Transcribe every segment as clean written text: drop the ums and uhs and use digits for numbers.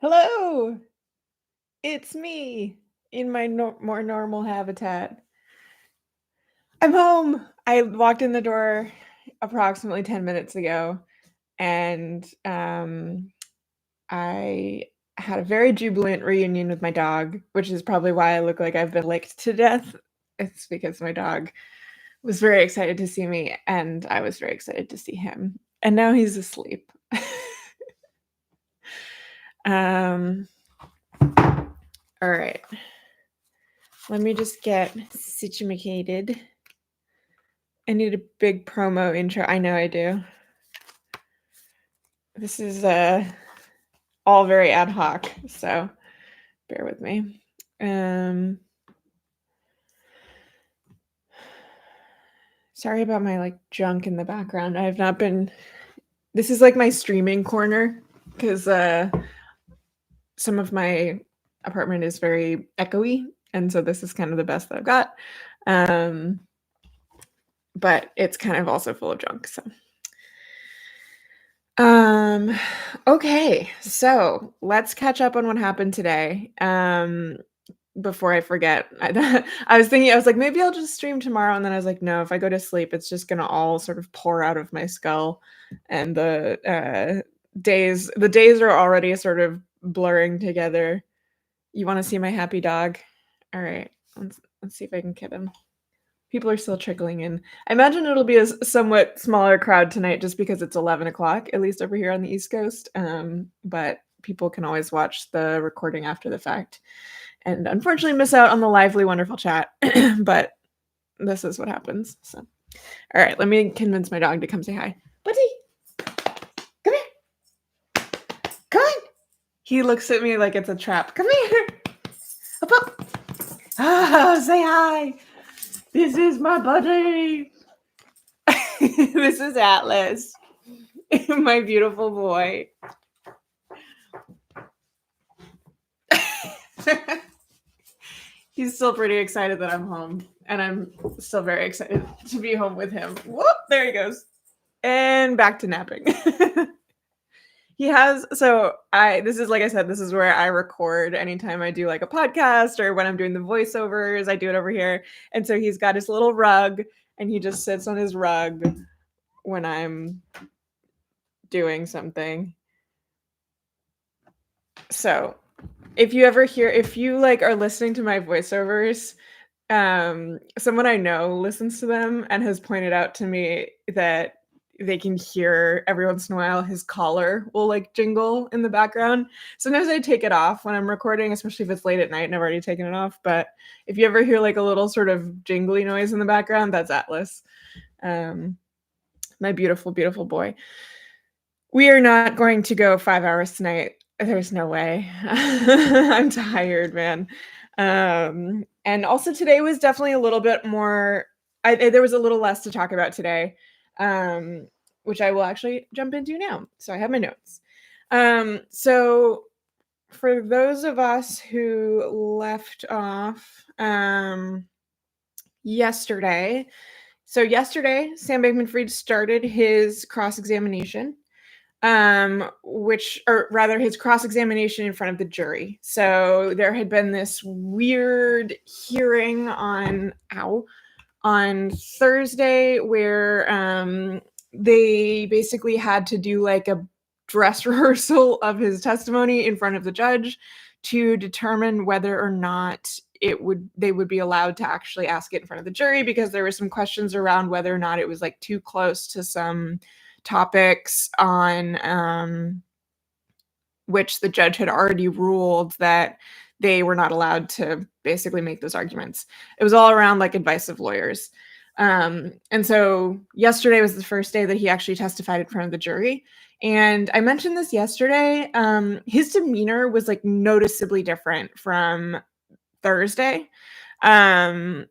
Hello, it's me in my more normal habitat. I'm home. I walked in the door approximately 10 minutes ago and I had a very jubilant reunion with my dog, which is probably why I look like I've been licked to death. It's because my dog was very excited to see me and I was very excited to see him. And now he's asleep. um all right. Let me just get situated. I need a big promo intro. I know I do. This is all very ad hoc, so bear with me. Sorry about my junk in the background. I have not been. This is like my streaming corner because some of my apartment is very echoey, and so this is kind of the best that I've got. But it's kind of also full of junk, so. Okay, so let's catch up on what happened today. Before I forget, I was thinking, I was like, maybe I'll just stream tomorrow, and then I was like, no, if I go to sleep, it's just gonna all sort of pour out of my skull, and the days are already sort of blurring together. You want to see my happy dog? All right, let's see if I can kid him. People are still trickling in. I imagine it'll be a somewhat smaller crowd tonight just because it's 11 o'clock, at least over here on the East Coast. But people can always watch the recording after the fact and unfortunately miss out on the lively, wonderful chat. But this is what happens. So, all right, let me convince my dog to come say hi. Buddy, come here. Come on. He looks at me like it's a trap. Come here. Up, up. Oh, say hi. This is my buddy. This is Atlas, my beautiful boy. He's still pretty excited that I'm home, and I'm still very excited to be home with him. Whoop, there he goes. And back to napping. He has, this is, like I said, this is where I record anytime I do like a podcast or when I'm doing the voiceovers, I do it over here. And so he's got his little rug and he just sits on his rug when I'm doing something. So if you are listening to my voiceovers, someone I know listens to them and has pointed out to me that they can hear every once in a while his collar will jingle in the background. Sometimes I take it off when I'm recording, especially if it's late at night and I've already taken it off. But if you ever hear a little sort of jingly noise in the background, that's Atlas, my beautiful, beautiful boy. We are not going to go 5 hours tonight. There's no way. I'm tired, man. And also today was definitely a little bit more, there was a little less to talk about today, which I will actually jump into now. So I have my notes. So for those of us who left off yesterday, Sam Bankman-Fried started his cross-examination. His cross-examination in front of the jury. So there had been this weird hearing on Thursday where they basically had to do a dress rehearsal of his testimony in front of the judge to determine whether or not they would be allowed to actually ask it in front of the jury, because there were some questions around whether or not it was too close to some topics on which the judge had already ruled that they were not allowed to basically make those arguments. It was all around advice of lawyers. And so yesterday was the first day that he actually testified in front of the jury. And I mentioned this yesterday. His demeanor was noticeably different from Thursday. On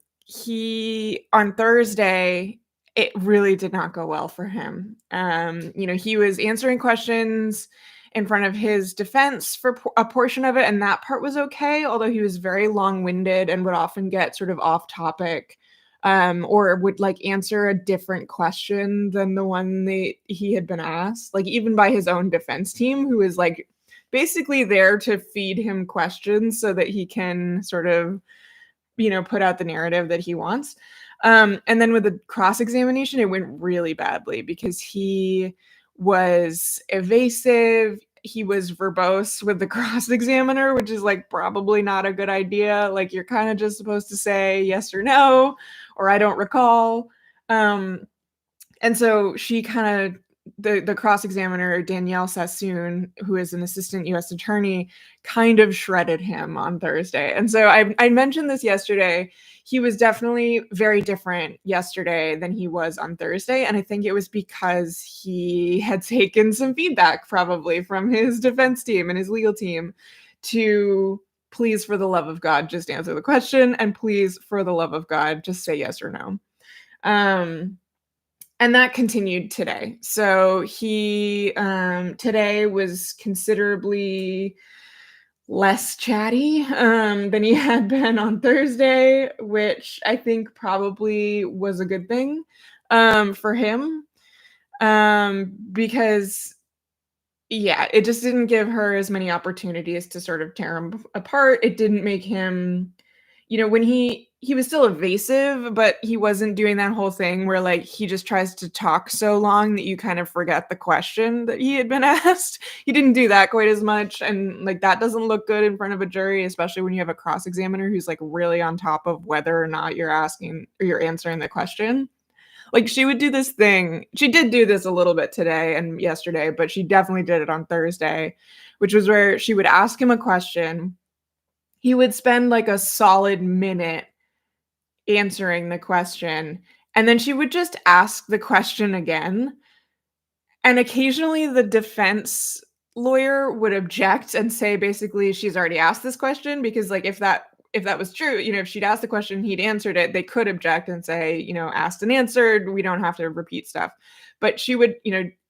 Thursday, it really did not go well for him. He was answering questions in front of his defense for a portion of it, and that part was okay, although he was very long-winded and would often get sort of off topic, or would answer a different question than the one that he had been asked, even by his own defense team, who is basically there to feed him questions so that he can sort of, put out the narrative that he wants. And then with the cross-examination, it went really badly because he was evasive. He was verbose with the cross-examiner, which is like probably not a good idea. Like you're kind of just supposed to say yes or no, or I don't recall. Um, and so she kind of the cross-examiner, Danielle Sassoon, who is an assistant US attorney, kind of shredded him on Thursday. And so I mentioned this yesterday. He was definitely very different yesterday than he was on Thursday. And I think it was because he had taken some feedback probably from his defense team and his legal team to please, for the love of God, just answer the question. And please, for the love of God, just say yes or no. And that continued today. So he today was considerably less chatty than he had been on Thursday, which I think probably was a good thing for him because yeah, it just didn't give her as many opportunities to sort of tear him apart. It didn't make him, when he was still evasive, but he wasn't doing that whole thing where like he just tries to talk so long that you kind of forget the question that he had been asked. He didn't do that quite as much, and like that doesn't look good in front of a jury, especially when you have a cross examiner who's like really on top of whether or not you're asking or you're answering the question. Like she would do this thing. She did do this a little bit today and yesterday, but she definitely did it on Thursday, which was where she would ask him a question. He would spend like a solid minute answering the question, and then she would just ask the question again. And occasionally the defense lawyer would object and say basically she's already asked this question because like if that was true, if she'd asked the question, he'd answered it, they could object and say, asked and answered, we don't have to repeat stuff. But she would,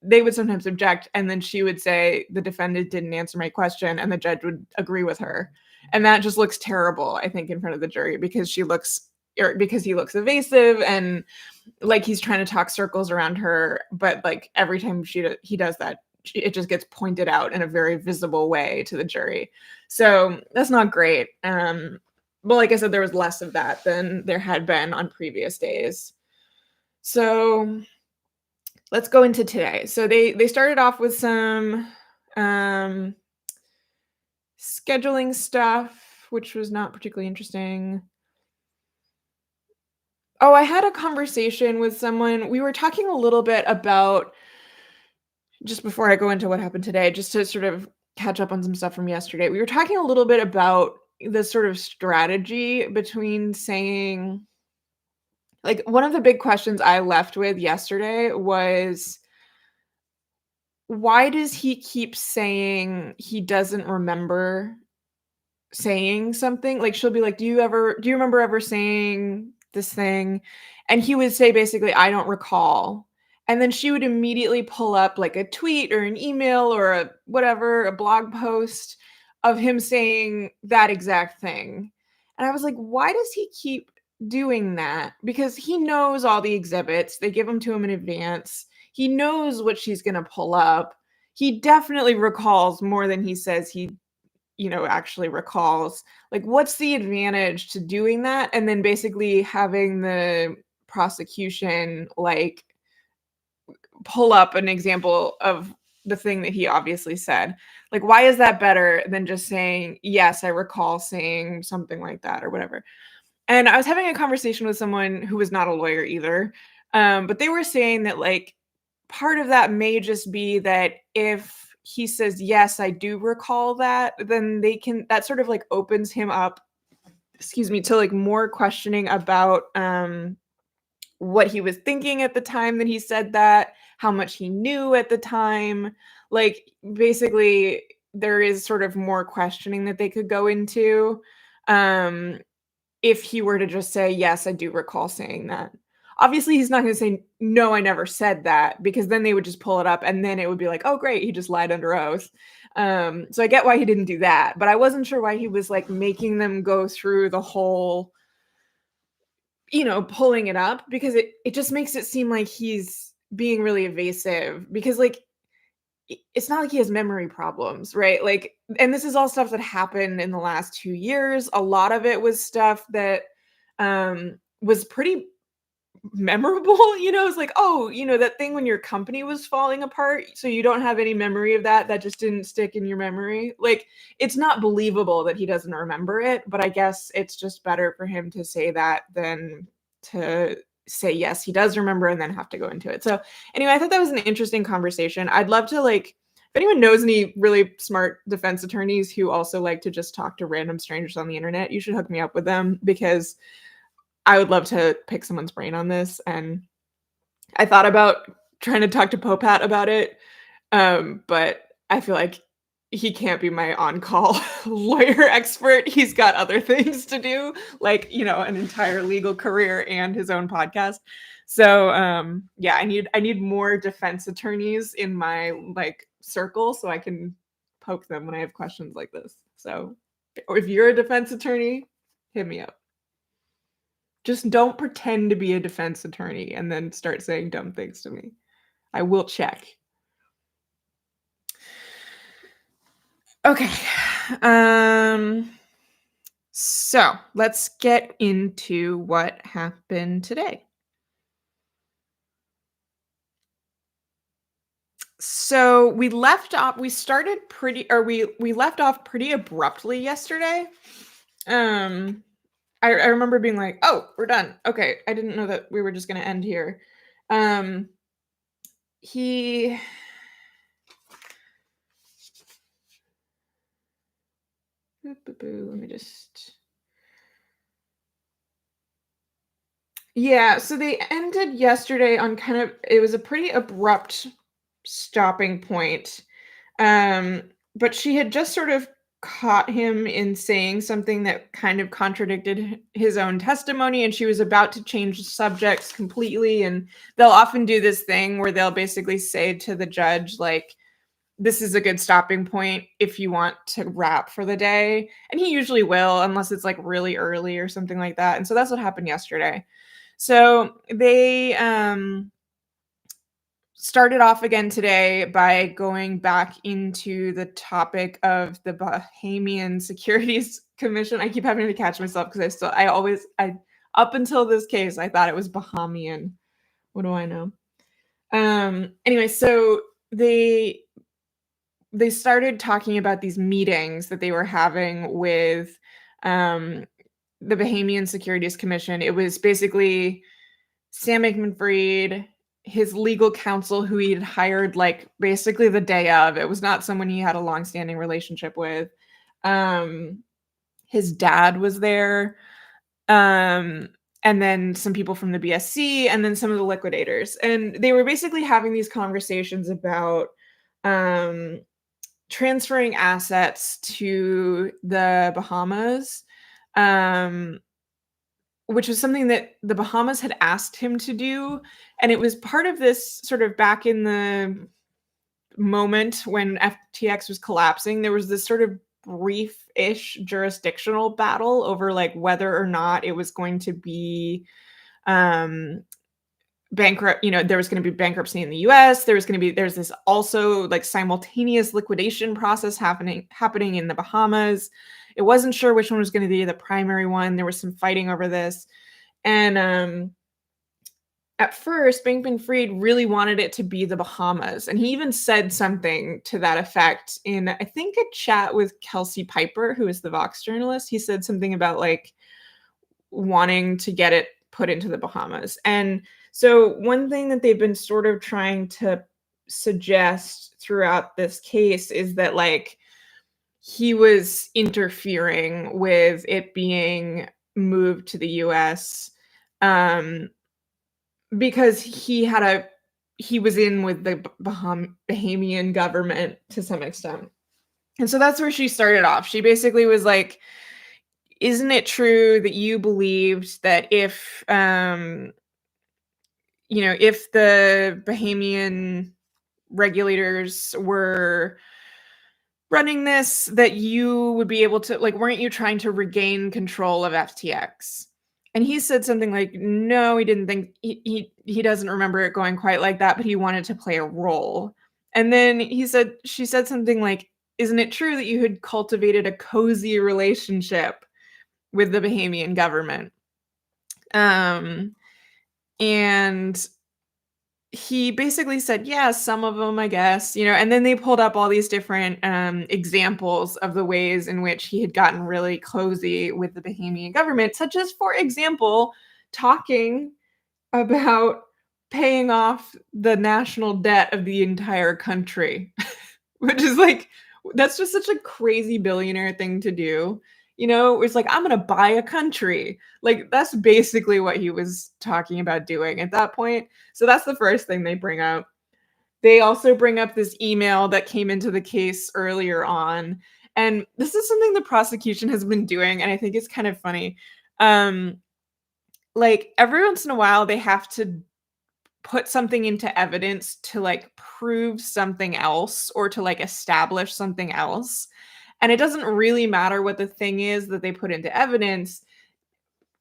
they would sometimes object and then she would say the defendant didn't answer my question and the judge would agree with her. And that just looks terrible, I think, in front of the jury because because he looks evasive and like he's trying to talk circles around her, but like every time he does that, it just gets pointed out in a very visible way to the jury. So that's not great. But like I said, there was less of that than there had been on previous days. So let's go into today. So they started off with some scheduling stuff, which was not particularly interesting. Oh, I had a conversation with someone. We were talking a little bit about, just before I go into what happened today, just to sort of catch up on some stuff from yesterday. We were talking a little bit about the sort of strategy between saying, like, one of the big questions I left with yesterday was, why does he keep saying he doesn't remember saying something? Like she'll be like, do you remember ever saying this thing? And he would say basically, I don't recall. And then she would immediately pull up like a tweet or an email or a whatever, a blog post of him saying that exact thing. And I was like, why does he keep doing that? Because he knows all the exhibits. They give them to him in advance. He knows what she's going to pull up. He definitely recalls more than he says he actually recalls. Like, what's the advantage to doing that? And then basically having the prosecution like pull up an example of the thing that he obviously said. Like, why is that better than just saying, yes, I recall saying something like that or whatever? And I was having a conversation with someone who was not a lawyer either. But they were saying that like part of that may just be that if he says, yes, I do recall that, then that sort of like opens him up, excuse me, to like more questioning about what he was thinking at the time that he said that, how much he knew at the time. Like basically there is sort of more questioning that they could go into. If he were to just say, yes, I do recall saying that. Obviously, he's not going to say, no, I never said that, because then they would just pull it up and then it would be like, oh, great, he just lied under oath. So I get why he didn't do that, but I wasn't sure why he was like making them go through the whole, pulling it up, because it just makes it seem like he's being really evasive, because like it's not like he has memory problems, right? Like, and this is all stuff that happened in the last 2 years. A lot of it was stuff that, was pretty memorable, it's like, "Oh, that thing when your company was falling apart, so you don't have any memory of that, that just didn't stick in your memory?" Like, it's not believable that he doesn't remember it, but I guess it's just better for him to say that than to say, yes, he does remember and then have to go into it. So, anyway, I thought that was an interesting conversation. I'd love to, like, if anyone knows any really smart defense attorneys who also like to just talk to random strangers on the internet, you should hook me up with them because I would love to pick someone's brain on this, and I thought about trying to talk to Popat about it, but I feel like he can't be my on-call lawyer expert. He's got other things to do, like, an entire legal career and his own podcast. So, yeah, I need more defense attorneys in my, like, circle so I can poke them when I have questions like this. So, or if you're a defense attorney, hit me up. Just don't pretend to be a defense attorney and then start saying dumb things to me. I will check. Okay. Um, so let's get into what happened today. So we left off pretty abruptly yesterday. Um, I remember being like, "Oh, we're done. Okay, I didn't know that we were just gonna end here." Um, he let me just Yeah, so they ended yesterday on it was a pretty abrupt stopping point. Um, but she had just sort of caught him in saying something that kind of contradicted his own testimony, and she was about to change subjects completely. And they'll often do this thing where they'll basically say to the judge, like, this is a good stopping point if you want to wrap for the day. And he usually will, unless it's like really early or something like that. And so that's what happened yesterday. So they started off again today by going back into the topic of the Bahamian Securities Commission. I keep having to catch myself because I up until this case, I thought it was Bahamian. What do I know? Anyway, so they started talking about these meetings that they were having with um, the Bahamian Securities Commission. It was basically Sam Bankman-Fried, his legal counsel, who he had hired like basically the day of. It was not someone he had a long-standing relationship with. His dad was there, and then some people from the BSC, and then some of the liquidators. And they were basically having these conversations about um, transferring assets to the Bahamas, um, which was something that the Bahamas had asked him to do. And it was part of this sort of back in the moment when FTX was collapsing, there was this sort of brief-ish jurisdictional battle over like whether or not it was going to be um bankrupt, there was going to be bankruptcy in the US. There's this also like simultaneous liquidation process happening in the Bahamas. It wasn't sure which one was going to be the primary one. There was some fighting over this. And at first, Bankman-Fried really wanted it to be the Bahamas. And he even said something to that effect in, I think, a chat with Kelsey Piper, who is the Vox journalist. He said something about like wanting to get it put into the Bahamas. And so one thing that they've been sort of trying to suggest throughout this case is that like he was interfering with it being moved to the US, because he was in with the Bahamian government to some extent. And so that's where she started off. She basically was like, isn't it true that you believed that if if the Bahamian regulators were running this, that you would be able to, like, weren't you trying to regain control of FTX? And he said something like, no, he didn't think he doesn't remember it going quite like that, but he wanted to play a role. And then she said something like, "Isn't it true that you had cultivated a cozy relationship with the Bahamian government?" Um, and he basically said, "Yeah, some of them, I guess," and then they pulled up all these different, examples of the ways in which he had gotten really cozy with the Bahamian government, such as, for example, talking about paying off the national debt of the entire country, which is like that's just such a crazy billionaire thing to do. It's like, "I'm gonna buy a country." Like, that's basically what he was talking about doing at that point. So that's the first thing they bring up. They also bring up this email that came into the case earlier on, and this is something the prosecution has been doing, and I think it's kind of funny. Um, like, every once in a while, they have to put something into evidence to, like, prove something else or to, like, establish something else, and it doesn't really matter what the thing is that they put into evidence,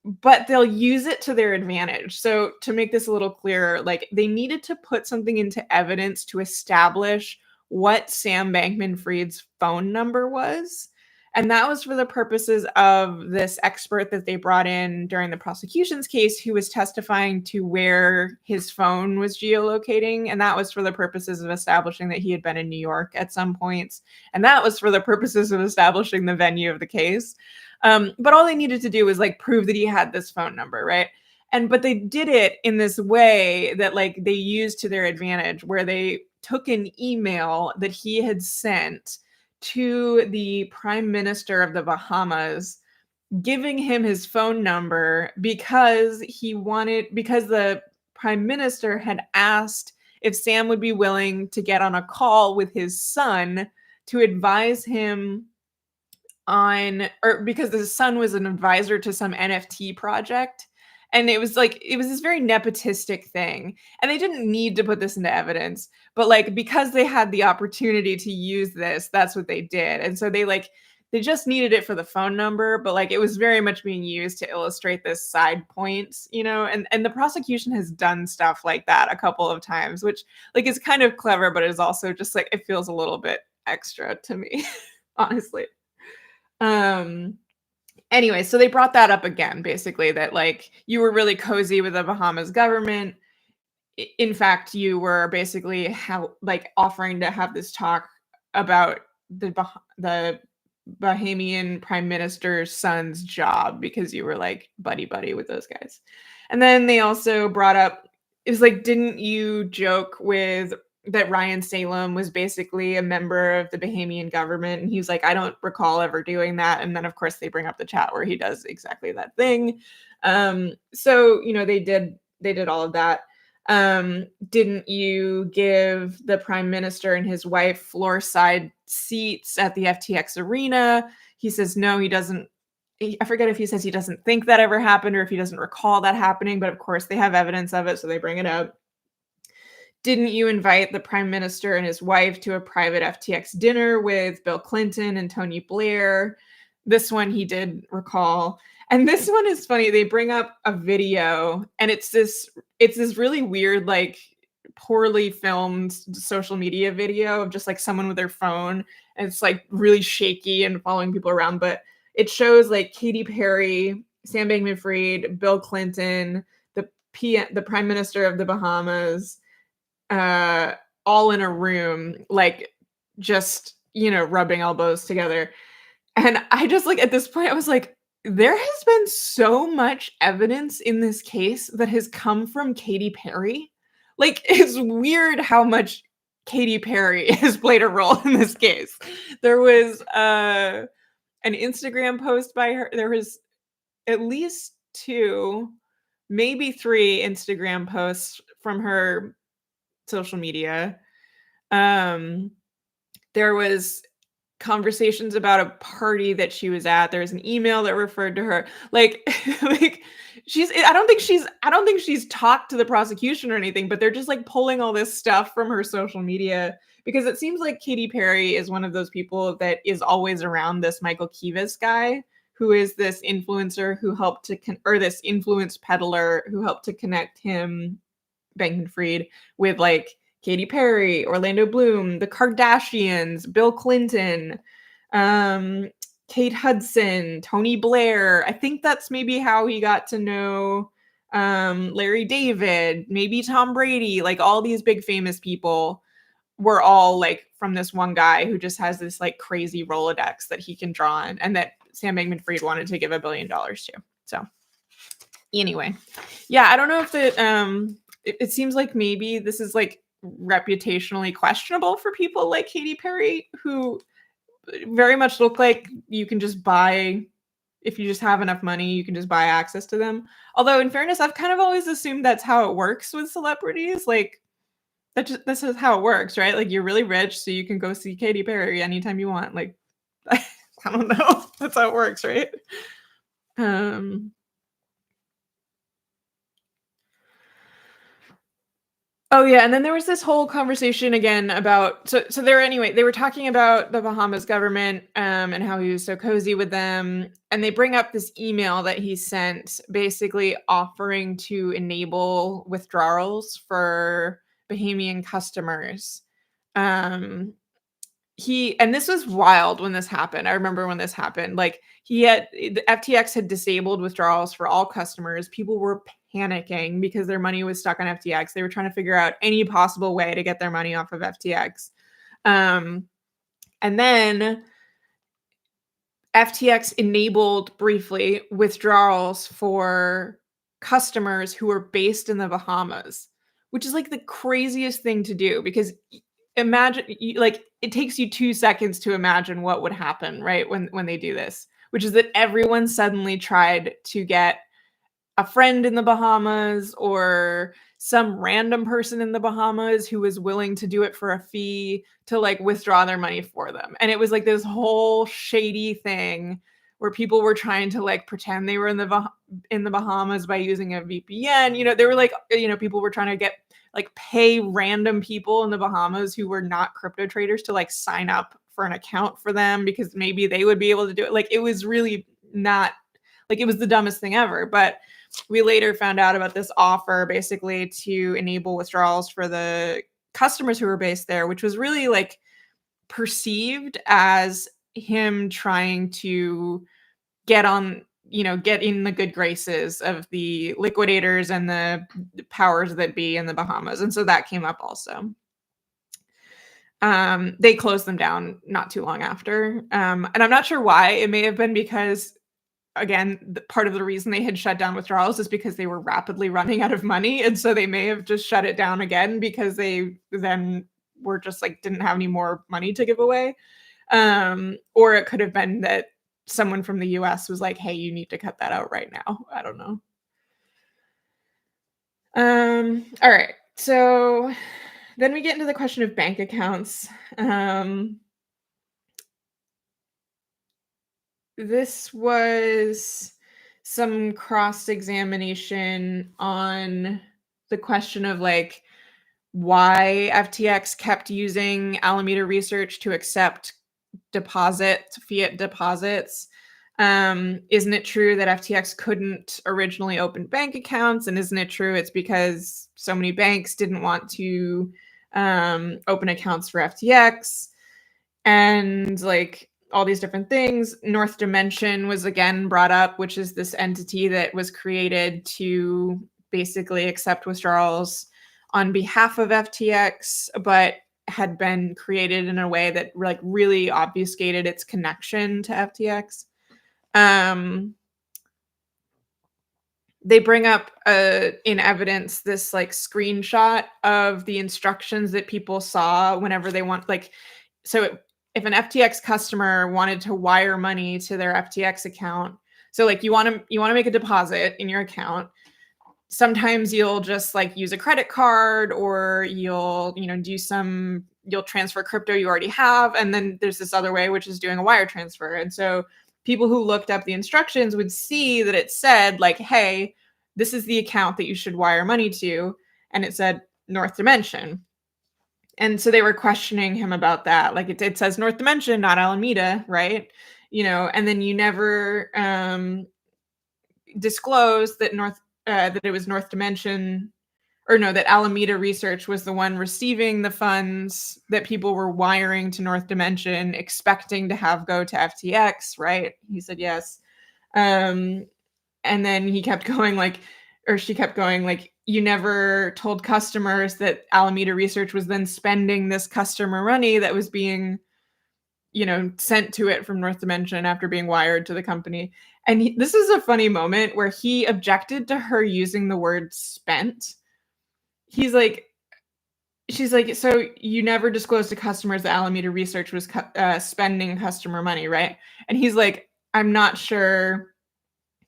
but they'll use it to their advantage. So, to make this a little clearer, like, they needed to put something into evidence to establish what Sam Bankman-Fried's phone number was, and that was for the purposes of this expert that they brought in during the prosecution's case who was testifying to where his phone was geolocating, and that was for the purposes of establishing that he had been in New York at some points, and that was for the purposes of establishing the venue of the case. But all they needed to do was like prove that he had this phone number, right? But they did it in this way that like they used to their advantage, where they took an email that he had sent to the prime minister of the Bahamas, giving him his phone number because the prime minister had asked if Sam would be willing to get on a call with his son to advise him on or because the son was an advisor to some NFT project. And it was this very nepotistic thing. And they didn't need to put this into evidence, but like because they had the opportunity to use this, that's what they did. And so they just needed it for the phone number, but like it was very much being used to illustrate this side point. And the prosecution has done stuff like that a couple of times, which like is kind of clever, but it's also just like it feels a little bit extra to me, honestly. Um, anyway, so they brought that up again, basically, that like you were really cozy with the Bahamas government. In fact, you were basically like offering to have this talk about the Bahamian prime minister's son's job because you were like buddy buddy with those guys. And then they also brought up it was like, didn't you joke with that Ryan Salem was basically a member of the Bahamian government? And he was like, I don't recall ever doing that. And then of course they bring up the chat where he does exactly that thing. So they did all of that. Didn't you give the prime minister and his wife floor side seats at the FTX arena? He says no, he doesn't. I forget if he says he doesn't think that ever happened or if he doesn't recall that happening, but of course they have evidence of it, so they bring it up. Didn't you invite the prime minister and his wife to a private FTX dinner with Bill Clinton and Tony Blair? This one he did recall. And this one is funny. They bring up a video and it's this really weird, like poorly filmed social media video of just like someone with their phone. And it's like really shaky and following people around. But it shows like Katy Perry, Sam Bankman-Fried, Bill Clinton, the prime minister of the Bahamas, all in a room, like just, rubbing elbows together. And I just like at this point, I was like, there has been so much evidence in this case that has come from Katy Perry. Like, it's weird how much Katy Perry has played a role in this case. There was an Instagram post by her. There was at least two, maybe three Instagram posts from her social media. There was conversations about a party that she was at. There's an email that referred to her. Like, like I don't think she's talked to the prosecution or anything, but they're just like pulling all this stuff from her social media because it seems like Katy Perry is one of those people that is always around this Michael Kivas guy, who is this influencer who helped to or this influence peddler who helped to connect him, Bankman-Fried, with like Katy Perry, Orlando Bloom, the Kardashians, Bill Clinton, um, Kate Hudson, Tony Blair. I think that's maybe how he got to know Larry David, maybe Tom Brady, like all these big famous people were all like from this one guy who just has this like crazy Rolodex that he can draw on and that Sam Bankman-Fried wanted to give $1 billion to. So anyway, yeah, I don't know if it seems like maybe this is like reputationally questionable for people like Katy Perry who very much look like you can just buy if you just have enough money, you can just buy access to them. Although in fairness, I've kind of always assumed that's how it works with celebrities. Like this is how it works, right? Like you're really rich, so you can go see Katy Perry anytime you want. Like I don't know. That's how it works, right? Um Oh, yeah, and then there was this whole conversation again about they were talking about the Bahamas government, and how he was so cozy with them, and they bring up this email that he sent basically offering to enable withdrawals for Bahamian customers. Um he and this was wild when this happened. I remember when this happened. Like the FTX had disabled withdrawals for all customers. People were panicking because their money was stuck on FTX. They were trying to figure out any possible way to get their money off of FTX. Um, and then FTX enabled briefly withdrawals for customers who were based in the Bahamas, which is like the craziest thing to do because imagine like it takes you 2 seconds to imagine what would happen, right? When they do this, which is that everyone suddenly tried to get a friend in the Bahamas or some random person in the Bahamas who was willing to do it for a fee to like withdraw their money for them. And it was like this whole shady thing where people were trying to like pretend they were in the Bahamas by using a VPN. You know, they were like, people were trying to get like pay random people in the Bahamas who were not crypto traders to like sign up for an account for them because maybe they would be able to do it. Like it was really not like it was the dumbest thing ever. But we later found out about this offer basically to enable withdrawals for the customers who were based there, which was really like perceived as him trying to get on, get in the good graces of the liquidators and the powers that be in the Bahamas. And so that came up also. They closed them down not too long after. And I'm not sure why. It may have been because again, part of the reason they had shut down withdrawals is because they were rapidly running out of money. And so they may have just shut it down again because they then were just like didn't have any more money to give away. Or it could have been that someone from the US was like, hey, you need to cut that out right now. I don't know. All right. So then we get into the question of bank accounts. This was some cross-examination on the question of like why FTX kept using Alameda Research to accept fiat deposits. Isn't it true that FTX couldn't originally open bank accounts? And isn't it true it's because so many banks didn't want to open accounts for FTX? And like all these different things. North Dimension was again brought up, which is this entity that was created to basically accept withdrawals on behalf of FTX, but had been created in a way that like really obfuscated its connection to FTX. They bring up in evidence this like screenshot of the instructions that people saw whenever they want like so if an FTX customer wanted to wire money to their FTX account, so like you want to make a deposit in your account, sometimes you'll just like use a credit card or you'll you'll transfer crypto you already have, and then there's this other way which is doing a wire transfer. And so people who looked up the instructions would see that it said like, hey, this is the account that you should wire money to, and it said North Dimension. And so they were questioning him about that. Like it says North Dimension, not Alameda, right? And then you never disclosed that that it was North Dimension or no, that Alameda Research was the one receiving the funds that people were wiring to North Dimension, expecting to have go to FTX, right? He said yes. Um, and then he kept going like, or she kept going like, you never told customers that Alameda Research was then spending this customer money that was being, sent to it from North Dimension after being wired to the company. And this is a funny moment where he objected to her using the word spent. He's like, she's like, so you never disclosed to customers that Alameda Research was spending customer money, right? And he's like, I'm not sure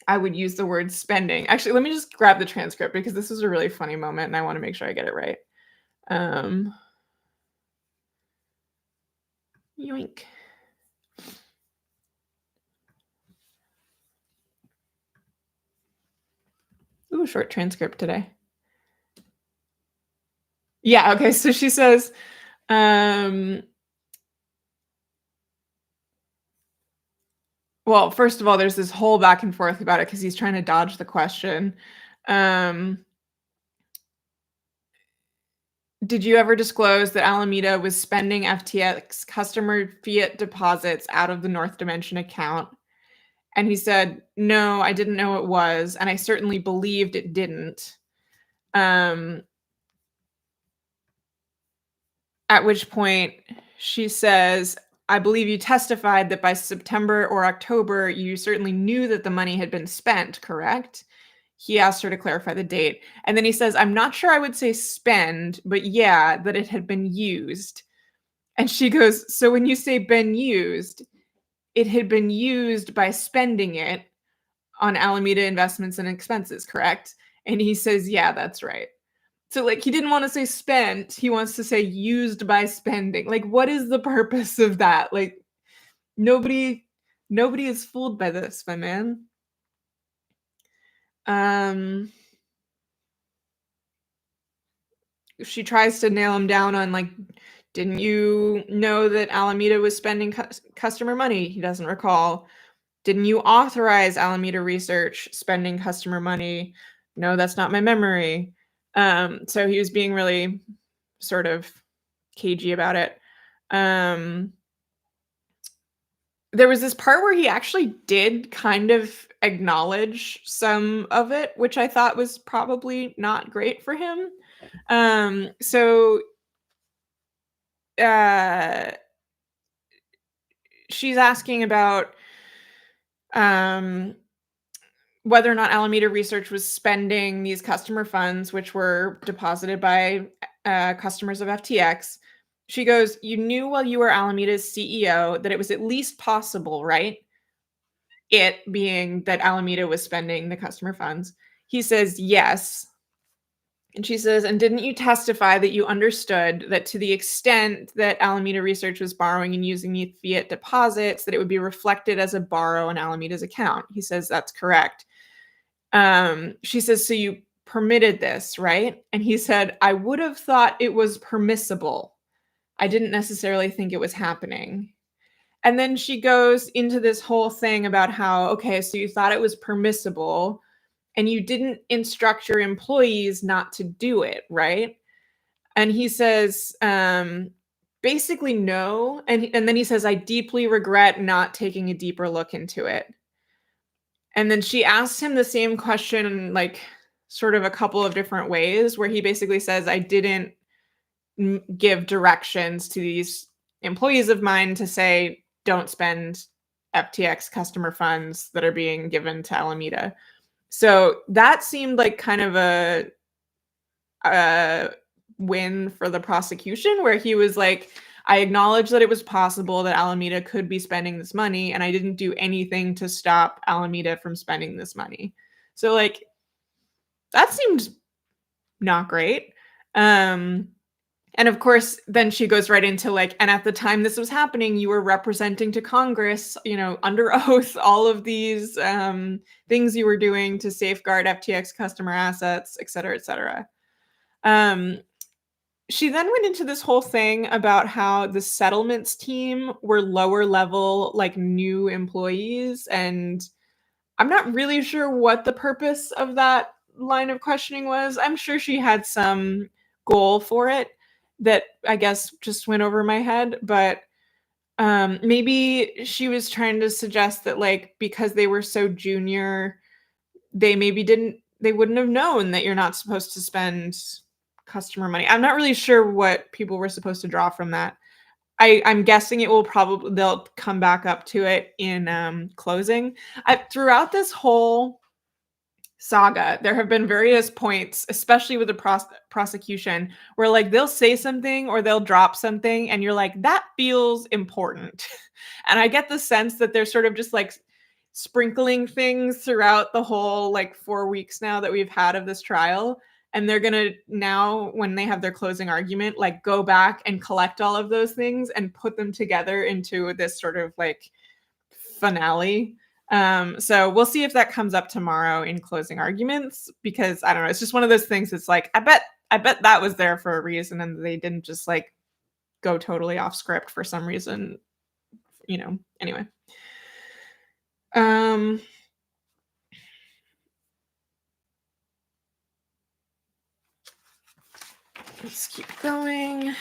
I would use the word spending. Actually, let me just grab the transcript because this is a really funny moment and I want to make sure I get it right. Yoink. Ooh, short transcript today. Yeah, okay. So she says, well, first of all, there's this whole back and forth about it because he's trying to dodge the question. Did you ever disclose that Alameda was spending FTX customer fiat deposits out of the North Dimension account? And he said, no, I didn't know it was, and I certainly believed it didn't. At which point she says, I believe you testified that by September or October, you certainly knew that the money had been spent, correct? He asked her to clarify the date. And then he says, I'm not sure I would say spend, but yeah, that it had been used. And she goes, so when you say been used, it had been used by spending it on Alameda investments and expenses, correct? And he says, yeah, that's right. So like he didn't want to say spent, he wants to say used by spending. Like what is the purpose of that? Like nobody is fooled by this, my man. She tries to nail him down on like, didn't you know that Alameda was spending customer money? He doesn't recall. Didn't you authorize Alameda Research spending customer money? No, that's not my memory. So he was being really sort of cagey about it. There was this part where he actually did kind of acknowledge some of it, which I thought was probably not great for him. So she's asking about whether or not Alameda Research was spending these customer funds, which were deposited by customers of FTX. She goes, you knew while you were Alameda's CEO that it was at least possible, right? It being that Alameda was spending the customer funds. He says, yes. And she says, and didn't you testify that you understood that to the extent that Alameda Research was borrowing and using the fiat deposits, that it would be reflected as a borrow on Alameda's account? He says, that's correct. She says, so you permitted this, right? And he said, I would have thought it was permissible. I didn't necessarily think it was happening. And then she goes into this whole thing about how, okay, so you thought it was permissible and you didn't instruct your employees not to do it, right? And he says, basically no. And then he says, I deeply regret not taking a deeper look into it. And then she asked him the same question, like sort of a couple of different ways, where he basically says, I didn't give directions to these employees of mine to say, don't spend FTX customer funds that are being given to Alameda. So that seemed like kind of a win for the prosecution, where he was like, I acknowledge that it was possible that Alameda could be spending this money, and I didn't do anything to stop Alameda from spending this money. So like, that seemed not great. And of course, then she goes right into like, and at the time this was happening, you were representing to Congress, under oath, all of these things you were doing to safeguard FTX customer assets, et cetera, et cetera. She then went into this whole thing about how the settlements team were lower level, like new employees. And I'm not really sure what the purpose of that line of questioning was. I'm sure she had some goal for it that I guess just went over my head, but maybe she was trying to suggest that, like, because they were so junior, they wouldn't have known that you're not supposed to spend customer money. I'm not really sure what people were supposed to draw from that. I'm guessing they'll come back up to it in, closing. Throughout this whole saga, there have been various points, especially with the prosecution, where, like, they'll say something or they'll drop something, and you're like, "That feels important." And I get the sense that they're sort of just, like, sprinkling things throughout the whole, like, 4 weeks now that we've had of this trial, and they're gonna now, when they have their closing argument, like, go back and collect all of those things and put them together into this sort of, like, finale. So we'll see if that comes up tomorrow in closing arguments, because I don't know, it's just one of those things. It's like, I bet that was there for a reason and they didn't just like go totally off script for some reason, Anyway. Um let's keep going.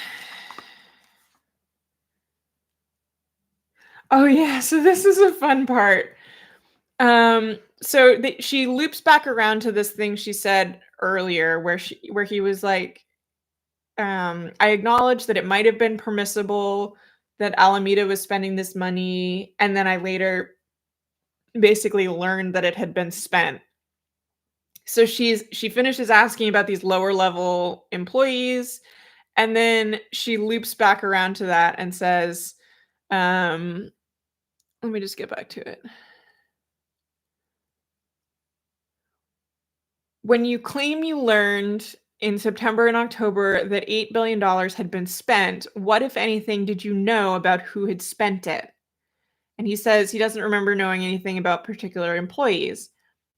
Oh yeah, so this is a fun part. She loops back around to this thing she said earlier where he was like, I acknowledge that it might have been permissible that Alameda was spending this money, and then I later basically learned that it had been spent. So she finishes asking about these lower level employees, and then she loops back around to that and says, um, let me just get back to it. When you claim you learned in September and October that $8 billion had been spent, what, if anything, did you know about who had spent it? And he says he doesn't remember knowing anything about particular employees.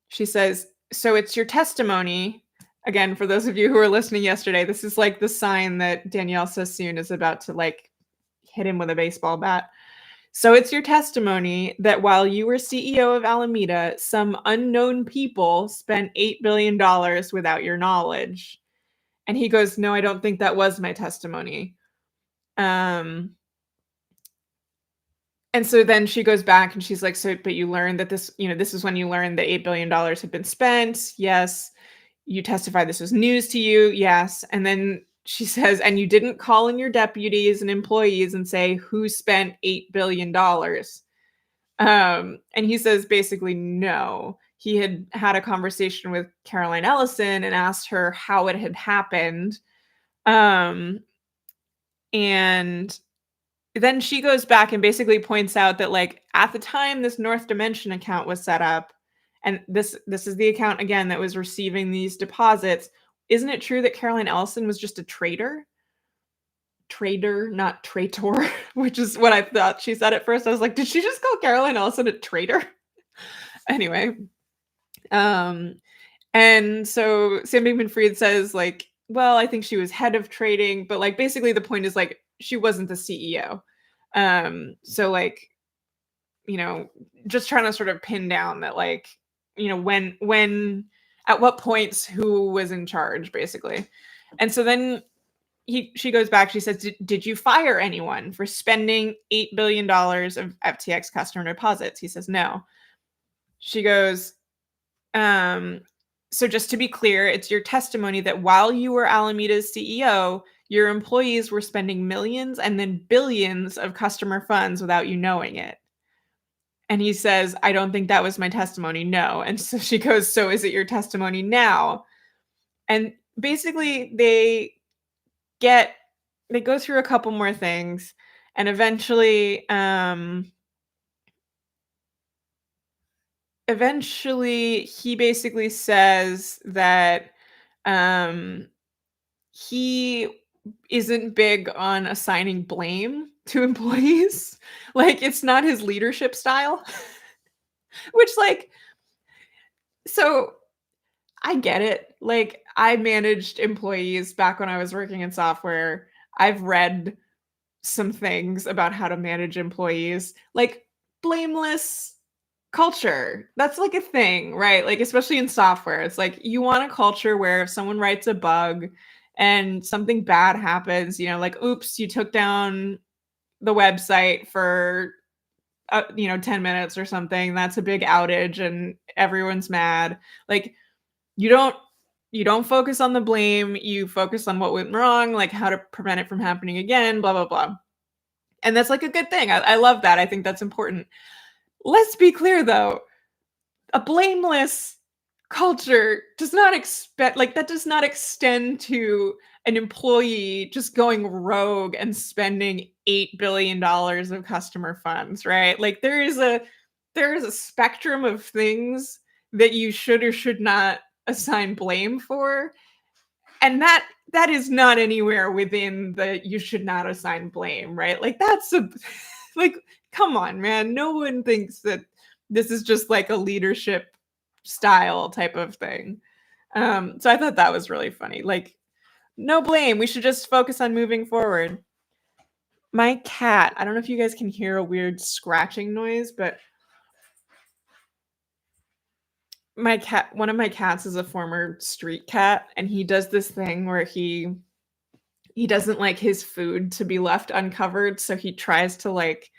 She says, "So it's your testimony." Again, for those of you who were listening yesterday, this is like the sign that Danielle Sassoon is about to like hit him with a baseball bat. "So it's your testimony that while you were CEO of Alameda, some unknown people spent $8 billion without your knowledge." And he goes, "No, I don't think that was my testimony." Um, And so then she goes back and she's like, "So, but you learned that this is when you learned that $8 billion had been spent. Yes. You testified this was news to you. Yes." And then she says, "And you didn't call in your deputies and employees and say who spent $8 billion." And he says basically no. He had a conversation with Caroline Ellison and asked her how it had happened. Um, and then she goes back and basically points out that, like, at the time this North Dimension account was set up, and this is the account again that was receiving these deposits. Isn't it true that Caroline Ellison was just a trader? Trader, not traitor, which is what I thought she said at first. I was like, did she just call Caroline Ellison a traitor? Anyway, um, and so Sam Bankman-Fried says, like, well, I think she was head of trading, but like basically the point is like she wasn't the CEO. So like, you know, just trying to sort of pin down that, like, when at what points who was in charge, basically. And so then she goes back, she says, did you fire anyone for spending $8 billion of FTX customer deposits? He says no. She goes, um, so just to be clear, it's your testimony that while you were Alameda's CEO, your employees were spending millions and then billions of customer funds without you knowing it. And he says, I don't think that was my testimony. No. And so she goes, so is it your testimony now? And basically they go through a couple more things, and eventually he basically says that um he isn't big on assigning blame to employees. Like, it's not his leadership style. Which, like, so I get it. Like, I managed employees back when I was working in software. I've read some things about how to manage employees. Like, blameless, culture. That's like a thing, right? Like, especially in software, it's like you want a culture where if someone writes a bug and something bad happens, like, oops, you took down the website for 10 minutes or something. That's a big outage and everyone's mad. Like, you don't you don't focus on the blame, you focus on what went wrong, like how to prevent it from happening again, blah blah blah. And that's like a good thing. I love that. I think that's important. Let's be clear though, a blameless culture does not expect like that does not extend to an employee just going rogue and spending $8 billion of customer funds, right? Like there is a spectrum of things that you should or should not assign blame for, and that is not anywhere within the you should not assign blame, right? Like that's a like come on, man. No one thinks that this is just like a leadership style type of thing. So I thought that was really funny. Like, no blame. We should just focus on moving forward. My cat, I don't know if you guys can hear a weird scratching noise, but one of my cats is a former street cat, and he does this thing where he doesn't like his food to be left uncovered, so he tries to like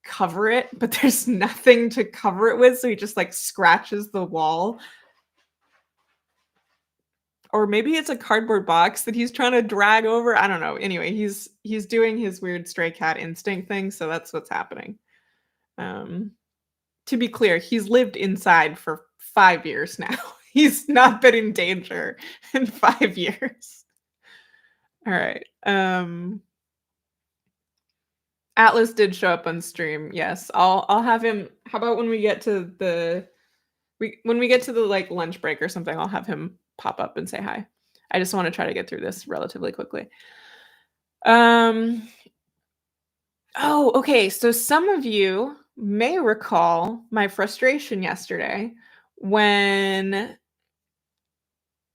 cover it, but there's nothing to cover it with, so he just like scratches the wall. Or maybe it's a cardboard box that he's trying to drag over. I don't know. Anyway, he's doing his weird stray cat instinct thing, so that's what's happening. Um, to be clear, he's lived inside for 5 years now. He's not been in danger in 5 years. All right. Atlas did show up on stream. Yes, I'll have him. How about when we get to the like lunch break or something, I'll have him pop up and say hi. I just want to try to get through this relatively quickly. Oh, okay. So some of you may recall my frustration yesterday when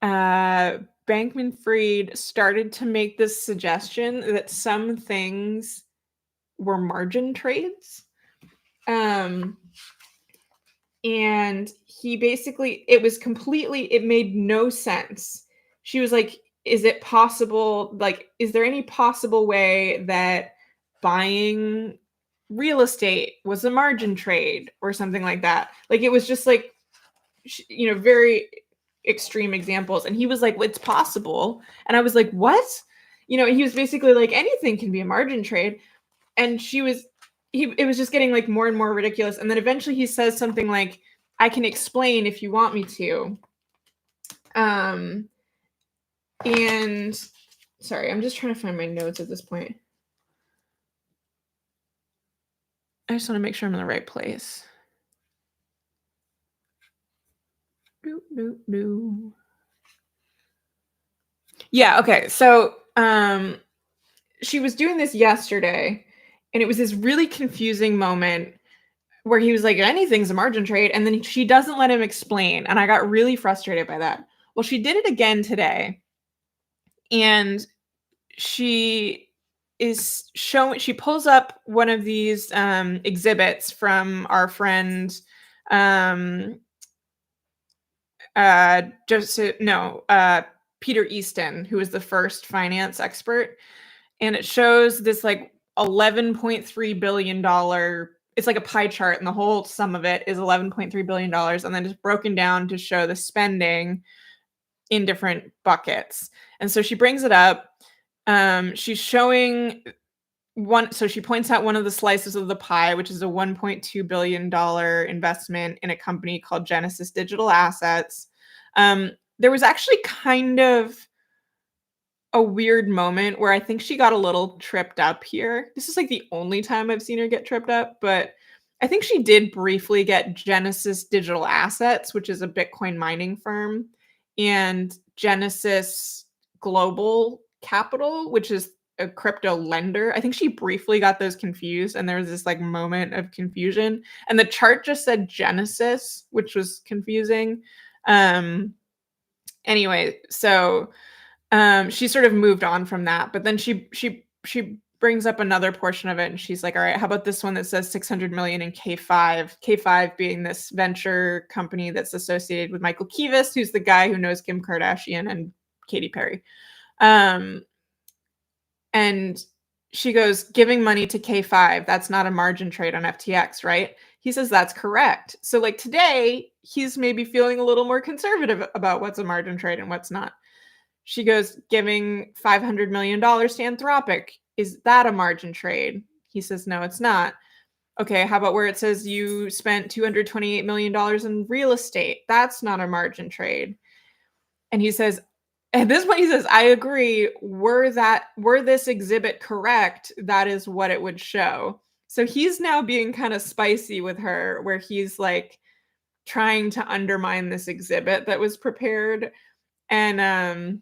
Bankman-Fried started to make this suggestion that some things were margin trades. And he basically, it made no sense. She was like, is it possible, like, is there any possible way that buying real estate was a margin trade or something like that? Like, it was just like, very extreme examples. And he was like, well, it's possible. And I was like, what? He was basically like, anything can be a margin trade. And it was just getting like more and more ridiculous. And then eventually he says something like, I can explain if you want me to. And sorry, I'm just trying to find my notes at this point. I just want to make sure I'm in the right place. Yeah, okay. So she was doing this yesterday, and it was this really confusing moment where he was like, anything's a margin trade, and then she doesn't let him explain, and I got really frustrated by that. Well, she did it again today, and she pulls up one of these exhibits from our friend Peter Easton, who is the first finance expert, and it shows this like $11.3 billion. It's like a pie chart, and the whole sum of it is $11.3 billion, and then it's broken down to show the spending in different buckets. And so she brings it up. She's showing one. So she points out one of the slices of the pie, which is a $1.2 billion investment in a company called Genesis Digital Assets. There was actually kind of a weird moment where I think she got a little tripped up here. This is like the only time I've seen her get tripped up, but I think she did briefly get Genesis Digital Assets, which is a Bitcoin mining firm, and Genesis Global Capital, which is a crypto lender. I think she briefly got those confused, and there was this like moment of confusion, and the chart just said Genesis, which was confusing. Anyway, so she sort of moved on from that, but then she brings up another portion of it, and she's like, "All right, how about this one that says 600 million in K5?" K5 being this venture company that's associated with Michael Kivas, who's the guy who knows Kim Kardashian and Katy Perry. Um, and she goes, "Giving money to K5, that's not a margin trade on FTX, right?" He says, "That's correct." So like today, he's maybe feeling a little more conservative about what's a margin trade and what's not. She goes, "Giving $500 million to Anthropic, is that a margin trade?" He says, "No, it's not." "Okay, how about where it says you spent $228 million in real estate? That's not a margin trade." And he says, at this point, he says, "I agree. Were this exhibit correct, that is what it would show." So he's now being kind of spicy with her, where he's like trying to undermine this exhibit that was prepared. And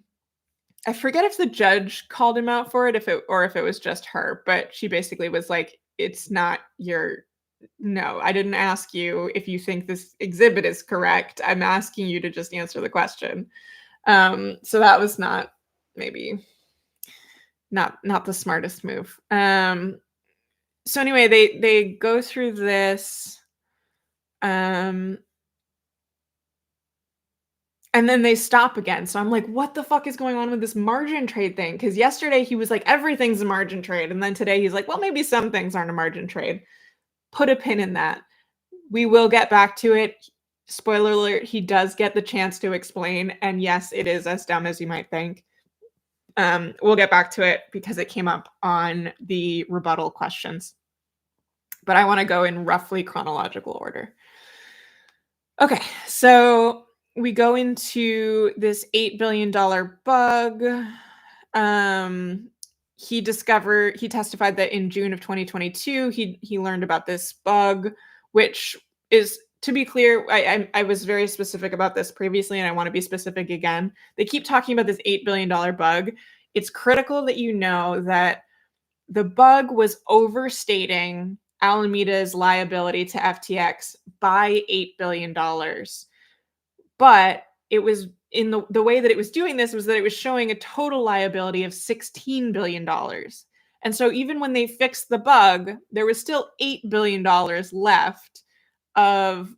I forget if the judge called him out for it, if it was just her, but she basically was like, "It's not your no, I didn't ask you if you think this exhibit is correct. I'm asking you to just answer the question." So that was not maybe not the smartest move. So anyway, they go through this, um, and then they stop again. So I'm like, what the fuck is going on with this margin trade thing? Because yesterday he was like, everything's a margin trade. And then today he's like, well, maybe some things aren't a margin trade. Put a pin in that. We will get back to it. Spoiler alert, he does get the chance to explain. And yes, it is as dumb as you might think. We'll get back to it because it came up on the rebuttal questions. But I want to go in roughly chronological order. Okay, so we go into this $8 billion bug. He testified that in June of 2022, he learned about this bug, which is, to be clear, I was very specific about this previously, and I want to be specific again. They keep talking about this $8 billion bug. It's critical that you know that the bug was overstating Alameda's liability to FTX by $8 billion. But it was in the way that it was doing this was that it was showing a total liability of $16 billion. And so even when they fixed the bug, there was still $8 billion left of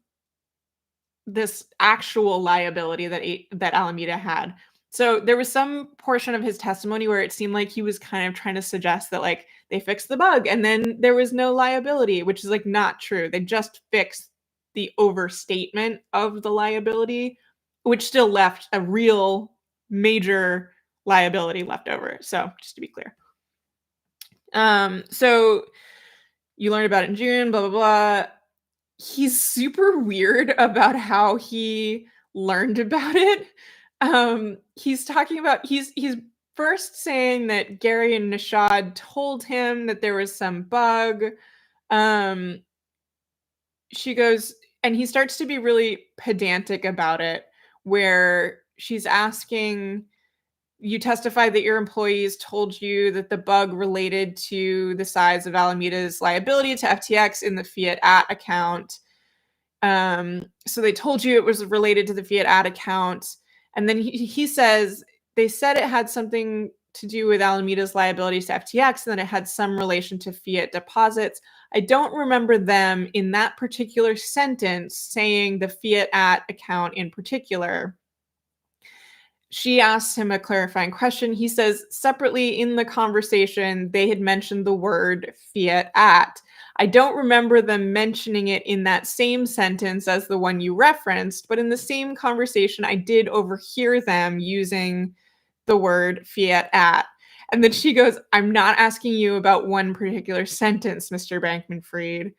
this actual liability that Alameda had. So there was some portion of his testimony where it seemed like he was kind of trying to suggest that like they fixed the bug and then there was no liability, which is like not true. They just fixed the overstatement of the liability, which still left a real major liability left over. So just to be clear. So you learned about it in June, blah, blah, blah. He's super weird about how he learned about it. He's talking about he's first saying that Gary and Nishad told him that there was some bug. She goes, and he starts to be really pedantic about it, where she's asking, "You testified that your employees told you that the bug related to the size of Alameda's liability to FTX in the fiat at account. So they told you it was related to the fiat at account." And then he says, they said it had something to do with Alameda's liabilities to FTX, and then it had some relation to fiat deposits. I don't remember them in that particular sentence saying the fiat at account in particular. She asks him a clarifying question. He says separately in the conversation, they had mentioned the word fiat at. I don't remember them mentioning it in that same sentence as the one you referenced, but in the same conversation, I did overhear them using the word fiat at. And then she goes, "I'm not asking you about one particular sentence, Mr. Bankman-Fried."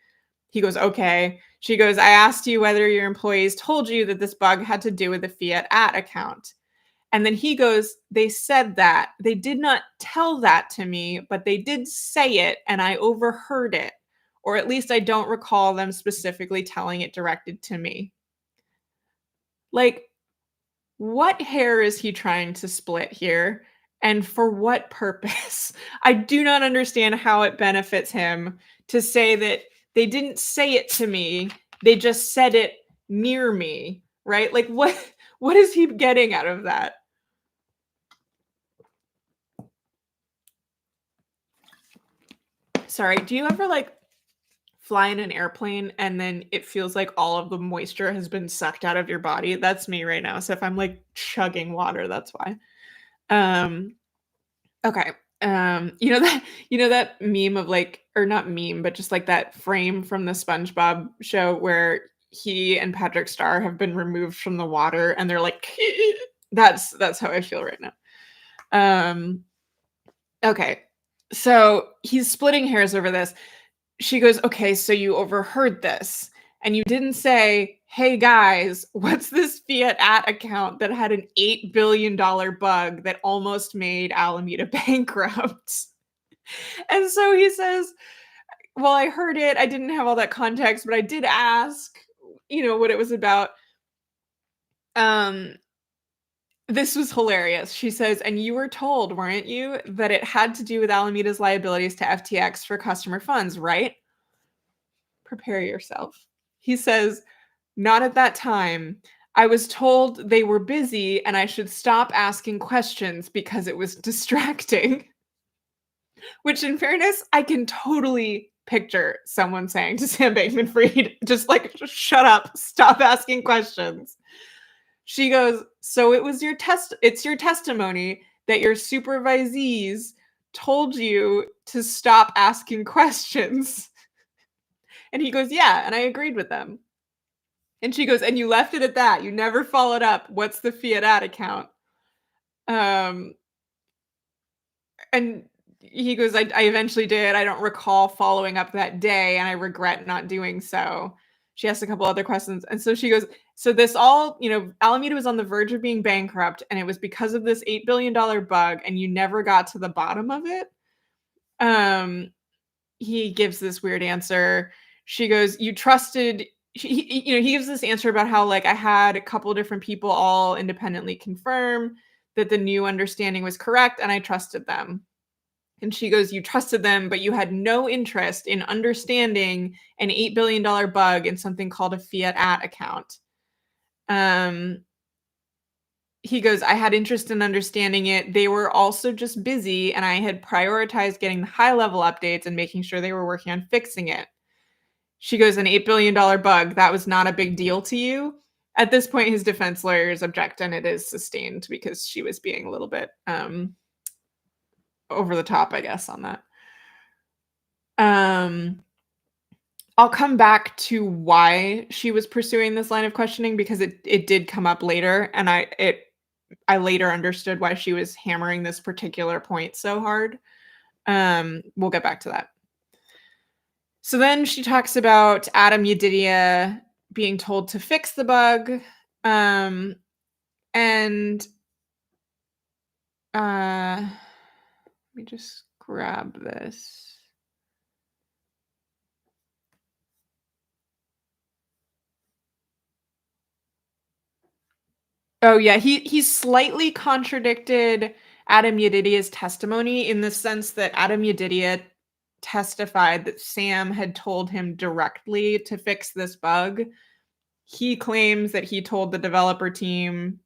He goes, "Okay." She goes, "I asked you whether your employees told you that this bug had to do with the fiat at account." And then he goes, "They said that. They did not tell that to me, but they did say it and I overheard it. Or at least I don't recall them specifically telling it directed to me." Like, what hair is he trying to split here? And for what purpose? I do not understand how it benefits him to say that they didn't say it to me, they just said it near me, right? Like what is he getting out of that? Sorry, do you ever, like, fly in an airplane and then it feels like all of the moisture has been sucked out of your body? That's me right now, so if I'm, like, chugging water, that's why. Um, okay, you know that meme of, like, or not meme, but just, like, that frame from the SpongeBob show where he and Patrick Star have been removed from the water and they're like, that's how I feel right now. Um, okay, so he's splitting hairs over this. She goes, "Okay, so you overheard this, and you didn't say, 'Hey, guys, what's this fiat at account that had an $8 billion bug that almost made Alameda bankrupt?'" And so he says, "Well, I heard it. I didn't have all that context, but I did ask, what it was about." Um, this was hilarious. She says, "And you were told, weren't you, that it had to do with Alameda's liabilities to FTX for customer funds, right? Prepare yourself." He says, "Not at that time. I was told they were busy and I should stop asking questions because it was distracting." Which, in fairness, I can totally picture someone saying to Sam Bankman-Fried, just shut up, stop asking questions. She goes, "So it's your testimony that your supervisees told you to stop asking questions." And he goes, "Yeah, and I agreed with them." And she goes, "And you left it at that. You never followed up. What's the fiat at account?" Um, and he goes, I eventually did. I don't recall following up that day, and I regret not doing so." She asked a couple other questions. And so she goes, "So this all, Alameda was on the verge of being bankrupt, and it was because of this $8 billion bug, and you never got to the bottom of it?" Um, he gives this weird answer. She goes, "You trusted." He gives this answer about how, like, I had a couple different people all independently confirm that the new understanding was correct, and I trusted them. And she goes, "You trusted them, but you had no interest in understanding an $8 billion bug in something called a fiat at account." Um, he goes, "I had interest in understanding it. They were also just busy, and I had prioritized getting the high level updates and making sure they were working on fixing it." She goes, "An $8 billion bug, that was not a big deal to you?" At this point, his defense lawyers object, and it is sustained because she was being a little bit over the top, I guess, on that. Um, I'll come back to why she was pursuing this line of questioning because it did come up later, and I later understood why she was hammering this particular point so hard. We'll get back to that. So then she talks about Adam Yedidia being told to fix the bug, um, and let me just grab this. Oh yeah, he slightly contradicted Adam Yedidia's testimony in the sense that Adam Yedidia testified that Sam had told him directly to fix this bug. He claims that he told the developer team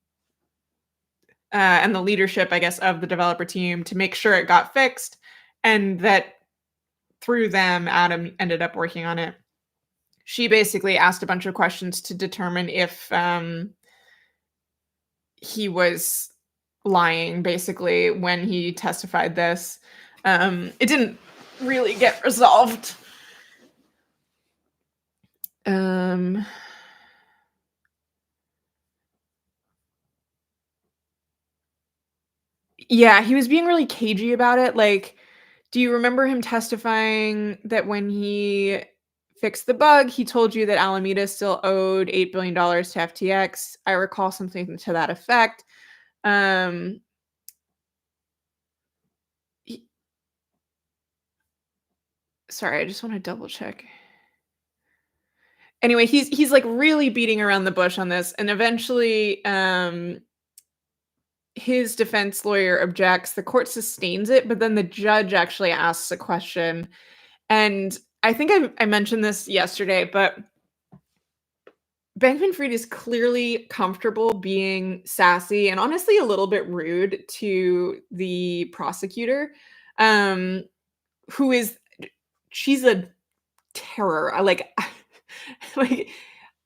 and the leadership, I guess, of the developer team to make sure it got fixed, and that through them, Adam ended up working on it. She basically asked a bunch of questions to determine if he was lying, basically, when he testified this. It didn't really get resolved. Um, yeah, he was being really cagey about it. Like, do you remember him testifying that when he fixed the bug, he told you that Alameda still owed $8 billion to FTX? I recall something to that effect. Um, he- Sorry, I just want to double check. Anyway, he's like really beating around the bush on this, and eventually, his defense lawyer objects. The court sustains it, but then the judge actually asks a question. And I think I mentioned this yesterday, but Bankman-Fried is clearly comfortable being sassy and honestly a little bit rude to the prosecutor, um, who is she's a terror. Like,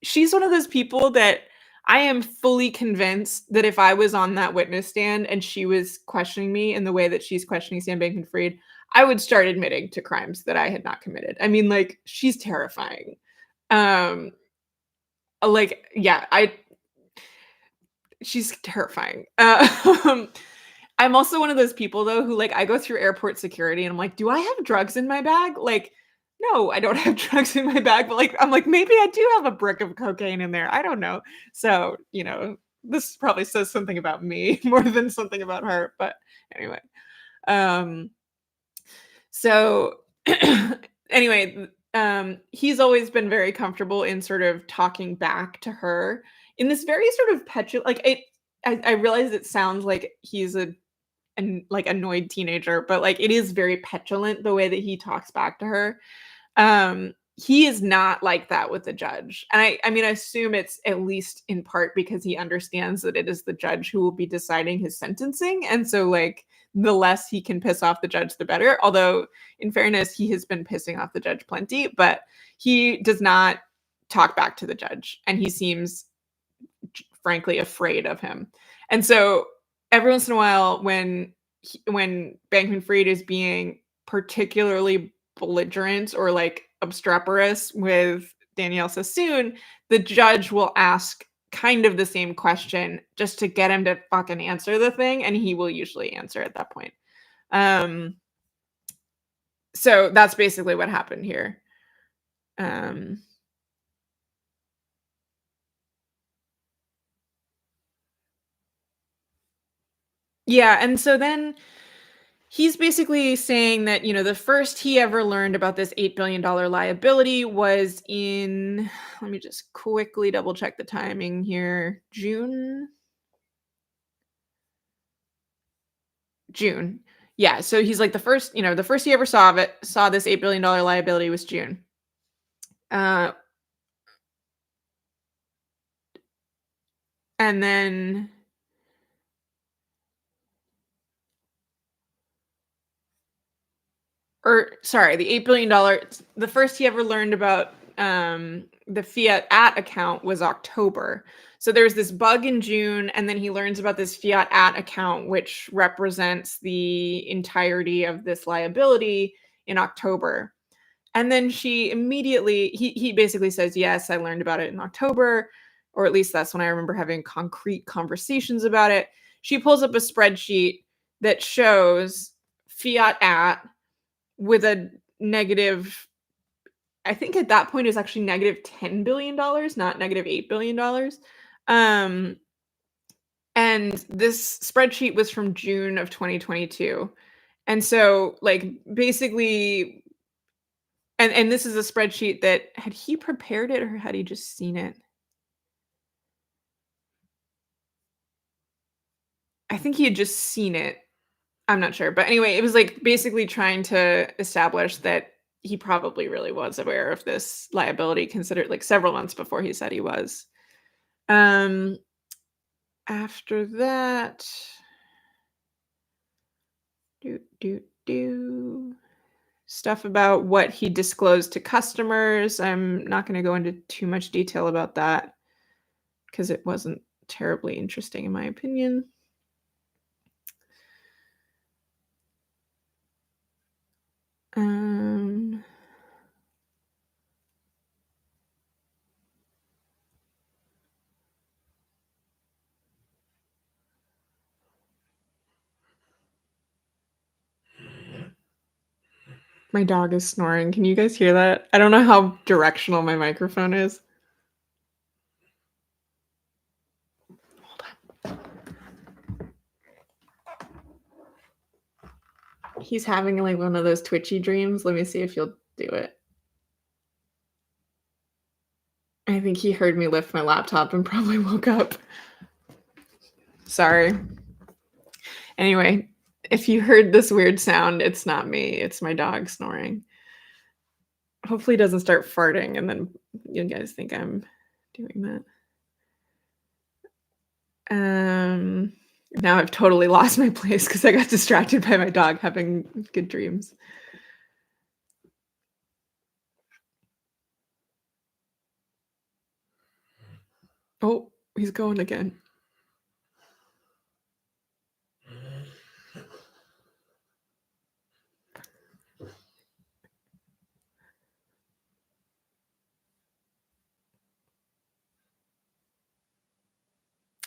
she's one of those people that I am fully convinced that if I was on that witness stand and she was questioning me in the way that she's questioning Sam Bankman-Fried, I would start admitting to crimes that I had not committed. I mean, like, she's terrifying. Um, yeah, I she's terrifying. I'm also one of those people though who like I go through airport security and I'm like, "Do I have drugs in my bag?" Like, no, I don't have drugs in my bag, but like I'm like, maybe I do have a brick of cocaine in there. I don't know. So, this probably says something about me more than something about her. But anyway. Um so anyway, he's always been very comfortable in sort of talking back to her in this very sort of petulant like I realize it sounds like he's like annoyed teenager, but like it is very petulant the way that he talks back to her. He is not like that with the judge. And I mean I assume it's at least in part because he understands that it is the judge who will be deciding his sentencing. And so like the less he can piss off the judge, the better. Although in fairness, he has been pissing off the judge plenty, but he does not talk back to the judge. And he seems frankly afraid of him. And so every once in a while, when Bankman-Fried is being particularly belligerent or like obstreperous with Danielle Sassoon, the judge will ask kind of the same question just to get him to fucking answer the thing, and he will usually answer at that point. So that's basically what happened here. Yeah, and so then he's basically saying that, the first he ever learned about this $8 billion liability was in, let me just quickly double check the timing here, June. June. Yeah, so he's like the first he ever saw this $8 billion liability was June. And then or sorry, the $8 billion, the first he ever learned about the fiat at account was October. So there's this bug in June, and then he learns about this fiat at account, which represents the entirety of this liability in October. And then she immediately, he basically says, yes, I learned about it in October, or at least that's when I remember having concrete conversations about it. She pulls up a spreadsheet that shows fiat at with a negative, I think at that point it was actually negative $10 billion, not negative $8 billion. And this spreadsheet was from June of 2022. And so like basically, and this is a spreadsheet that had he prepared it or had he just seen it? I think he had just seen it. I'm not sure. But anyway, it was like basically trying to establish that he probably really was aware of this liability, considered like several months before he said he was. After that, do stuff about what he disclosed to customers. I'm not going to go into too much detail about that because it wasn't terribly interesting in my opinion. My dog is snoring. Can you guys hear that? I don't know how directional my microphone is. Hold on. He's having like one of those twitchy dreams. Let me see if he'll do it. I think he heard me lift my laptop and probably woke up. Sorry. Anyway, if you heard this weird sound, it's not me. It's my dog snoring. Hopefully he doesn't start farting and then you guys think I'm doing that. Now I've totally lost my place because I got distracted by my dog having good dreams. Oh, he's going again.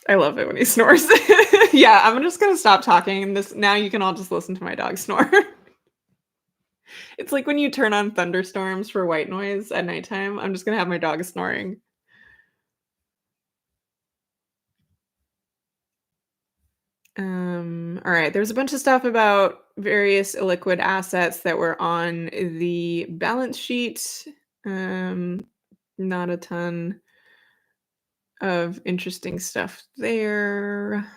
I love it when he snores. Yeah, I'm just gonna stop talking and this now you can all just listen to my dog snore. It's like when you turn on thunderstorms for white noise at nighttime, I'm just gonna have my dog snoring. Alright, there's a bunch of stuff about various illiquid assets that were on the balance sheet. Um, Not a ton of interesting stuff there.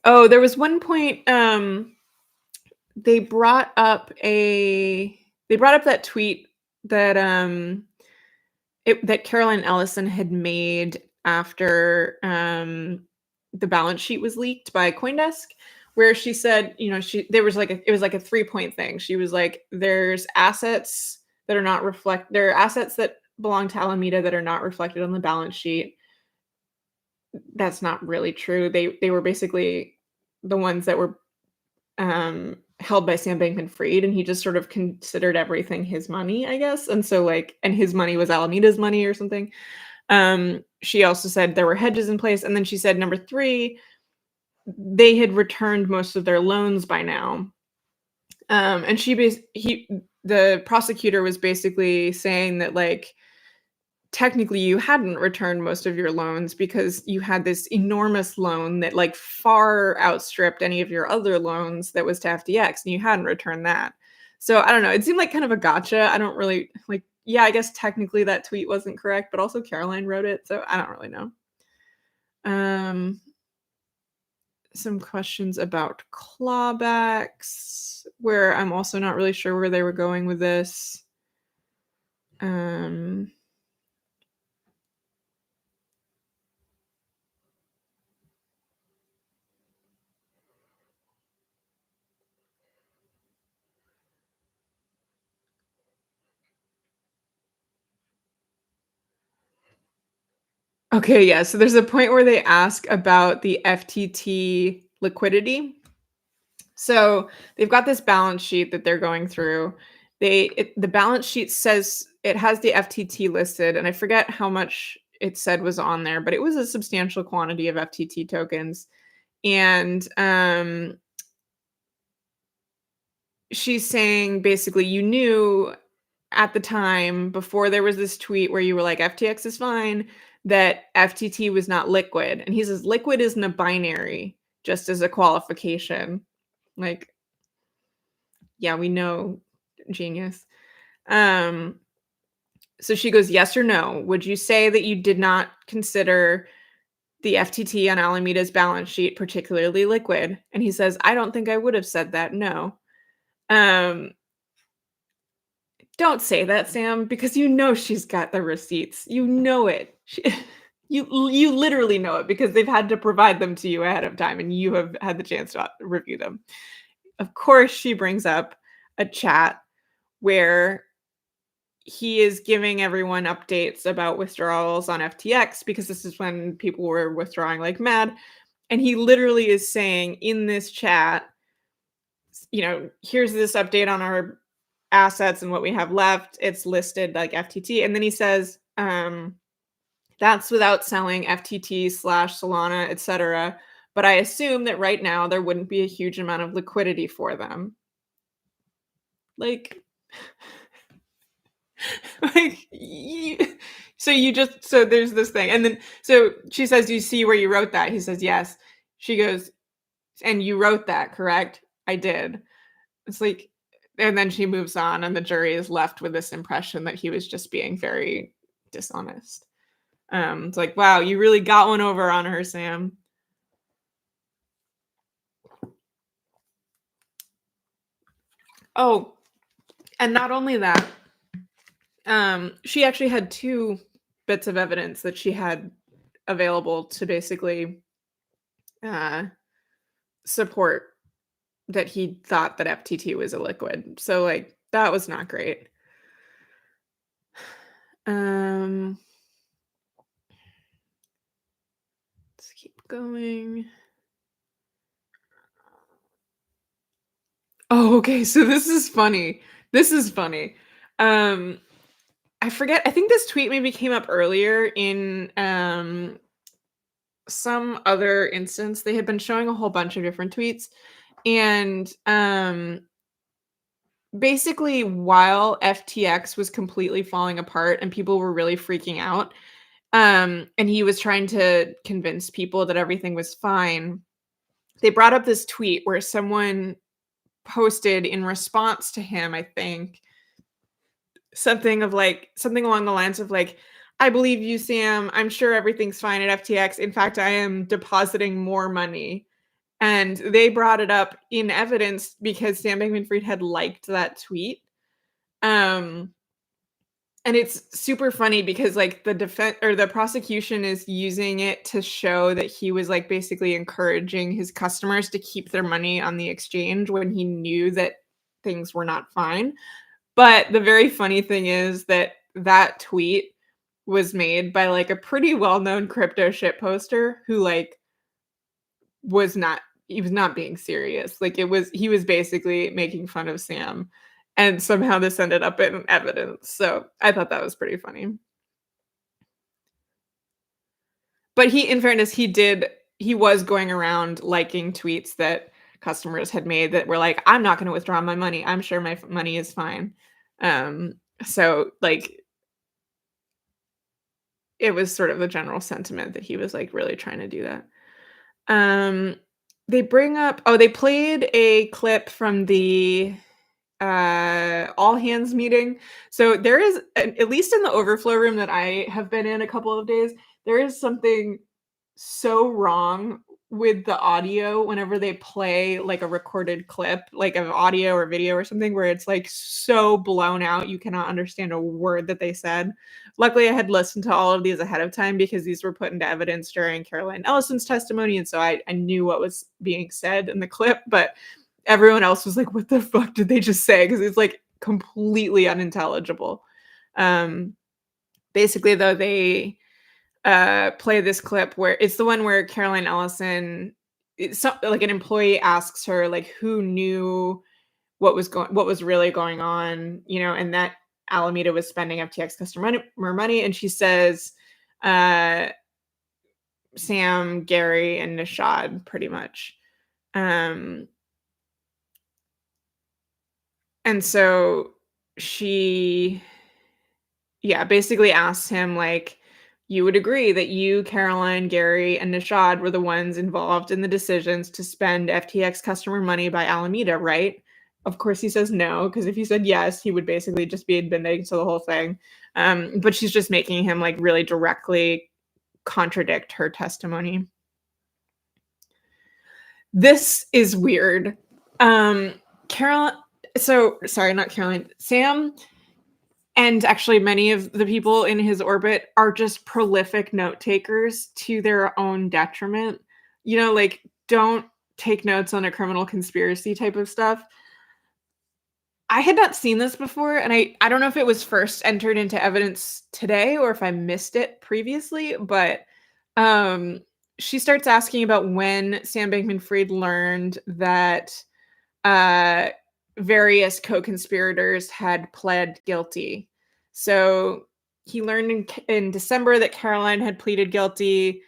Oh, there was one point, they brought up a they brought up that tweet that, that Caroline Ellison had made after, the balance sheet was leaked by CoinDesk, where she said, there was like it was like a 3-point thing. She was like, "There's assets that are not reflect there are assets that belong to Alameda that are not reflected on the balance sheet." That's not really true. They were basically the ones that were held by Sam Bankman-Fried, and he just sort of considered everything his money, I guess. And so and his money was Alameda's money or something. She also said there were hedges in place, and then she said number 3, they had returned most of their loans by now. And the prosecutor was basically saying that technically you hadn't returned most of your loans because you had this enormous loan that far outstripped any of your other loans that was to FTX and you hadn't returned that. So I don't know. It seemed like kind of a gotcha. I don't really yeah, I guess technically that tweet wasn't correct, but also Caroline wrote it, so I don't really know. Um some questions about clawbacks where I'm also not really sure where they were going with this. Um Okay, yeah, so there's a point where they ask about the FTT liquidity. So, they've got this balance sheet that they're going through. The balance sheet says it has the FTT listed, and I forget how much it said was on there, but it was a substantial quantity of FTT tokens. And, she's saying basically you knew at the time before there was this tweet where you were like FTX is fine that FTT was not liquid, and he says liquid isn't a binary, just as a qualification. Like, yeah, we know, genius. um so she goes, yes or no, would you say that you did not consider the FTT on Alameda's balance sheet particularly liquid? And he says, I don't think I would have said that, no. um Don't say that, Sam, because you know she's got the receipts. You know it. You literally know it because they've had to provide them to you ahead of time, and you have had the chance to review them. Of course, she brings up a chat where he is giving everyone updates about withdrawals on FTX because this is when people were withdrawing like mad, and he literally is saying in this chat, here's this update on our assets and what we have left. It's listed like FTT. And then he says, that's without selling FTT slash Solana, etc. But I assume that right now there wouldn't be a huge amount of liquidity for them. Like, so there's this thing. And then, so she says, do you see where you wrote that? He says, yes. She goes, and you wrote that, correct? I did. It's like, and then she moves on, and the jury is left with this impression that he was just being very dishonest. It's like, wow, you really got one over on her, Sam. Oh, and not only that, she actually had 2 bits of evidence that she had available to basically support that he thought that FTT was a liquid. So that was not great. Um Going Oh, okay, so this is funny. This is funny. Um, I forget, I think this tweet maybe came up earlier in, some other instance. They had been showing a whole bunch of different tweets, and, basically, while FTX was completely falling apart and people were really freaking out, and he was trying to convince people that everything was fine, they brought up this tweet where someone posted in response to him, I think, something along the lines of like, "I believe you, Sam. I'm sure everything's fine at FTX. In fact, I am depositing more money." And they brought it up in evidence because Sam Bankman-Fried had liked that tweet. Um, and it's super funny because like the defense or the prosecution is using it to show that he was like basically encouraging his customers to keep their money on the exchange when he knew that things were not fine. But the very funny thing is that that tweet was made by, like, a pretty well-known crypto shit poster who, like, was not he was not being serious. Like, he was basically making fun of Sam, and somehow this ended up in evidence, so I thought that was pretty funny. But in fairness, he was going around liking tweets that customers had made that were like, "I'm not gonna withdraw my money. I'm sure my money is fine." Um, so, like, it was sort of the general sentiment that he was, like, really trying to do that. Um, they bring up they played a clip from the, all hands meeting. So there is at least in the overflow room that I have been in a couple of days, there is something so wrong with the audio whenever they play, like, a recorded clip, like, of audio or video or something where it's, like, so blown out, you cannot understand a word that they said. Luckily, I had listened to all of these ahead of time because these were put into evidence during Caroline Ellison's testimony, and so I knew what was being said in the clip, but everyone else was like, "What the fuck did they just say?" Because it's, like, completely unintelligible. Um, basically, though, they play this clip where it's the one where Caroline Ellison like an employee asks her like who knew what was really going on, and that Alameda was spending FTX customer more money, and she says uh Sam, Gary, and Nishad pretty much. Um and so she Yeah, basically asks him, like, "You would agree that you, Caroline, Gary, and Nishad were the ones involved in the decisions to spend FTX customer money by Alameda, right?" Of course, he says no, because if he said yes, he would basically just be admitting to the whole thing. But she's just making him, like, really directly contradict her testimony. This is weird. Um, Carol so sorry, not Caroline. Sam and actually, many of the people in his orbit are just prolific note takers to their own detriment. Like, don't take notes on a criminal conspiracy type of stuff. I had not seen this before, and I don't know if it was first entered into evidence today or if I missed it previously, but um, she starts asking about when Sam Bankman-Fried learned that uh, various co-conspirators had pled guilty. So he learned in December that Caroline had pleaded guilty.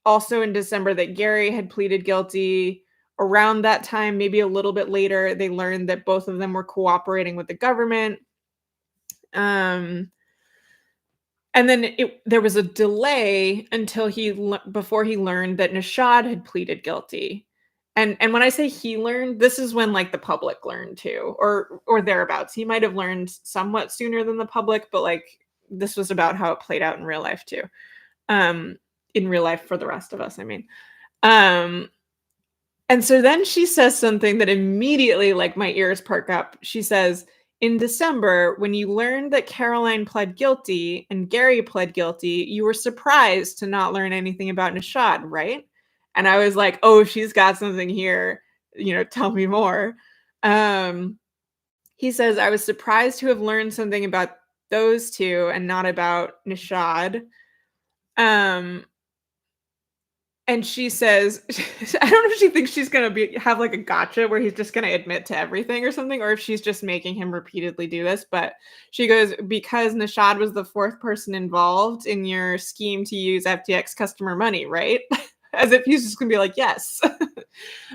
Also in December that Gary had pleaded guilty. Around that time, maybe a little bit later, they learned that both of them were cooperating with the government. Um, and then there was a delay until before he learned that Nishad had pleaded guilty. And when I say he learned, this is when like the public learned too, or thereabouts. He might have learned somewhat sooner than the public, but like this was about how it played out in real life too. Um, in real life for the rest of us, I mean. Um, and so then she says something that immediately, like, my ears perk up. She says, "In December, when you learned that Caroline pled guilty and Gary pled guilty, you were surprised to not learn anything about Nishad, right?" And I was like, "Oh, she's got something here. Tell me more." Um, he says, "I was surprised to have learned something about those two and not about Nishad." Um, And she says, I don't know if she thinks she's gonna have like a gotcha where he's just gonna admit to everything or something, or if she's just making him repeatedly do this. But she goes, because Nishad was the fourth person involved in your scheme to use FTX customer money, right? As if he's just gonna be like, yes.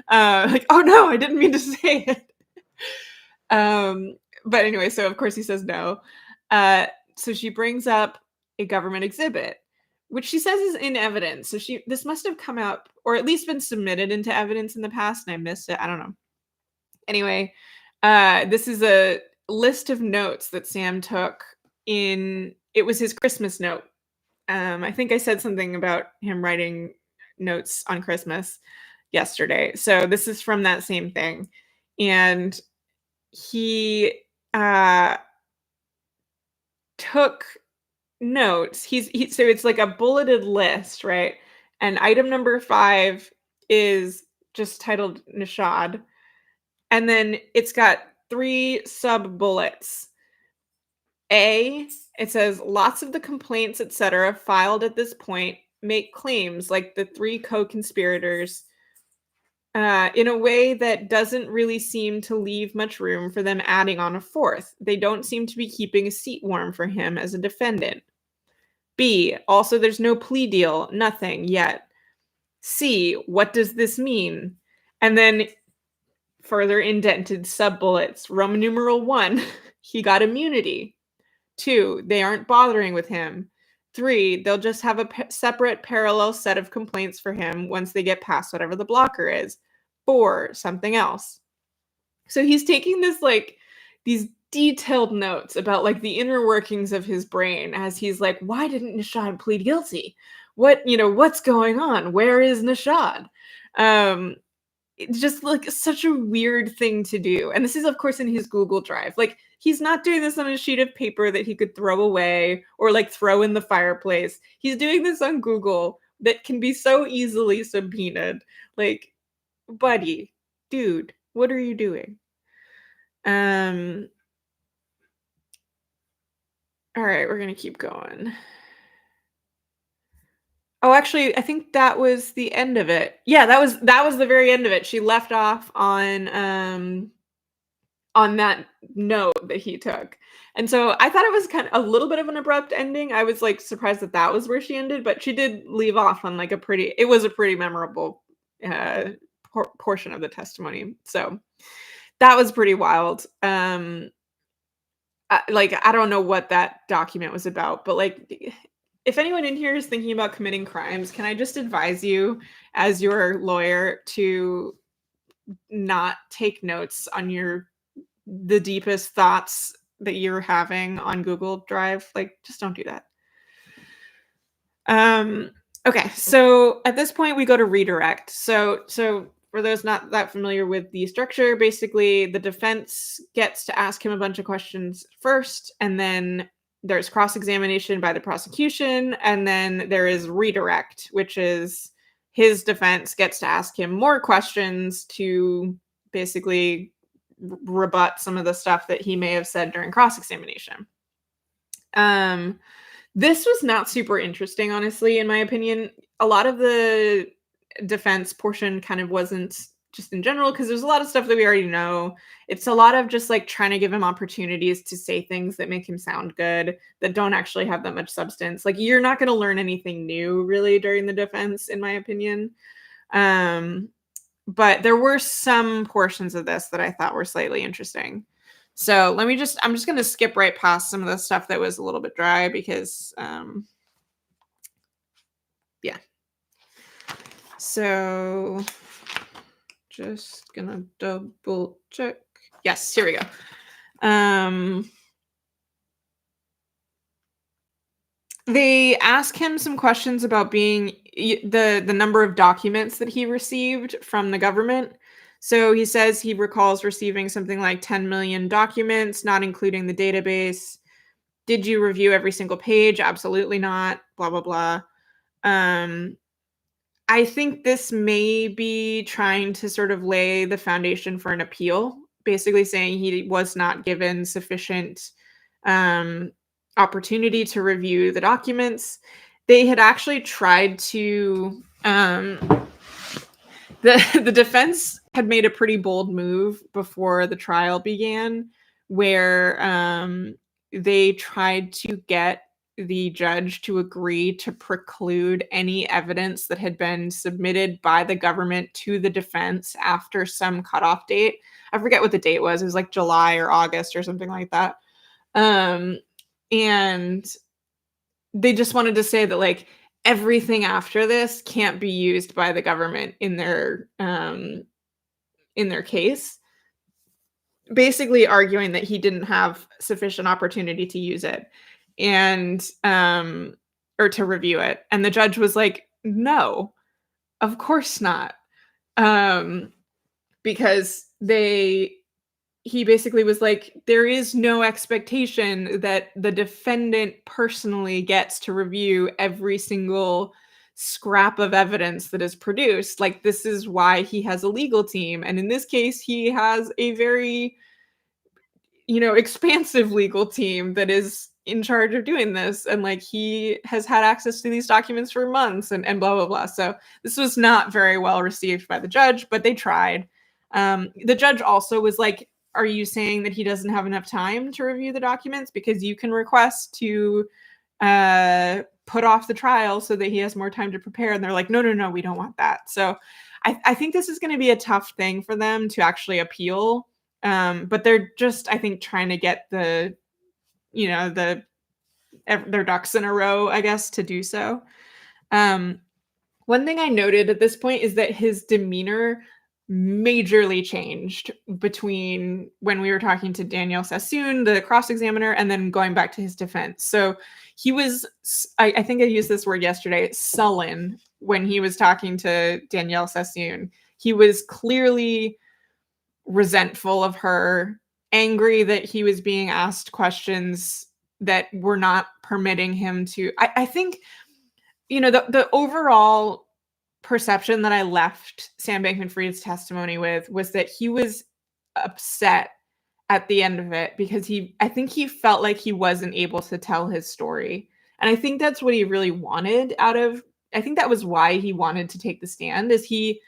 Like, oh no, I didn't mean to say it. Um, but anyway, so of course he says no. So she brings up a government exhibit, which she says is in evidence. So this must have come out or at least been submitted into evidence in the past, and I missed it. I don't know. Anyway, this is a list of notes that Sam took in. It was his Christmas note. I think I said something about him writing notes on Christmas yesterday. So this is from that same thing, and he uh took notes. So it's like a bulleted list, right? And item number 5 is just titled Nishad. And then it's got 3 sub bullets. A, it says lots of the complaints, etc., filed at this point make claims like the 3 co-conspirators in a way that doesn't really seem to leave much room for them adding on a fourth. They don't seem to be keeping a seat warm for him as a defendant. B, also there's no plea deal, nothing yet. C, what does this mean? And then further indented sub-bullets. Roman numeral 1, he got immunity. 2, they aren't bothering with him. 3, they'll just have a separate parallel set of complaints for him once they get past whatever the blocker is. 4, something else. So he's taking these detailed notes about like the inner workings of his brain as he's like, why didn't Nishad plead guilty? What's going on? Where is Nishad? It's just like such a weird thing to do. And this is of course in his Google Drive. Like he's not doing this on a sheet of paper that he could throw away or like throw in the fireplace. He's doing this on Google that can be so easily subpoenaed. Like, buddy, dude, what are you doing? All right, we're gonna keep going. Oh, actually, I think that was the end of it. Yeah, that was the very end of it. She left off on that note that he took. And so I thought it was kind of a little bit of an abrupt ending. I was like surprised that was where she ended, but she did leave off on like a pretty memorable uh portion of the testimony. So that was pretty wild. I don't know what that document was about, but like if anyone in here is thinking about committing crimes, can I just advise you as your lawyer to not take notes on the deepest thoughts that you're having on Google Drive? Like just don't do that. Okay, so at this point we go to redirect. So for those not that familiar with the structure, basically the defense gets to ask him a bunch of questions first, and then there's cross-examination by the prosecution, and then there is redirect, which is his defense gets to ask him more questions to basically rebut some of the stuff that he may have said during cross-examination. This was not super interesting, honestly, in my opinion. A lot of the defense portion kind of wasn't just in general because there's a lot of stuff that we already know. It's a lot of just like trying to give him opportunities to say things that make him sound good that don't actually have that much substance. Like you're not going to learn anything new really during the defense, in my opinion. But there were some portions of this that I thought were slightly interesting. So I'm just going to skip right past some of the stuff that was a little bit dry because, yeah. So just going to double check. Yes, here we go. They ask him some questions about the number of documents that he received from the government. So he says he recalls receiving something like 10 million documents, not including the database. Did you review every single page? Absolutely not. Blah, blah, blah. I think this may be trying to sort of lay the foundation for an appeal, basically saying he was not given sufficient opportunity to review the documents. They had actually tried to Um, the defense had made a pretty bold move before the trial began, where they tried to get the judge to agree to preclude any evidence that had been submitted by the government to the defense after some cutoff date. I forget what the date was. It was like July or August or something like that. Um, and they just wanted to say that, like, everything after this can't be used by the government in their case, basically arguing that he didn't have sufficient opportunity to use it and, or to review it, and the judge was like, "No, of course not." Um, because he basically was like, there is no expectation that the defendant personally gets to review every single scrap of evidence that is produced. Like, this is why he has a legal team. And in this case, he has a very, expansive legal team that is in charge of doing this. And like, he has had access to these documents for months and blah, blah, blah. So this was not very well received by the judge, but they tried. The judge also was like, are you saying that he doesn't have enough time to review the documents? Because you can request to put off the trial so that he has more time to prepare. And they're like, no, no, no, we don't want that. So I think this is going to be a tough thing for them to actually appeal. But they're just, I think, trying to get their ducks in a row, I guess, to do so. Um, One thing I noted at this point is that his demeanor majorly changed between when we were talking to Danielle Sassoon, the cross examiner, and then going back to his defense. So he was, I think I used this word yesterday, sullen when he was talking to Danielle Sassoon. He was clearly resentful of her, angry that he was being asked questions that were not permitting him to. I think, the overall perception that I left Sam Bankman-Fried's testimony with was that he was upset at the end of it because I think he felt like he wasn't able to tell his story. And I think that's what he really wanted I think that was why he wanted to take the stand. I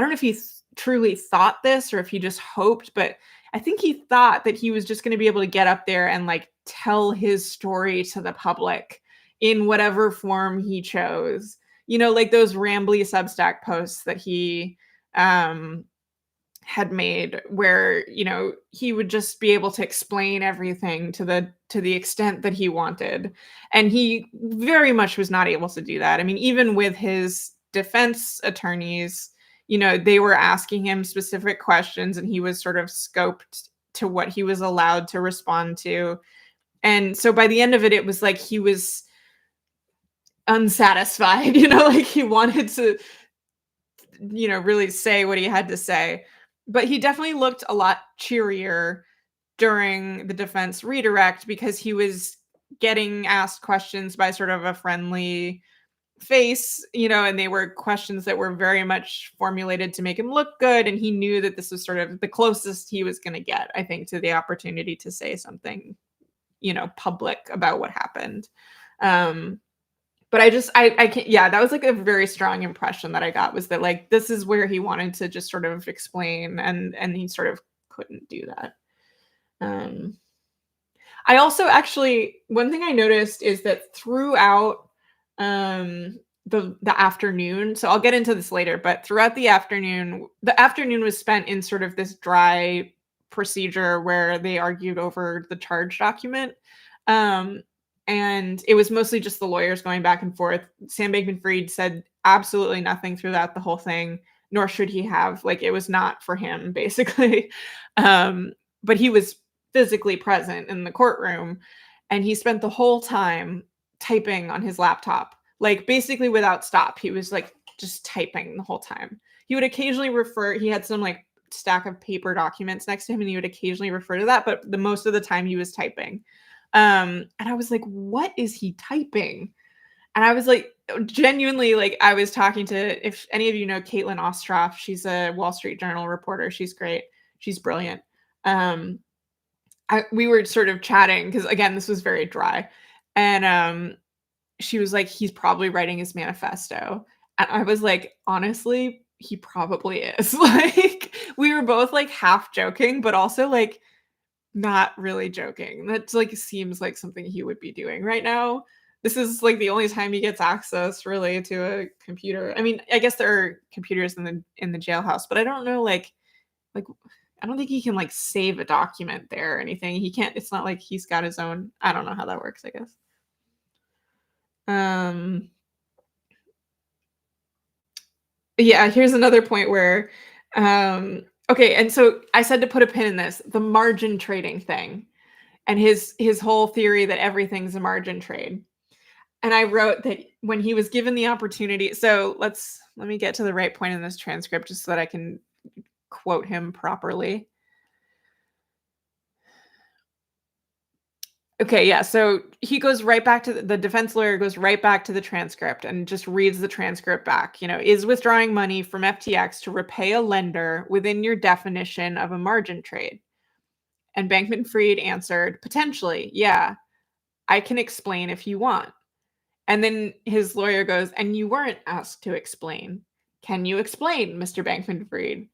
don't know if he truly thought this or if he just hoped, but I think he thought that he was just going to be able to get up there and like tell his story to the public in whatever form he chose. Like those rambly Substack posts that he had made where, he would just be able to explain everything to the extent that he wanted. And he very much was not able to do that. I mean, even with his defense attorneys, they were asking him specific questions and he was sort of scoped to what he was allowed to respond to. And so by the end of it, it was like he was unsatisfied, like he wanted to, really say what he had to say. But he definitely looked a lot cheerier during the defense redirect because he was getting asked questions by sort of a friendly face, and they were questions that were very much formulated to make him look good. And he knew that this was sort of the closest he was going to get, I think, to the opportunity to say something, public about what happened. But I can't, yeah, that was like a very strong impression that I got, was that like, this is where he wanted to just sort of explain and he sort of couldn't do that. I also actually, one thing I noticed is that throughout the afternoon, so I'll get into this later, but throughout the afternoon was spent in sort of this dry procedure where they argued over the charge document. And it was mostly just the lawyers going back and forth. Sam Bankman-Fried said absolutely nothing throughout the whole thing, nor should he have. Like, it was not for him, basically. But he was physically present in the courtroom, and he spent the whole time typing on his laptop, like basically without stop. He was like just typing the whole time. He would occasionally he had some like stack of paper documents next to him, and he would occasionally refer to that, but the most of the time he was typing. And I was like, what is he typing? And I was like, genuinely, like, I was talking to, if any of you know Caitlin Ostroff, she's a Wall Street Journal reporter. She's great. She's brilliant. We were sort of chatting because, again, this was very dry. And she was like, he's probably writing his manifesto. And I was like, "Honestly, he probably is." Like, we were both, like, half joking, but also, like, not really joking. That's, like, seems like something he would be doing right now. This is, like, the only time he gets access really to a computer. I mean, I guess there are computers in the jailhouse, but I don't know, like, I don't think he can, like, save a document there or anything. He can't it's not like he's got his own I don't know how that works, I guess. Um, yeah, here's another point where, okay, and so I said to put a pin in this, the margin trading thing, and his whole theory that everything's a margin trade. And I wrote that when he was given the opportunity so let me get to the right point in this transcript just so that I can quote him properly. Okay, yeah, so he goes right back to the defense lawyer goes right back to the transcript and just reads the transcript back, "Is withdrawing money from FTX to repay a lender within your definition of a margin trade?" And Bankman-Fried answered, "Potentially, yeah. I can explain if you want." And then his lawyer goes, "And you weren't asked to explain. Can you explain, Mr. Bankman-Fried?"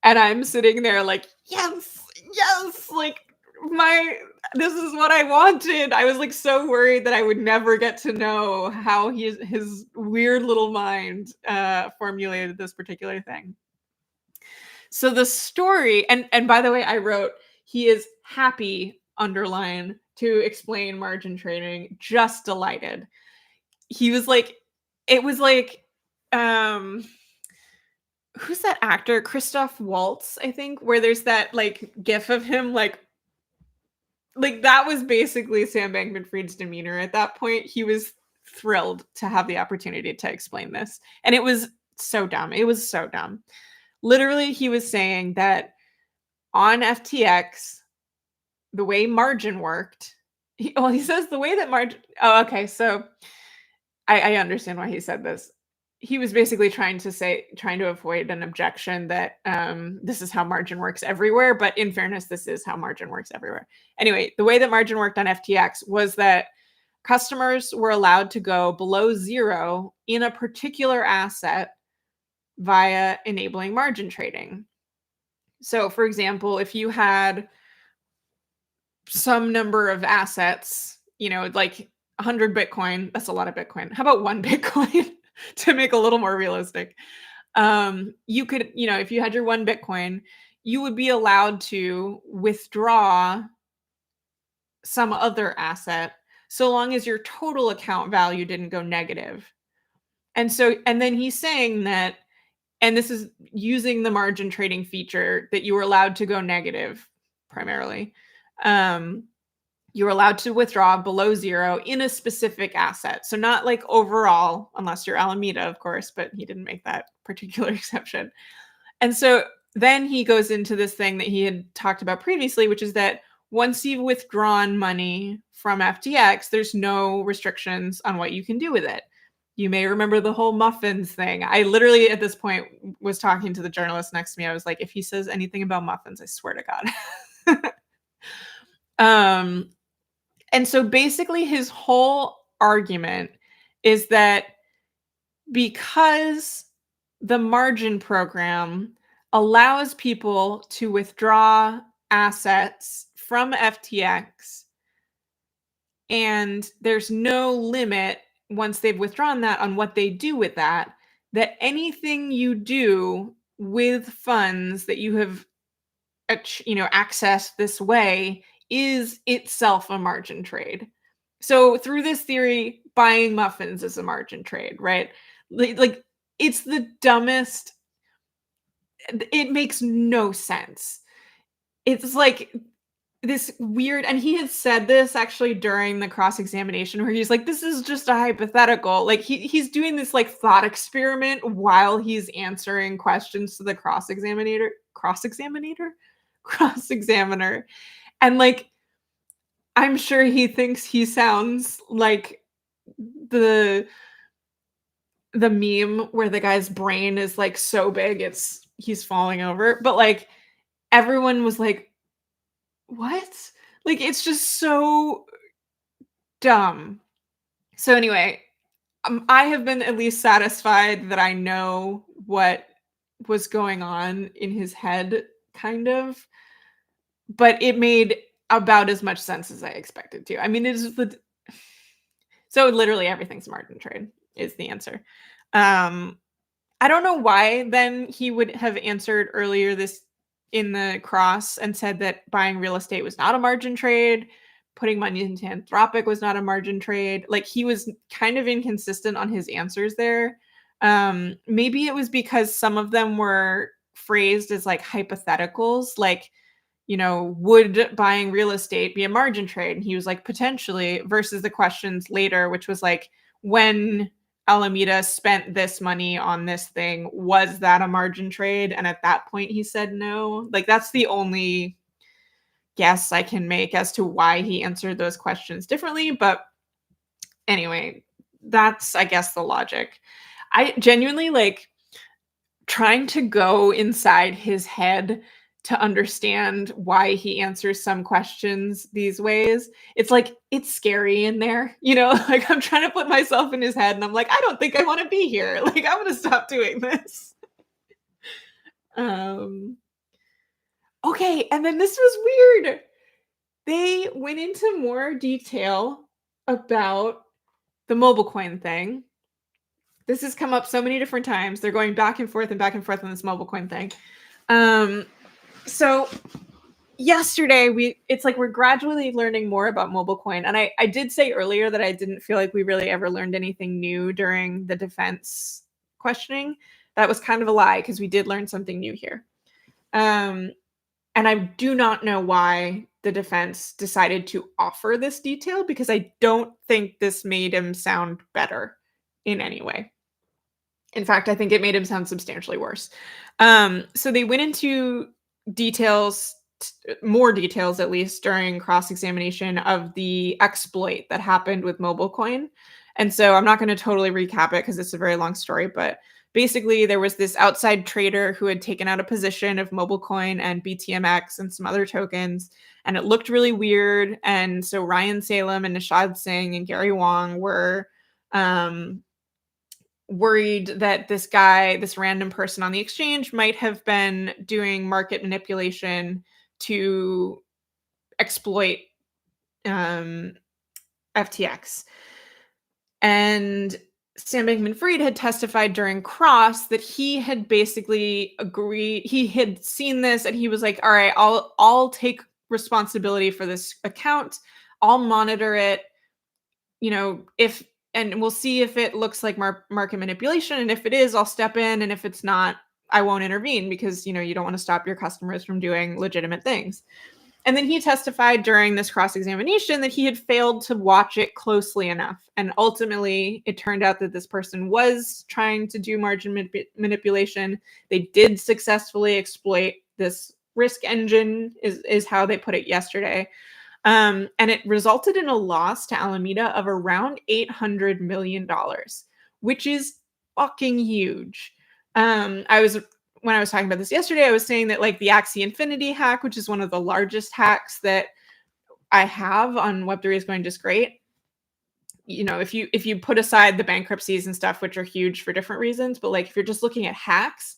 And I'm sitting there like, "Yes, yes, like, my this is what I wanted." I was, like, so worried that I would never get to know how his weird little mind, formulated this particular thing. So the story and by the way, I wrote, "He is happy," underline, "to explain margin trading, just delighted." He was like it was like, um who's that actor? Christoph Waltz, I think, where there's that, like, gif of him, like, that was basically Sam Bankman-Fried's demeanor at that point. He was thrilled to have the opportunity to explain this, and it was so dumb. It was so dumb. Literally, he was saying that on FTX, the way margin worked he says the way that margin oh, okay, so I understand why he said this. He was basically trying to avoid an objection that, this is how margin works everywhere, but in fairness, this is how margin works everywhere. Anyway, the way that margin worked on FTX was that customers were allowed to go below 0 in a particular asset via enabling margin trading. So, for example, if you had some number of assets, like 100 Bitcoin, that's a lot of Bitcoin. How about 1 Bitcoin to make a little more realistic? You could, if you had your 1 Bitcoin, you would be allowed to withdraw some other asset so long as your total account value didn't go negative. And then he's saying that, and this is using the margin trading feature that you were allowed to go negative primarily. Um, you were allowed to withdraw below 0 in a specific asset. So not like overall, unless you're Alameda, of course, but he didn't make that particular exception. And so then he goes into this thing that he had talked about previously, which is that once you've withdrawn money from FTX, there's no restrictions on what you can do with it. You may remember the whole muffins thing. I literally at this point was talking to the journalist next to me. I was like, if he says anything about muffins, I swear to God. um, and so basically his whole argument is that because the margin program allows people to withdraw assets from FTX, and there's no limit once they've withdrawn that on what they do with that, that anything you do with funds that you have accessed this way is itself a margin trade. So through this theory, buying muffins is a margin trade, right? Like it's the dumbest. It makes no sense. It's like this weird, and he had said this actually during the cross examination where he's like, "This is just a hypothetical." Like he's doing this like thought experiment while he's answering questions to the cross examiner, and like I'm sure he thinks he sounds like the the meme where the guy's brain is, like, so big he's falling over, but, like, everyone was like, "What?" Like, it's just so dumb. So, anyway, I have been at least satisfied that I know what was going on in his head, kind of, but it made about as much sense as I expected to. I mean, it is the so literally everything's margin trade is the answer. Um, I don't know why then he would have answered earlier this in the cross and said that buying real estate was not a margin trade, putting money into Anthropic was not a margin trade. Like he was kind of inconsistent on his answers there. Maybe it was because some of them were phrased as like hypotheticals, like, would buying real estate be a margin trade? And he was like, potentially, versus the questions later, which was like, when Alameda spent this money on this thing, was that a margin trade? And at that point, he said no. Like, that's the only guess I can make as to why he answered those questions differently. But anyway, that's, I guess, the logic. I genuinely like trying to go inside his head to understand why he answers some questions these ways. It's like it's scary in there, like I'm trying to put myself in his head and I'm like, I don't think I want to be here. Like I'm going to stop doing this. Um okay, and then this was weird. They went into more detail about the mobile coin thing. This has come up so many different times. They're going back and forth and back and forth on this mobile coin thing. Um so yesterday it's like we're gradually learning more about mobile coin, and I did say earlier that I didn't feel like we really ever learned anything new during the defense questioning. That was kind of a lie because we did learn something new here. um and I do not know why the defense decided to offer this detail, because I don't think this made him sound better in any way. In fact, I think it made him sound substantially worse. So they went into details, more details at least, during cross-examination of the exploit that happened with MobileCoin. And so I'm not going to totally recap it because it's a very long story, but basically there was this outside trader who had taken out a position of MobileCoin and BTMX and some other tokens, and it looked really weird. And so Ryan Salem and Nishad Singh and Gary Wong were um, worried that this guy, this random person on the exchange, might have been doing market manipulation to exploit um, FTX. And Sam Bankman-Fried had testified during Cross that he had basically agreed. He had seen this and he was like, "All right, I'll take responsibility for this account. I'll monitor it. If and we'll see if it looks like market manipulation, and if it is, I'll step in, and if it's not, I won't intervene, because you don't want to stop your customers from doing legitimate things." And then he testified during this cross-examination that he had failed to watch it closely enough, and ultimately it turned out that this person was trying to do margin manipulation. They did successfully exploit this risk engine, is how they put it yesterday. And it resulted in a loss to Alameda of around $800 million, which is fucking huge. When I was talking about this yesterday, I was saying that like the Axie Infinity hack, which is one of the largest hacks that I have on Web3 is going just great. If you put aside the bankruptcies and stuff, which are huge for different reasons, but like if you're just looking at hacks,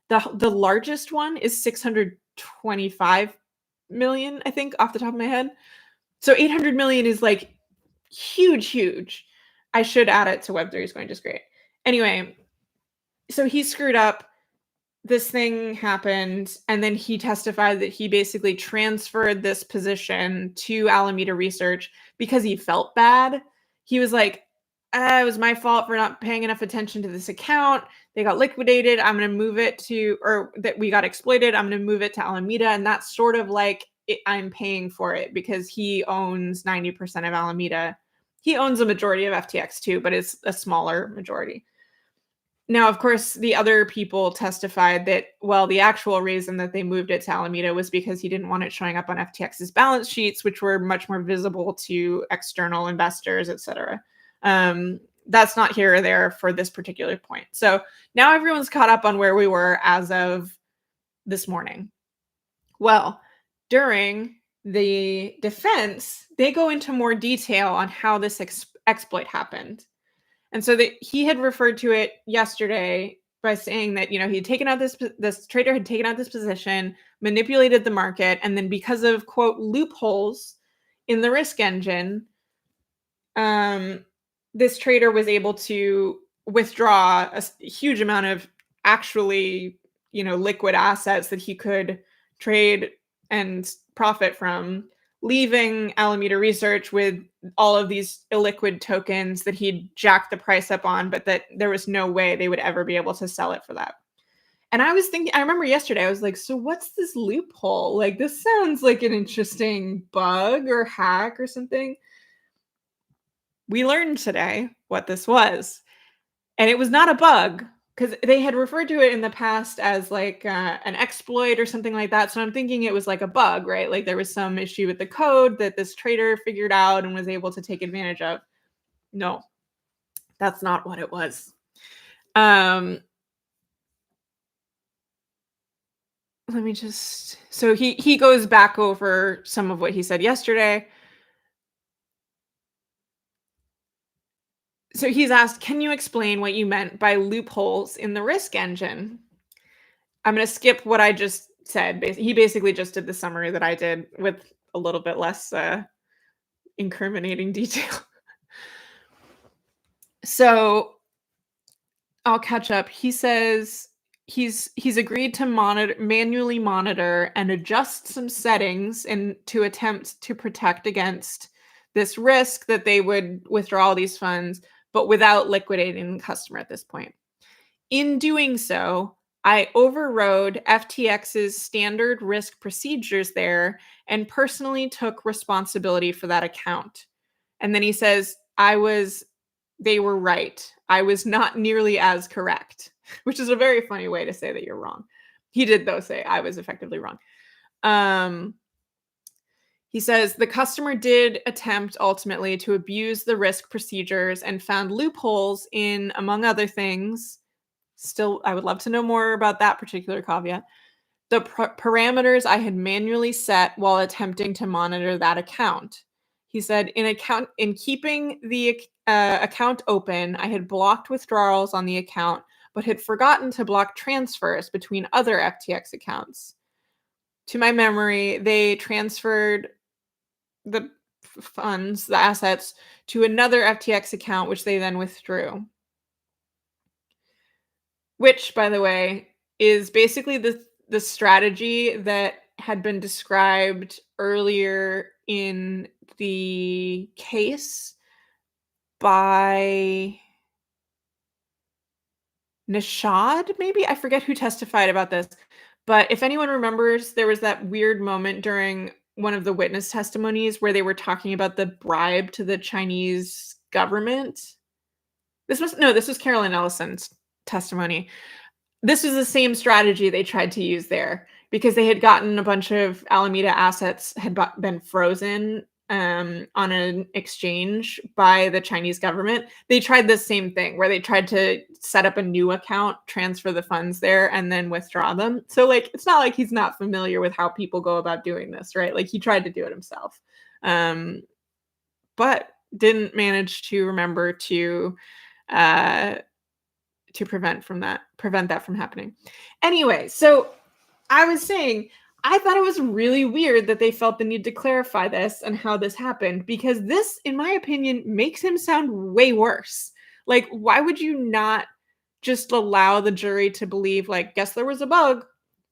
the largest one is 625 million, I think, off the top of my head. So 800 million is like huge, huge. I should add it to Web3 is going just great. Anyway, so he screwed up. This thing happened, and then he testified that he basically transferred this position to Alameda Research because he felt bad. He was like, it was my fault for not paying enough attention to this account. They got liquidated. I'm going to move it to, or that we got exploited. I'm going to move it to Alameda. And that's sort of like I'm paying for it because he owns 90% of Alameda. He owns a majority of FTX too, but it's a smaller majority. Now, of course, the other people testified that, well, the actual reason that they moved it to Alameda was because he didn't want it showing up on FTX's balance sheets, which were much more visible to external investors, et cetera. That's not here or there for this particular point. So now everyone's caught up on where we were as of this morning. Well, during the defense, they go into more detail on how this exploit happened. And so he had referred to it yesterday by saying that, he'd taken out this trader had taken out this position, manipulated the market, and then because of quote loopholes in the risk engine, um, this trader was able to withdraw a huge amount of actually, liquid assets that he could trade and profit from, leaving Alameda Research with all of these illiquid tokens that he'd jacked the price up on, but that there was no way they would ever be able to sell it for that. And I remember yesterday, I was like, so what's this loophole? Like, this sounds like an interesting bug or hack or something. We learned today what this was, and it was not a bug because they had referred to it in the past as like an exploit or something like that. So I'm thinking it was like a bug, right? Like there was some issue with the code that this trader figured out and was able to take advantage of. No, that's not what it was. Let me just. So he goes back over some of what he said yesterday. So he's asked, "Can you explain what you meant by loopholes in the risk engine?" I'm gonna skip what I just said. He basically just did the summary that I did with a little bit less incriminating detail. So I'll catch up. He says he's agreed to manually monitor and adjust some settings and to attempt to protect against this risk that they would withdraw all these funds, but without liquidating the customer at this point. In doing so, I overrode FTX's standard risk procedures there and personally took responsibility for that account. And then he says, they were right. I was not nearly as correct, which is a very funny way to say that you're wrong. He did, though, say I was effectively wrong. He says the customer did attempt ultimately to abuse the risk procedures and found loopholes in, among other things. Still, I would love to know more about that particular caveat. The parameters I had manually set while attempting to monitor that account. He said, in keeping the account open, I had blocked withdrawals on the account, but had forgotten to block transfers between other FTX accounts. To my memory, they transferred the funds, the assets, to another FTX account, which they then withdrew. Which, by the way, is basically the strategy that had been described earlier in the case by Nishad, maybe? I forget who testified about this. But if anyone remembers, there was that weird moment during one of the witness testimonies where they were talking about the bribe to the Chinese government. This was Carolyn Ellison's testimony. This was the same strategy they tried to use there because they had gotten a bunch of Alameda assets had been frozen on an exchange by the Chinese government. They tried the same thing where they tried to set up a new account, transfer the funds there, and then withdraw them. So, like, it's not like he's not familiar with how people go about doing this, right? Like, he tried to do it himself, but didn't manage to remember to prevent that from happening. Anyway, so I was saying, I thought it was really weird that they felt the need to clarify this and how this happened, because this, in my opinion, makes him sound way worse. Like, why would you not just allow the jury to believe, like, guess there was a bug,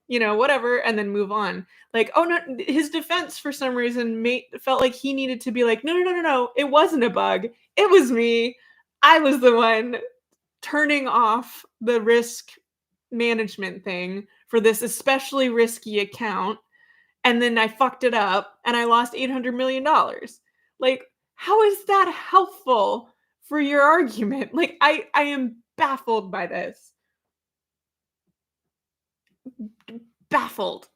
whatever, and then move on? Like, oh no, his defense for some reason felt like he needed to be like, no, it wasn't a bug. It was me. I was the one turning off the risk management thing for this especially risky account, and then I fucked it up and I lost $800 million. Like, how is that helpful for your argument? Like, I am baffled by this. Baffled.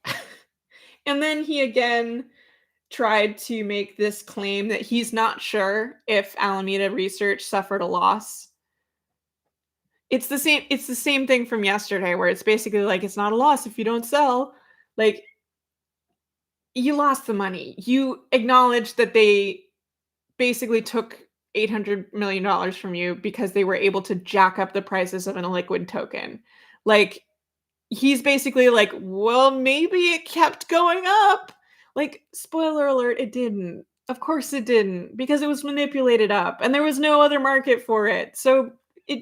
And then he again tried to make this claim that he's not sure if Alameda Research suffered a loss. It's the same thing from yesterday where it's basically like, it's not a loss if you don't sell. Like, you lost the money. You acknowledge that they basically took $800 million dollars from you because they were able to jack up the prices of an illiquid token. Like, he's basically like, "Well, maybe it kept going up." Like, spoiler alert, it didn't. Of course it didn't, because it was manipulated up, and there was no other market for it. So,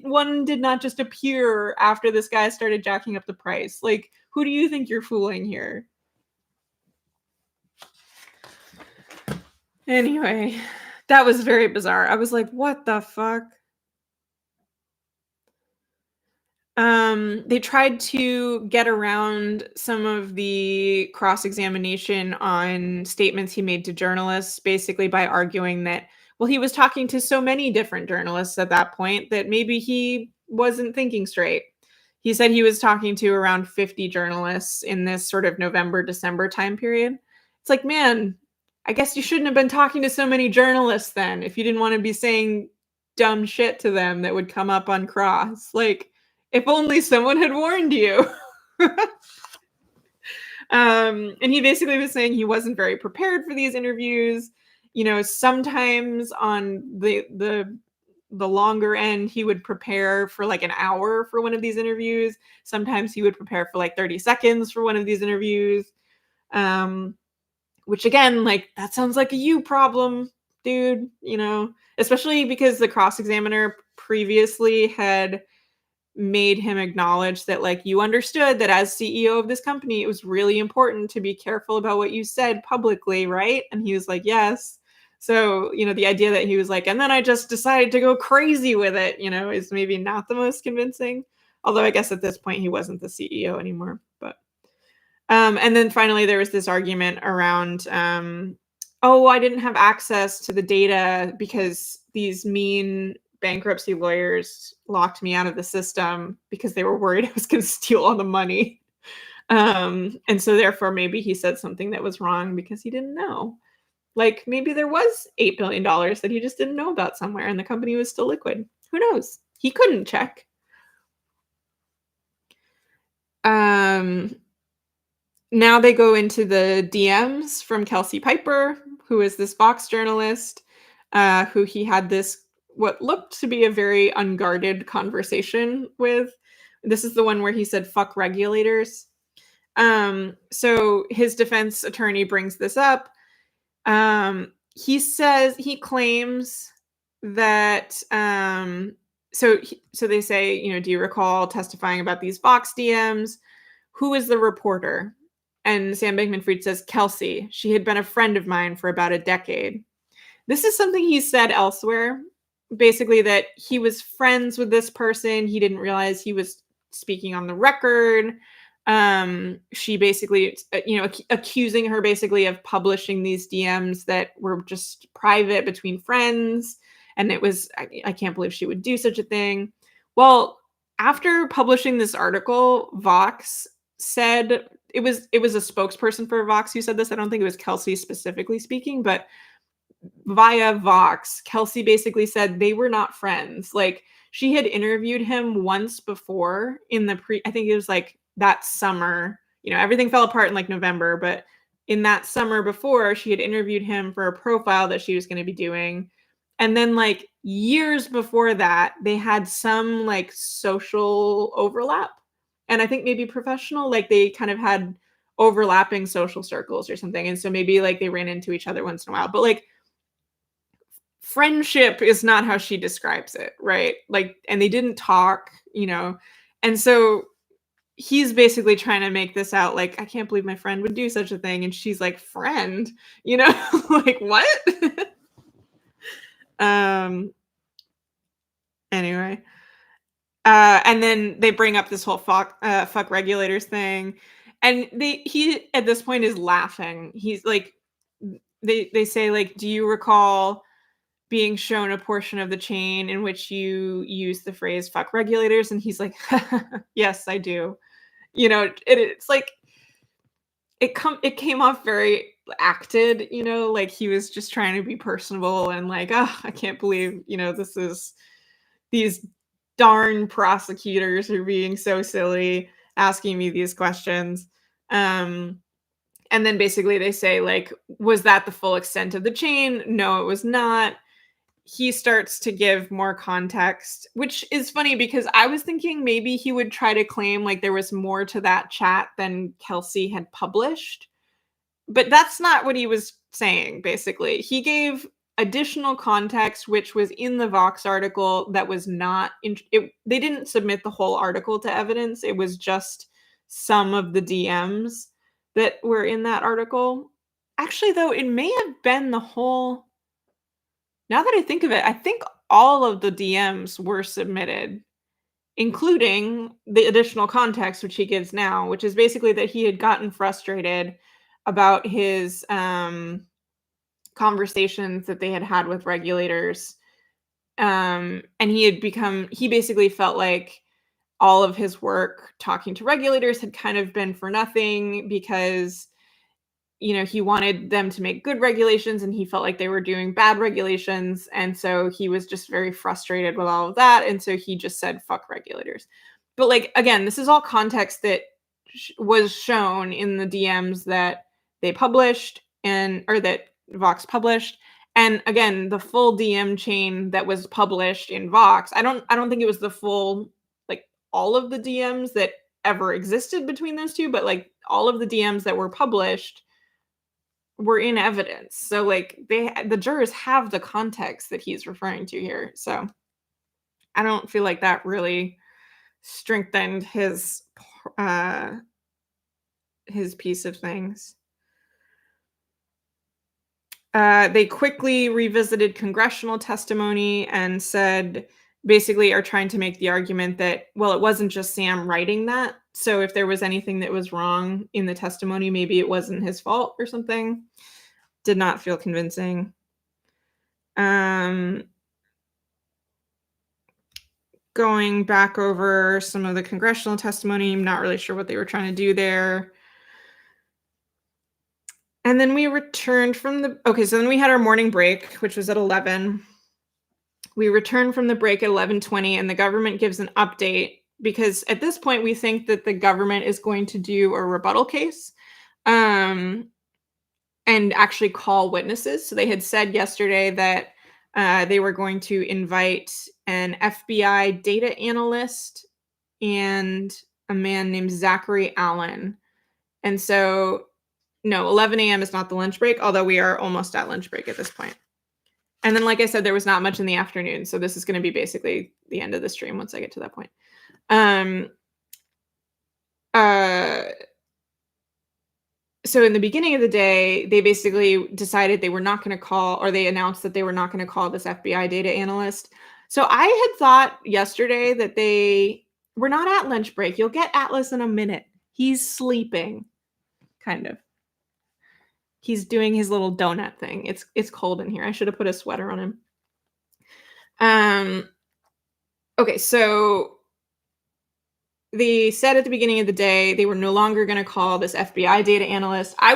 one did not just appear after this guy started jacking up the price. Like, who do you think you're fooling here? Anyway, that was very bizarre. I was like, "What the fuck?" They tried to get around some of the cross-examination on statements he made to journalists, basically by arguing that, well, he was talking to so many different journalists at that point that maybe he wasn't thinking straight. He said he was talking to around 50 journalists in this sort of November, December time period. It's like, man, I guess you shouldn't have been talking to so many journalists then if you didn't want to be saying dumb shit to them that would come up on cross. Like, if only someone had warned you. And he basically was saying he wasn't very prepared for these interviews. You know, sometimes on the longer end, he would prepare for like an hour for one of these interviews. Sometimes he would prepare for like 30 seconds for one of these interviews. Um, which again, like, that sounds like a you problem, dude, you know, especially because the cross examiner previously had made him acknowledge that, like, you understood that as CEO of this company, it was really important to be careful about what you said publicly, right? And he was like, yes. So, you know, the idea that he was like, and then I just decided to go crazy with it, you know, is maybe not the most convincing. Although I guess at this point he wasn't the CEO anymore. But and then finally there was this argument around oh, I didn't have access to the data because these mean bankruptcy lawyers locked me out of the system because they were worried I was going to steal all the money. And so therefore maybe he said something that was wrong because he didn't know. Like, maybe there was $8 billion dollars that he just didn't know about somewhere and the company was still liquid. Who knows? He couldn't check. Um, Now they go into the DMs from Kelsey Piper, who is this Vox journalist, who he had this what looked to be a very unguarded conversation with. This is the one where he said "fuck regulators." So his defense attorney brings this up. He claims that so they say, you know, do you recall testifying about these Vox DMs? Who is the reporter? And Sam Bankman-Fried says, Kelsey. She had been a friend of mine for about a decade. This is something he said elsewhere, basically that he was friends with this person. He didn't realize he was speaking on the record. She basically, you know, accusing her basically of publishing these DMs that were just private between friends. And it was, I can't believe she would do such a thing. Well, after publishing this article, Vox said it was a spokesperson for Vox who said this. I don't think it was Kelsey specifically speaking, but via Vox, Kelsey basically said they were not friends. Like, she had interviewed him once before in I think it was like that summer. You know, everything fell apart in like November, but in that summer before, she had interviewed him for a profile that she was going to be doing. And then like years before that, they had some like social overlap. And I think maybe professional, like they kind of had overlapping social circles or something. And so maybe like they ran into each other once in a while. But like, friendship is not how she describes it, right? Like, and they didn't talk, you know. And so he's basically trying to make this out like, I can't believe my friend would do such a thing. And she's like, friend, you know, like what? Anyway. And then they bring up this whole fuck regulators thing. And he at this point is laughing. He's like, they say like, do you recall being shown a portion of the chain in which you use the phrase "fuck regulators," and he's like, "Yes, I do." You know, it's like it came off very acted, you know, like he was just trying to be personable and like, oh, I can't believe, you know, these darn prosecutors are being so silly asking me these questions. And then basically they say like, was that the full extent of the chain? No, it was not. he starts to give more context, which is funny because I was thinking maybe he would try to claim like there was more to that chat than Kelsey had published. But that's not what he was saying, basically. He gave additional context, which was in the Vox article that was not in it. They didn't submit the whole article to evidence. It was just some of the DMs that were in that article. Actually, though, it may have been the whole. Now that I think of it, I think all of the DMs were submitted, including the additional context, which he gives now, which is basically that he had gotten frustrated about his conversations that they had had with regulators. And he basically felt like all of his work talking to regulators had kind of been for nothing because he wanted them to make good regulations and he felt like they were doing bad regulations. And so he was just very frustrated with all of that. And so he just said, fuck regulators. But like, again, this is all context that was shown in the DMs that they published or that Vox published. And again, the full DM chain that was published in Vox, I don't think it was the full, like all of the DMs that ever existed between those two, but like all of the DMs that were published were in evidence. So like the jurors have the context that he's referring to here. So I don't feel like that really strengthened his piece of things. They quickly revisited congressional testimony and said, basically are trying to make the argument that, well, it wasn't just Sam writing that. So if there was anything that was wrong in the testimony, maybe it wasn't his fault or something. Did not feel convincing. Going back over some of the congressional testimony, I'm not really sure what they were trying to do there. And then we returned from so then we had our morning break, which was at 11. We returned from the break at 11:20, and the government gives an update because at this point we think that the government is going to do a rebuttal case and actually call witnesses. So they had said yesterday that they were going to invite an FBI data analyst and a man named Zachary Allen. And so, no, 11 a.m. is not the lunch break, although we are almost at lunch break at this point. And then, like I said, there was not much in the afternoon. So this is going to be basically the end of the stream once I get to that point. So in the beginning of the day, they basically decided they were not going to call, or they announced that they were not going to call this FBI data analyst. So I had thought yesterday that they were not at lunch break. You'll get Atlas in a minute. He's sleeping, kind of. He's doing his little donut thing. It's cold in here. I should have put a sweater on him. Okay, so they said at the beginning of the day they were no longer going to call this FBI data analyst. I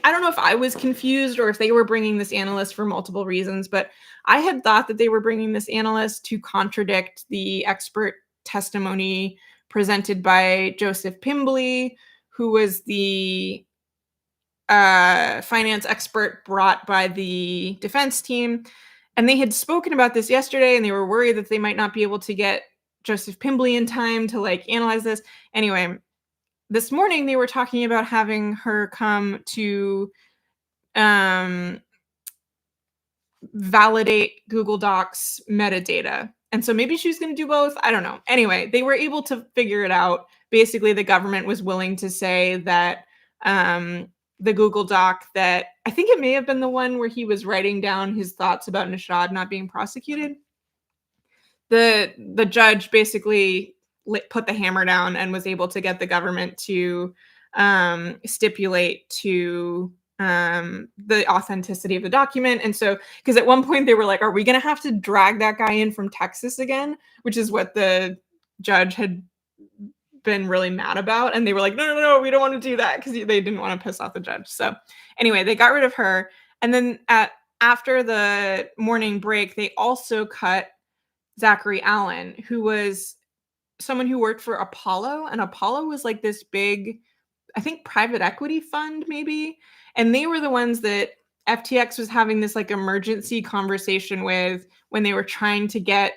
don't know if I was confused or if they were bringing this analyst for multiple reasons, but I had thought that they were bringing this analyst to contradict the expert testimony presented by Joseph Pimbley, who was the finance expert brought by the defense team. And they had spoken about this yesterday, and they were worried that they might not be able to get Joseph Pimbley in time to like analyze this. Anyway, this morning they were talking about having her come to validate Google Docs metadata. And so maybe she was going to do both. I don't know. Anyway, they were able to figure it out. Basically, the government was willing to say that the Google Doc that I think it may have been the one where he was writing down his thoughts about Nishad not being prosecuted. The judge basically put the hammer down and was able to get the government to stipulate to the authenticity of the document. And so, because at one point they were like, are we going to have to drag that guy in from Texas again? Which is what the judge had been really mad about. And they were like, no, we don't want to do that, because they didn't want to piss off the judge. So anyway, they got rid of her. And then after the morning break, they also cut Zachary Allen, who was someone who worked for Apollo. And Apollo was like this big, I think, private equity fund maybe. And they were the ones that FTX was having this like emergency conversation with when they were trying to get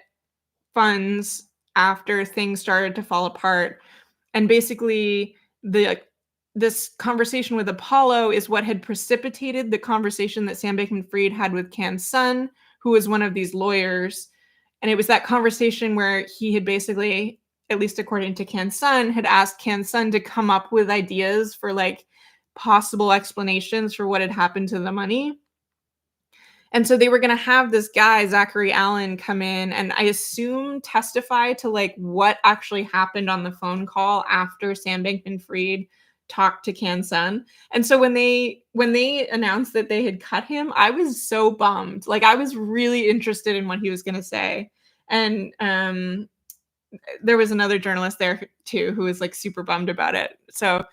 funds after things started to fall apart. And basically, the this conversation with Apollo is what had precipitated the conversation that Sam Bankman-Fried had with Can's son, who was one of these lawyers. And it was that conversation where he had basically, at least according to Can's son, had asked Can's son to come up with ideas for like possible explanations for what had happened to the money. And so they were gonna have this guy, Zachary Allen, come in and I assume testify to like what actually happened on the phone call after Sam Bankman-Fried talked to Can's son. And so when they announced that they had cut him, I was so bummed. Like I was really interested in what he was gonna say. And there was another journalist there too who was like super bummed about it. So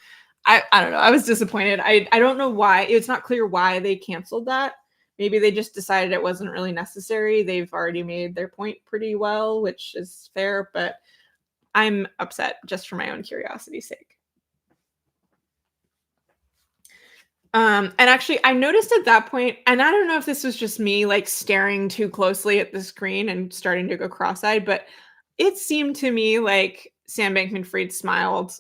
I don't know. I was disappointed. I don't know why. It's not clear why they canceled that. Maybe they just decided it wasn't really necessary. They've already made their point pretty well, which is fair, but I'm upset just for my own curiosity's sake. And actually, I noticed at that point, and I don't know if this was just me like staring too closely at the screen and starting to go cross-eyed, but it seemed to me like Sam Bankman-Fried smiled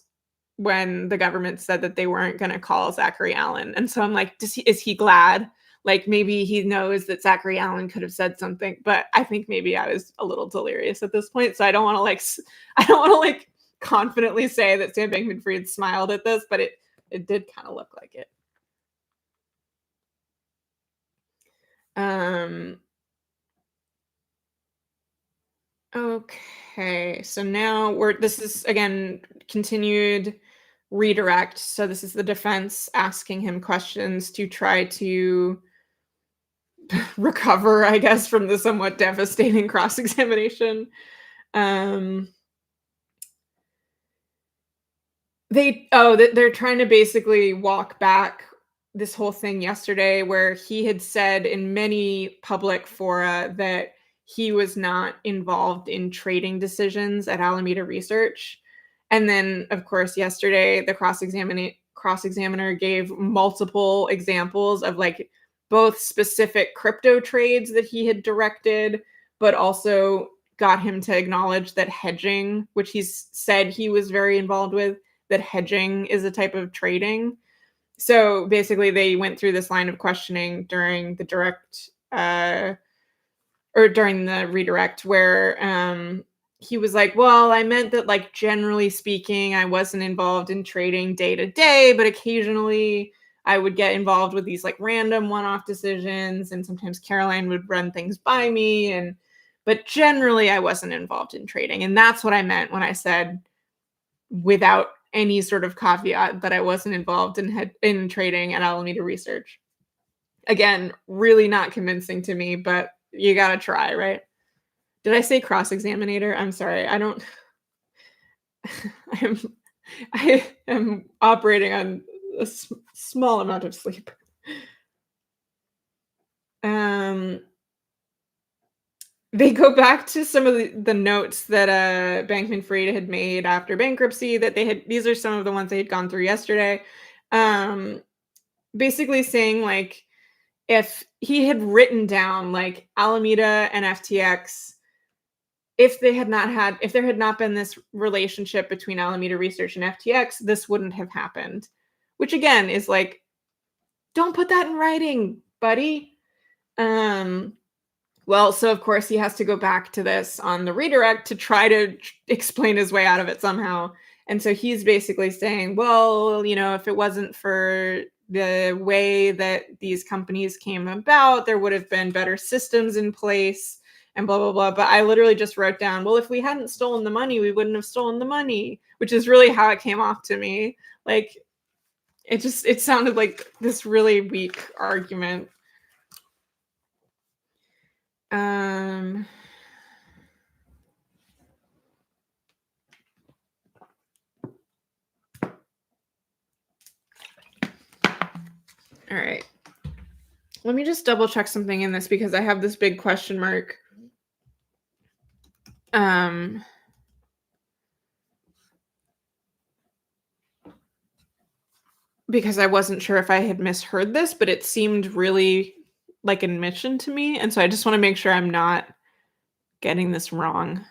when the government said that they weren't going to call Zachary Allen. And so I'm like, is he glad? Like maybe he knows that Zachary Allen could have said something, but I think maybe I was a little delirious at this point. So I don't want to like, I don't want to like confidently say that Sam Bankman-Fried smiled at this, but it did kind of look like it. Um, okay, so now this is again continued redirect. So this is the defense asking him questions to try to recover, I guess, from the somewhat devastating cross-examination. Um, they're trying to basically walk back this whole thing yesterday where he had said in many public fora that he was not involved in trading decisions at Alameda Research. And then, of course, yesterday the cross-examiner gave multiple examples of like both specific crypto trades that he had directed, but also got him to acknowledge that hedging, which he's said he was very involved with, that hedging is a type of trading. So basically, they went through this line of questioning during the direct or during the redirect where he was like, well, I meant that like generally speaking, I wasn't involved in trading day to day, but occasionally I would get involved with these like random one-off decisions and sometimes Caroline would run things by me but generally I wasn't involved in trading. And that's what I meant when I said without any sort of caveat that I wasn't involved in trading at Alameda Research. Again, really not convincing to me, but you gotta try, right? Did I say cross-examinator? I'm sorry. I don't. I'm, I am operating on a small amount of sleep. Um, they go back to some of the notes that Bankman-Fried had made after bankruptcy. That they had. These are some of the ones they had gone through yesterday. Um, basically saying like if he had written down like Alameda and FTX, if there had not been this relationship between Alameda Research and FTX, this wouldn't have happened. Which again is like, don't put that in writing, buddy. Well, so of course he has to go back to this on the redirect to try to explain his way out of it somehow. And so he's basically saying, well, if it wasn't for the way that these companies came about, there would have been better systems in place and blah, blah, blah. But I literally just wrote down, well, if we hadn't stolen the money, we wouldn't have stolen the money, which is really how it came off to me. Like, it sounded like this really weak argument. Um, all right. Let me just double check something in this because I have this big question mark. because I wasn't sure if I had misheard this, but it seemed really like an admission to me, and so I just wanna make sure I'm not getting this wrong.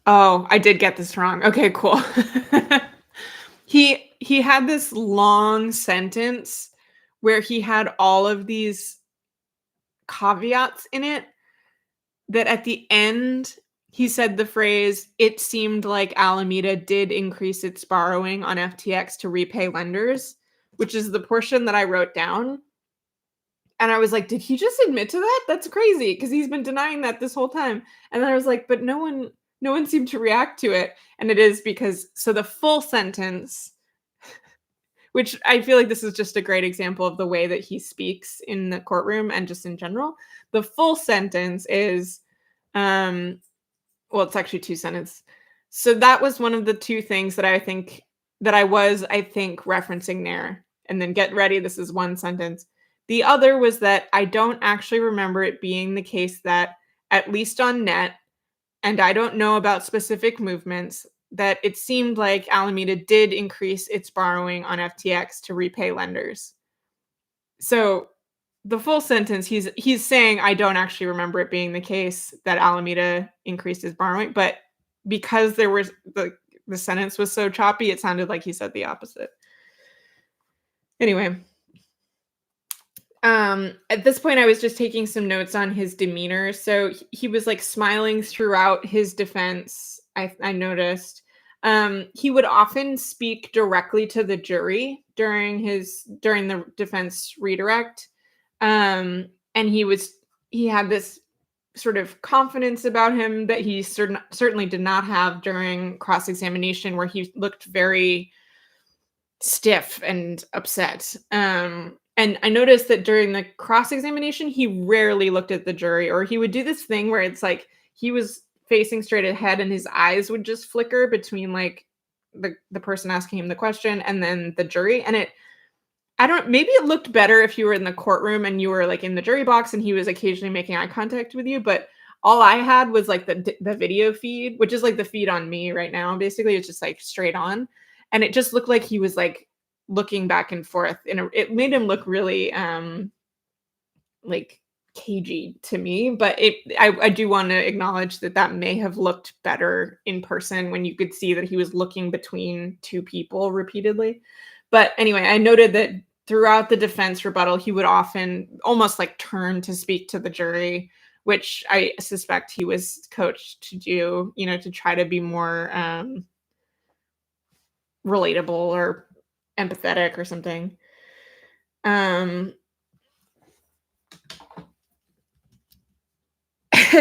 Oh, I did get this wrong. Okay, cool. He had this long sentence where he had all of these caveats in it that at the end, he said the phrase, "It seemed like Alameda did increase its borrowing on FTX to repay lenders," which is the portion that I wrote down, and I was like, "Did he just admit to that? That's crazy because he's been denying that this whole time." And then I was like, "But no one seemed to react to it," and it is because so the full sentence, which I feel like this is just a great example of the way that he speaks in the courtroom and just in general. The full sentence is, um well, it's actually 2 sentences. So that was one of the 2 things that I think, referencing there. And then get ready, this is 1 sentence. The other was that I don't actually remember it being the case that, at least on net, and I don't know about specific movements, that it seemed like Alameda did increase its borrowing on FTX to repay lenders. So the full sentence, he's saying, "I don't actually remember it being the case that Alameda increased his borrowing," but because there was the sentence was so choppy, it sounded like he said the opposite. Anyway, at this point, I was just taking some notes on his demeanor. So he was like smiling throughout his defense. I noticed. He would often speak directly to the jury during the defense redirect. And he had this sort of confidence about him that he certainly did not have during cross examination, where he looked very stiff and upset. And I noticed that during the cross examination, he rarely looked at the jury, or he would do this thing where it's like he was facing straight ahead and his eyes would just flicker between like the person asking him the question and then the jury. And I don't maybe it looked better if you were in the courtroom and you were like in the jury box and he was occasionally making eye contact with you, but all I had was like the video feed, which is like the feed on me right now. Basically, it's just like straight on, and it just looked like he was like looking back and forth, and it made him look really like cagey to me. But I do want to acknowledge that that may have looked better in person when you could see that he was looking between 2 people repeatedly. But anyway, I noted that throughout the defense rebuttal, he would often almost like turn to speak to the jury, which I suspect he was coached to do, to try to be more relatable or empathetic or something. Um,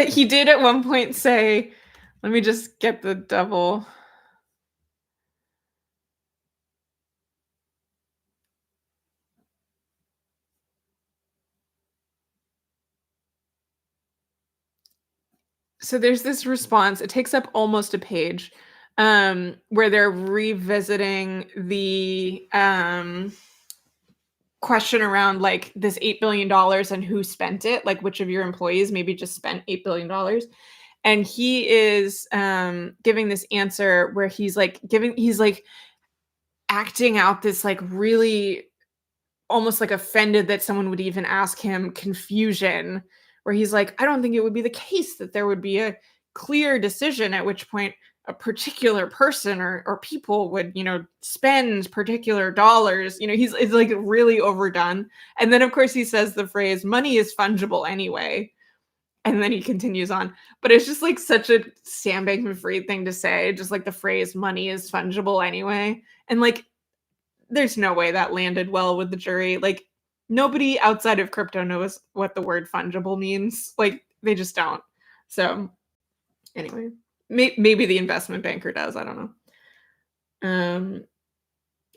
he did at one point say, let me just get the double. So there's this response. It takes up almost a page, where they're revisiting the question around like this $8 billion and who spent it, like which of your employees maybe just spent $8 billion. And he is giving this answer where he's like acting out this like really almost like offended that someone would even ask him confusion, where he's like, I don't think it would be the case that there would be a clear decision at which point a particular person or people would, spend particular dollars. He's it's like really overdone. And then of course he says the phrase, money is fungible anyway. And then he continues on. But it's just like such a Sam Bankman-Fried thing to say, just like the phrase money is fungible anyway. And like there's no way that landed well with the jury. Like, nobody outside of crypto knows what the word fungible means. Like, they just don't. So, anyway, maybe the investment banker does. I don't know. Um,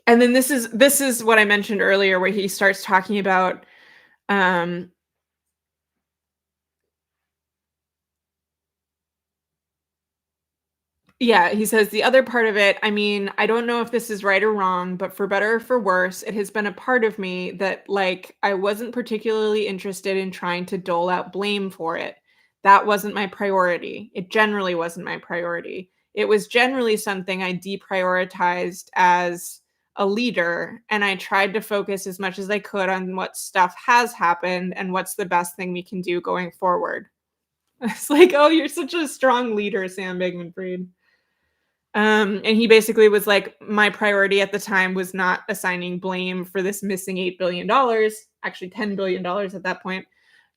and then this is what I mentioned earlier, where he starts talking about um, yeah, he says the other part of it, I mean, I don't know if this is right or wrong, but for better or for worse, it has been a part of me that, like, I wasn't particularly interested in trying to dole out blame for it. That wasn't my priority. It generally wasn't my priority. it was generally something I deprioritized as a leader, and I tried to focus as much as I could on what stuff has happened and what's the best thing we can do going forward." It's like, "Oh, you're such a strong leader, Sam Bankman-Fried." And he basically was like, "My priority at the time was not assigning blame for this missing $8 billion, actually $10 billion at that point.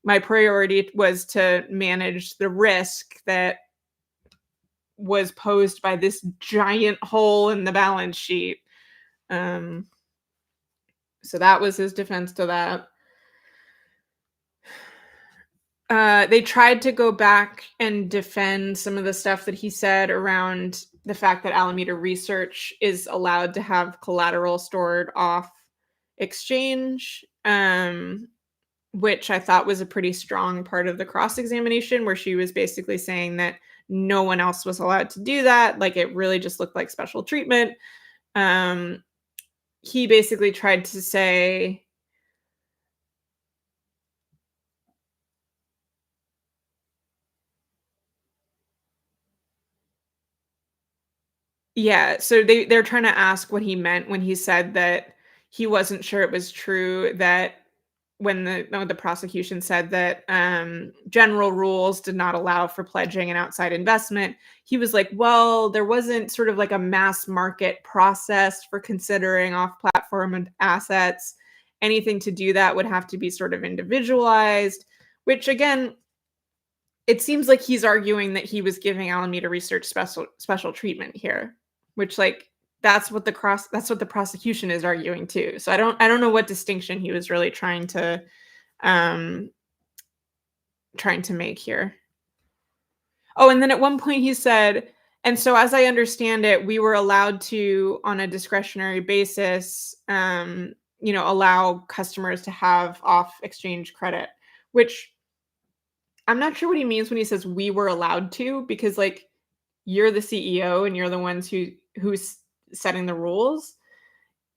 My priority was to manage the risk that was posed by this giant hole in the balance sheet." Um, so that was his defense to that. They tried to go back and defend some of the stuff that he said around the fact that Alameda Research is allowed to have collateral stored off exchange, which I thought was a pretty strong part of the cross examination, where she was basically saying that no one else was allowed to do that. Like it really just looked like special treatment. Um, he basically tried to say, yeah, so they're trying to ask what he meant when he said that he wasn't sure it was true that when the prosecution said that, general rules did not allow for pledging and outside investment, he was like, "Well, there wasn't sort of like a mass market process for considering off-platform and assets. Anything to do that would have to be sort of individualized," which again, it seems like he's arguing that he was giving Alameda Research special treatment here, which, like, that's what the prosecution is arguing too. So I don't know what distinction he was really um, trying to make here. Oh, and then at one point he said, "And so as I understand it, we were allowed to, on a discretionary basis, allow customers to have off exchange credit," which I'm not sure what he means when he says we were allowed to, because like you're the CEO and you're the ones who's setting the rules.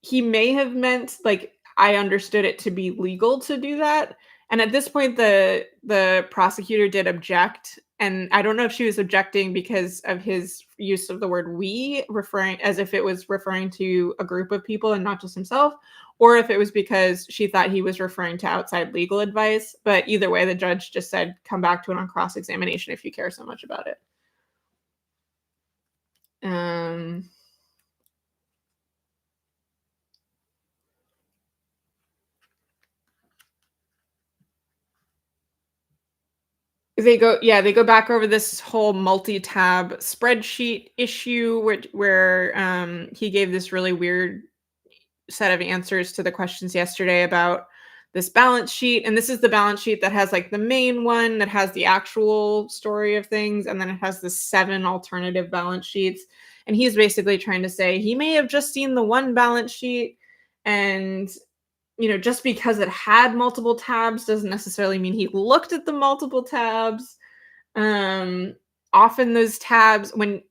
He may have meant like I understood it to be legal to do that. And at this point the prosecutor did object, and I don't know if she was objecting because of his use of the word we, referring as if it was referring to a group of people and not just himself, or if it was because she thought he was referring to outside legal advice. But either way, the judge just said, "Come back to it on cross examination if you care so much about it." Um they go back over this whole multi-tab spreadsheet issue where he gave this really weird set of answers to the questions yesterday about this balance sheet, and this is the balance sheet that has, like, the main one that has the actual story of things, and then it has the 7 alternative balance sheets, and he's basically trying to say he may have just seen the one balance sheet, and just because it had multiple tabs doesn't necessarily mean he looked at the multiple tabs. Um, Often those tabs when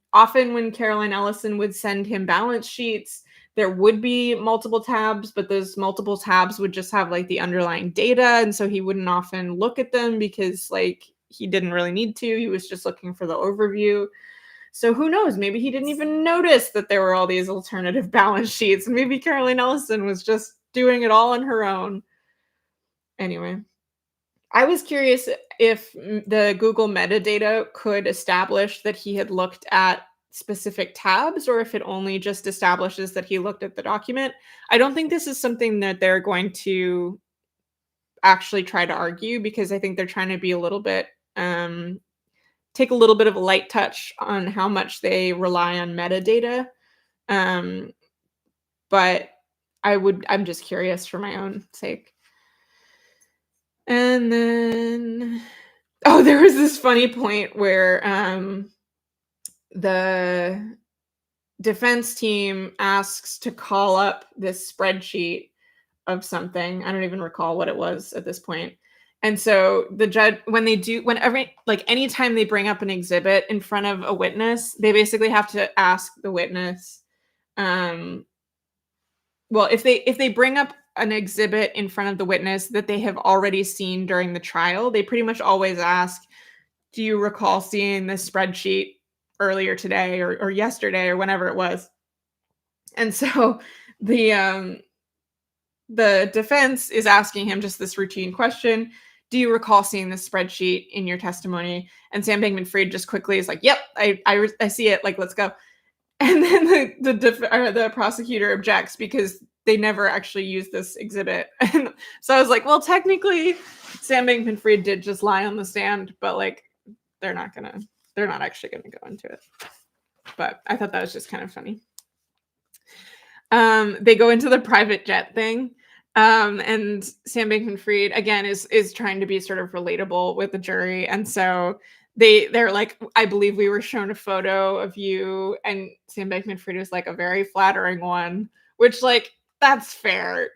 Caroline Ellison would send him balance sheets, there would be multiple tabs, but those multiple tabs would just have like the underlying data, and so he wouldn't often look at them because like he didn't really need to. He was just looking for the overview. So who knows? Maybe he didn't even notice that there were all these alternative balance sheets. Maybe Caroline Ellison was just doing it all on her own. Anyway, I was curious if the Google metadata could establish that he had looked at specific tabs, or if it only just establishes that he looked at the document. I don't think this is something that they're going to actually try to argue, because I think they're trying to be a little bit take a little bit of a light touch on how much they rely on metadata. Um, but I'm just curious for my own sake. And then oh, there was this funny point where the defense team asks to call up this spreadsheet of something. I don't even recall what it was at this point. And so the judge, whenever, like anytime they bring up an exhibit in front of a witness, they basically have to ask the witness, um, well, if they bring up an exhibit in front of the witness that they have already seen during the trial, they pretty much always ask, "Do you recall seeing this spreadsheet earlier today or yesterday or whenever it was. And so the um the defense is asking him just this routine question. Do you recall seeing this spreadsheet in your testimony? And Sam Bankman-Fried just quickly is like, "Yep, I see it. Like, let's go." And then the prosecutor objects because they never actually used this exhibit. And so I was like, well, technically, Sam Bankman-Fried did just lie on the stand, but like, they're not actually gonna go into it. But I thought that was just kind of funny. They go into the private jet thing. And Sam Bankman-Fried again is trying to be sort of relatable with the jury. And so they're like, I believe we were shown a photo of you, and Sam Bankman-Fried was like a very flattering one, which like that's fair.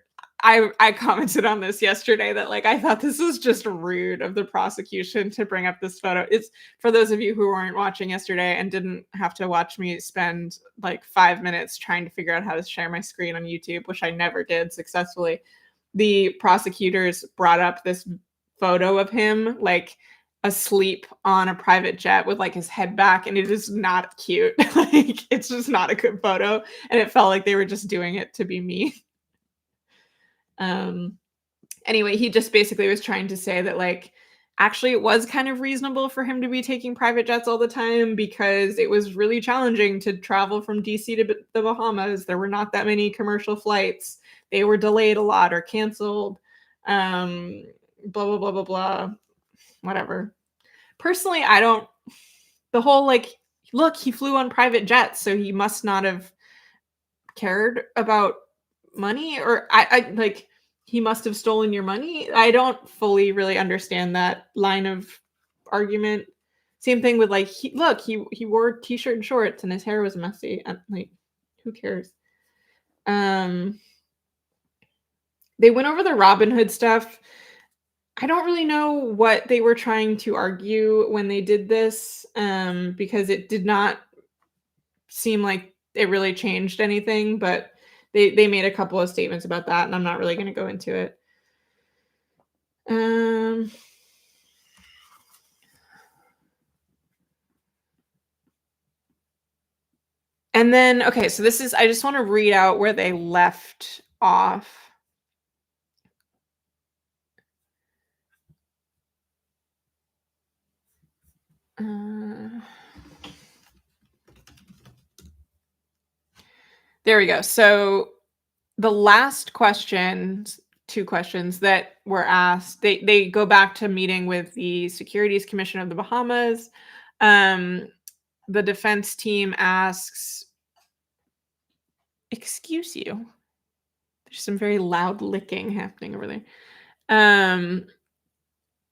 I commented on this yesterday that like I thought this was just rude of the prosecution to bring up this photo. It's for those of you who weren't watching yesterday and didn't have to watch me spend like 5 minutes trying to figure out how to share my screen on YouTube, which I never did successfully. The prosecutors brought up this photo of him like asleep on a private jet with like his head back, and it is not cute. Like it's just not a good photo, and it felt like they were just doing it to be me. Um, anyway, he just basically was trying to say that, like, actually, it was kind of reasonable for him to be taking private jets all the time because it was really challenging to travel from DC to the Bahamas. There were not that many commercial flights. They were delayed a lot or canceled. Blah, blah, blah, blah, blah. Whatever. Personally, I don't, the whole like, look, he flew on private jets, so he must not have cared about money, or I like he must have stolen your money. I don't fully really understand that line of argument. Same thing with like he wore t-shirt and shorts and his hair was messy. Like who cares? Um they went over the Robin Hood stuff. I don't really know what they were trying to argue when they did this, because it did not seem like it really changed anything, but they made a couple of statements about that, and I'm not really going to go into it. And then, okay, so this is, I just want to read out where they left off. There we go. So the last questions, two questions that were asked, they go back to meeting with the Securities Commission of the Bahamas. The defense team asks, excuse you. There's some very loud licking happening over there.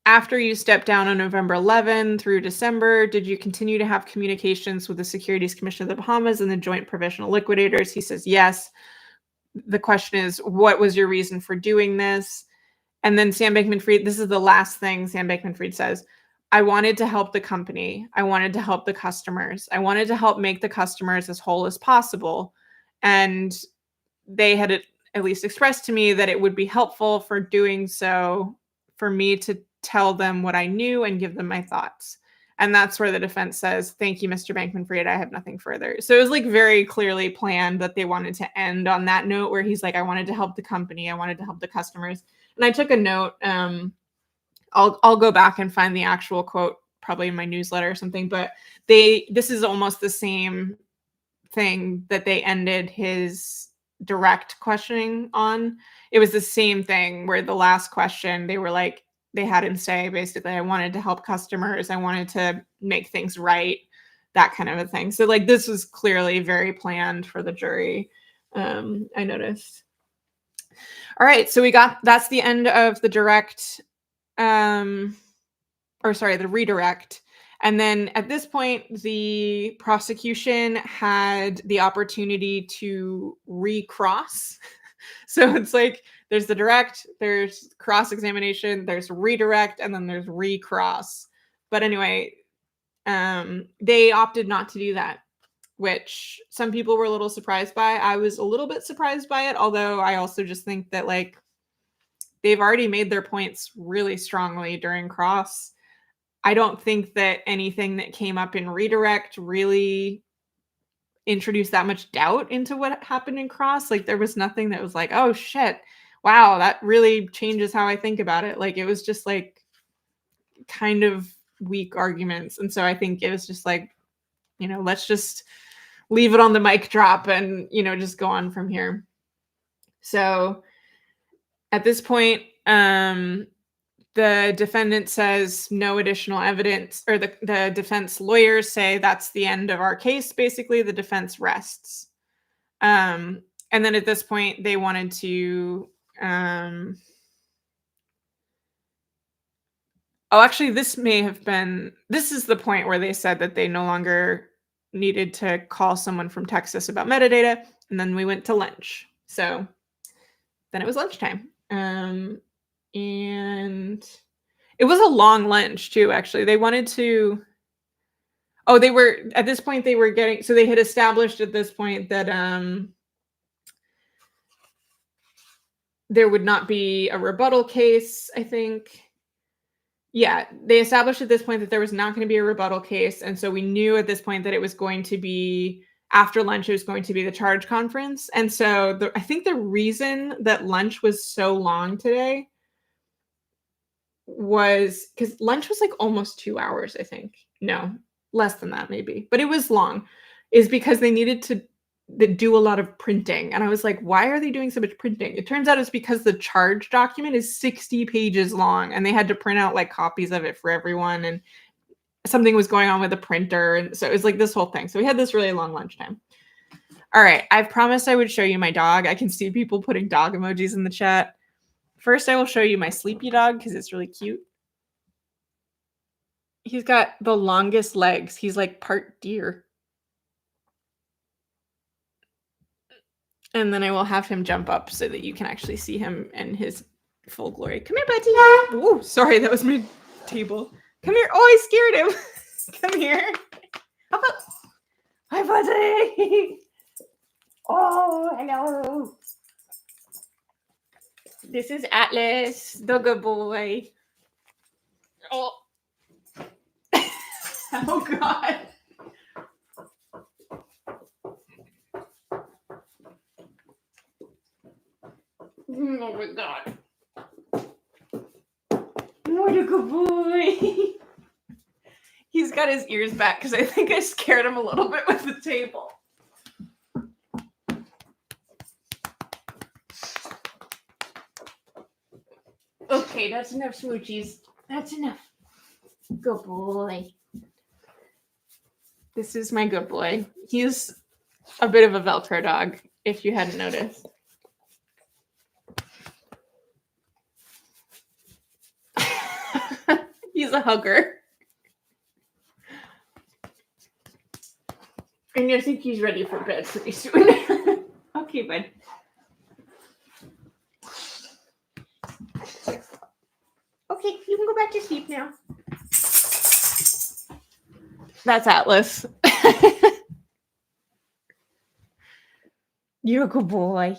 After you stepped down on November 11 through December, did you continue to have communications with the Securities Commission of the Bahamas and the Joint Provisional Liquidators? He says yes. The question is, what was your reason for doing this? And then Sam Bankman-Fried, this is the last thing Sam Bankman-Fried says. I wanted to help the company. I wanted to help the customers. I wanted to help make the customers as whole as possible. And they had at least expressed to me that it would be helpful for doing so for me to tell them what I knew and give them my thoughts. And that's where the defense says, thank you, Mr. Bankman-Fried. I have nothing further. So it was like very clearly planned that they wanted to end on that note where he's like, I wanted to help the company. I wanted to help the customers. And I took a note. I'll go back and find the actual quote, probably in my newsletter or something. But this is almost the same thing that they ended his direct questioning on. It was the same thing where the last question, they were like, they had him say basically, I wanted to help customers. I wanted to make things right, that kind of a thing. So like this was clearly very planned for the jury. I noticed. All right, so that's the end of the direct, the redirect. And then at this point, the prosecution had the opportunity to recross. So it's like there's the direct, there's cross-examination, there's redirect, and then there's recross. But anyway, they opted not to do that, which some people were a little surprised by. I was a little bit surprised by it, although I also just think that like they've already made their points really strongly during cross. I don't think that anything that came up in redirect really introduced that much doubt into what happened in cross. Like, there was nothing that was like, "Oh, shit. Wow, that really changes how I think about it." Like, it was just, like, kind of weak arguments, and so I think it was just like, let's just leave it on the mic drop and, just go on from here. So, at this point, the defendant says no additional evidence, or the defense lawyers say that's the end of our case. Basically, the defense rests. And then at this point, they wanted to. Actually, this is the point where they said that they no longer needed to call someone from Texas about metadata. And then we went to lunch. So then it was lunchtime. And it was a long lunch too, actually. They wanted to. Oh, they were at this point they were getting, so they had established at this point that there would not be a rebuttal case, I think. Yeah, they established at this point that there was not going to be a rebuttal case, and so we knew at this point that it was going to be after lunch. It was going to be the charge conference, and so I think the reason that lunch was so long today was because lunch was like almost 2 hours. I think no, less than that maybe, but it was long. Is because they needed to do a lot of printing, and I was like, why are they doing so much printing? It turns out it's because the charge document is 60 pages long, and they had to print out like copies of it for everyone, and something was going on with the printer, and so it was like this whole thing. So we had this really long lunchtime. All right, I promised I would show you my dog. I can see people putting dog emojis in the chat. First, I will show you my sleepy dog because it's really cute. He's got the longest legs. He's like part deer. And then I will have him jump up so that you can actually see him in his full glory. Come here, buddy. Oh, sorry, that was my table. Come here. Oh, I scared him. Come here. Hop up. Hi, buddy. Oh, hello. This is Atlas, the good boy. Oh. Oh, God. Oh my God. What a good boy. He's got his ears back because I think I scared him a little bit with the table. Okay, that's enough smoochies. That's enough. Good boy. This is my good boy. He's a bit of a Velcro dog, if you hadn't noticed. He's a hugger. And I think he's ready for bed pretty soon. Okay, bud. Okay, you can go back to sleep now. That's Atlas. You're a good boy.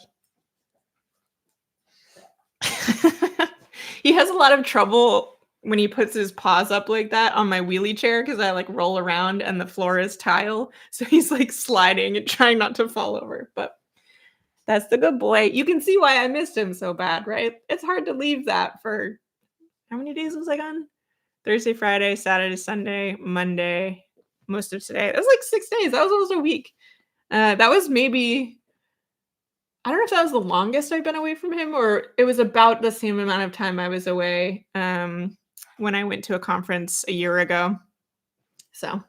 He has a lot of trouble when he puts his paws up like that on my wheelie chair because I like roll around and the floor is tile. So he's like sliding and trying not to fall over. But that's the good boy. You can see why I missed him so bad, right? It's hard to leave that for how many days was I gone? Thursday, Friday, Saturday, Sunday, Monday, most of today. That was like 6 days. That was almost a week. That was maybe, I don't know if that was the longest I've been away from him, or it was about the same amount of time I was away when I went to a conference a year ago. So,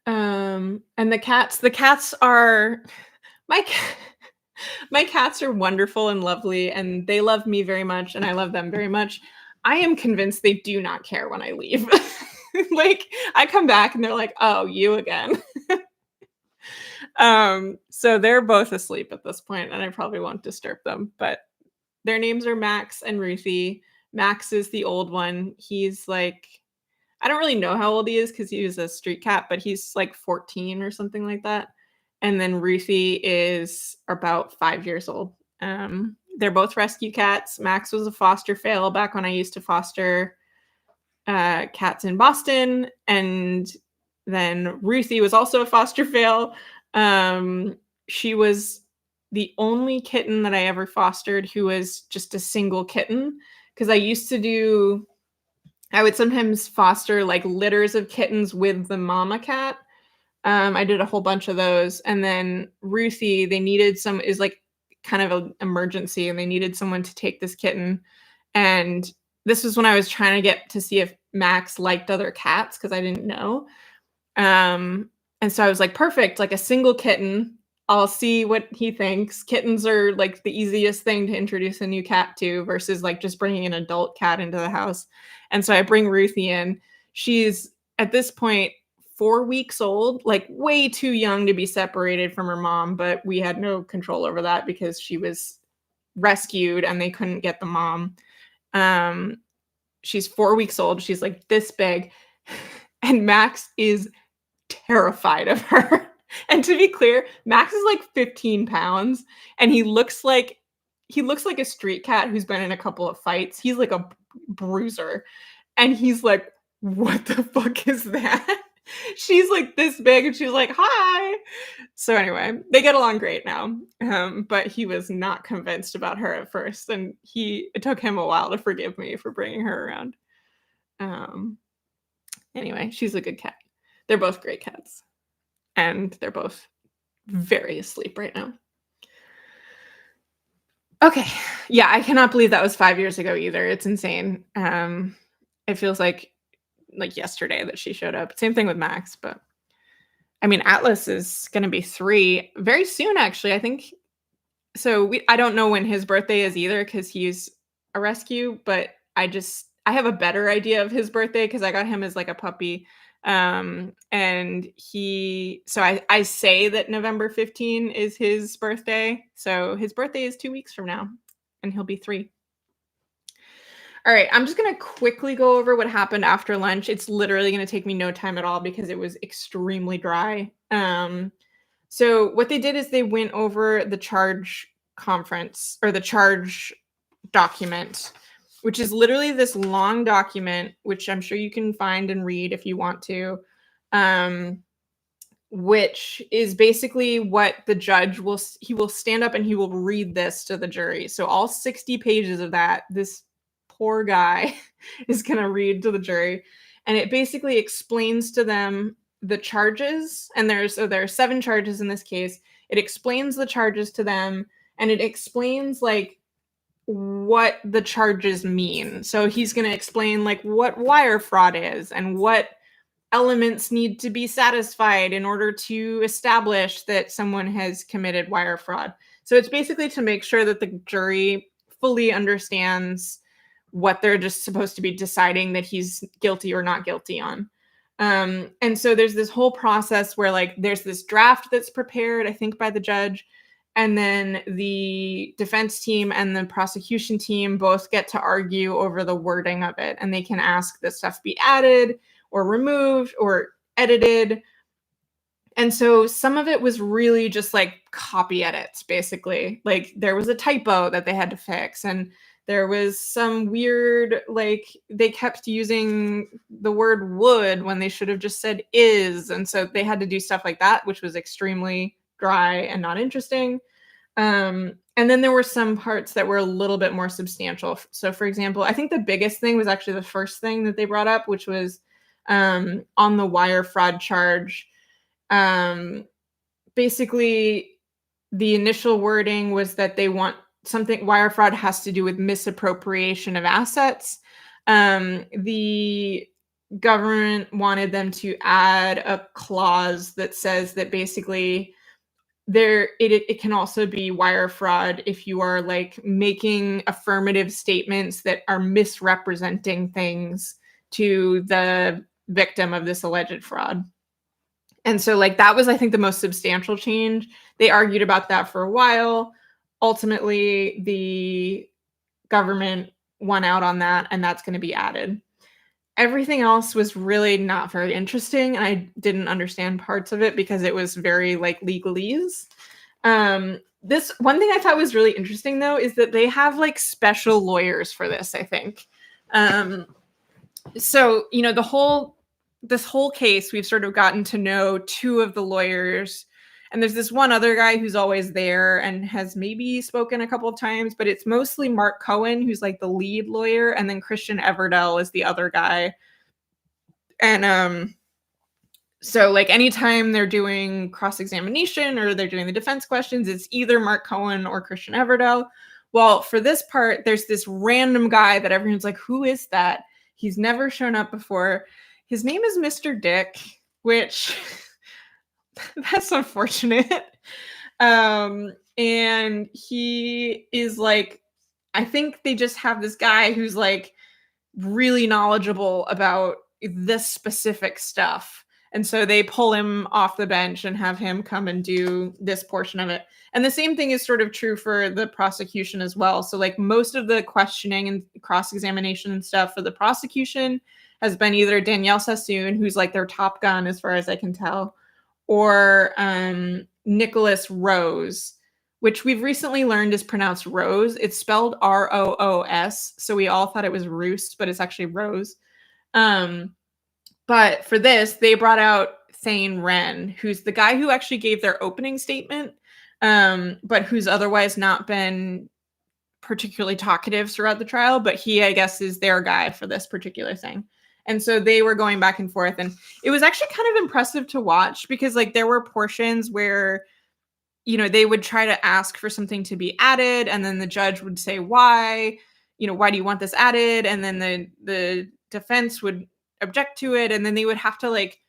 and the cats are my cats are wonderful and lovely, and they love me very much, and I love them very much. I am convinced they do not care when I leave. Like, I come back and they're like, "Oh, you again." So they're both asleep at this point, and I probably won't disturb them, but their names are Max and Ruthie. Max is the old one. He's like, I don't really know how old he is because he was a street cat, but he's like 14 or something like that. And then Ruthie is about 5 years old. They're both rescue cats. Max was a foster fail back when I used to foster cats in Boston, and then Ruthie was also a foster fail. She was the only kitten that I ever fostered who was just a single kitten, because I would sometimes foster like litters of kittens with the mama cat. I did a whole bunch of those, and then Ruthie, they needed some is like kind of an emergency, and they needed someone to take this kitten. And this was when I was trying to get to see if Max liked other cats because I didn't know. Um, and so I was like, perfect, like a single kitten. I'll see what he thinks. Kittens are like the easiest thing to introduce a new cat to versus like just bringing an adult cat into the house. And so I bring Ruthie in. She's at this point 4 weeks old, like way too young to be separated from her mom, but we had no control over that because she was rescued and they couldn't get the mom. Um, she's 4 weeks old. She's like this big. And Max is terrified of her. And to be clear, Max is like 15 pounds and he looks like a street cat who's been in a couple of fights. He's like a bruiser. And he's like, "What the fuck is that?" She's like this big and she's like, "Hi." So anyway, they get along great now. But he was not convinced about her at first, and it took him a while to forgive me for bringing her around. Um, anyway, she's a good cat. They're both great cats, and they're both very asleep right now. Okay. Yeah, I cannot believe that was 5 years ago either. It's insane. It feels like yesterday that she showed up. Same thing with Max, but I mean, Atlas is gonna be 3 very soon, actually. I think so. I don't know when his birthday is either because he's a rescue, but I have a better idea of his birthday because I got him as like a puppy. And I say that November 15 is his birthday. So his birthday is 2 weeks from now, and he'll be 3. All right, I'm just gonna quickly go over what happened after lunch. It's literally gonna take me no time at all because it was extremely dry. So what they did is they went over the charge conference or the charge document, which is literally this long document, which I'm sure you can find and read if you want to, which is basically what the judge he will stand up and he will read this to the jury. So all 60 pages of that, this poor guy is going to read to the jury, and it basically explains to them the charges. And there are 7 charges in this case. It explains the charges to them, and it explains like what the charges mean. So he's going to explain like what wire fraud is and what elements need to be satisfied in order to establish that someone has committed wire fraud. So it's basically to make sure that the jury fully understands what they're just supposed to be deciding that he's guilty or not guilty on. And so there's this whole process where like there's this draft that's prepared, I think, by the judge, and then the defense team and the prosecution team both get to argue over the wording of it, and they can ask that stuff be added or removed or edited. And so some of it was really just like copy edits, basically. Like there was a typo that they had to fix, and there was some weird, like they kept using the word would when they should have just said is. And so they had to do stuff like that, which was extremely dry and not interesting. And then there were some parts that were a little bit more substantial. So for example, I think the biggest thing was actually the first thing that they brought up, which was on the wire fraud charge. Basically, the initial wording was that they want something, wire fraud has to do with misappropriation of assets. The government wanted them to add a clause that says that basically it can also be wire fraud if you are like making affirmative statements that are misrepresenting things to the victim of this alleged fraud. And so like that was, I think, the most substantial change. They argued about that for a while. Ultimately, the government won out on that, and that's going to be added. Everything else was really not very interesting, and I didn't understand parts of it because it was very like legalese. This one thing I thought was really interesting though is that they have like special lawyers for this, I think. So, this whole case, we've sort of gotten to know two of the lawyers. And there's this one other guy who's always there and has maybe spoken a couple of times, but it's mostly Mark Cohen, who's like the lead lawyer, and then Christian Everdell is the other guy. And so like anytime they're doing cross-examination or they're doing the defense questions, it's either Mark Cohen or Christian Everdell. Well, for this part, there's this random guy that everyone's like, who is that? He's never shown up before. His name is Mr. Dick, which that's unfortunate. And he is like, I think they just have this guy who's like really knowledgeable about this specific stuff. And so they pull him off the bench and have him come and do this portion of it. And the same thing is sort of true for the prosecution as well. So like most of the questioning and cross-examination and stuff for the prosecution has been either Danielle Sassoon, who's like their top gun as far as I can tell, or Nicholas Rose, which we've recently learned is pronounced Rose. It's spelled Roos, so we all thought it was Roost, but it's actually Rose. But for this, they brought out Thane Wren, who's the guy who actually gave their opening statement, but who's otherwise not been particularly talkative throughout the trial, but he, I guess, is their guy for this particular thing. And so they were going back and forth, and it was actually kind of impressive to watch because like there were portions where they would try to ask for something to be added, and then the judge would say, why do you want this added? And then the defense would object to it, and then they would have to like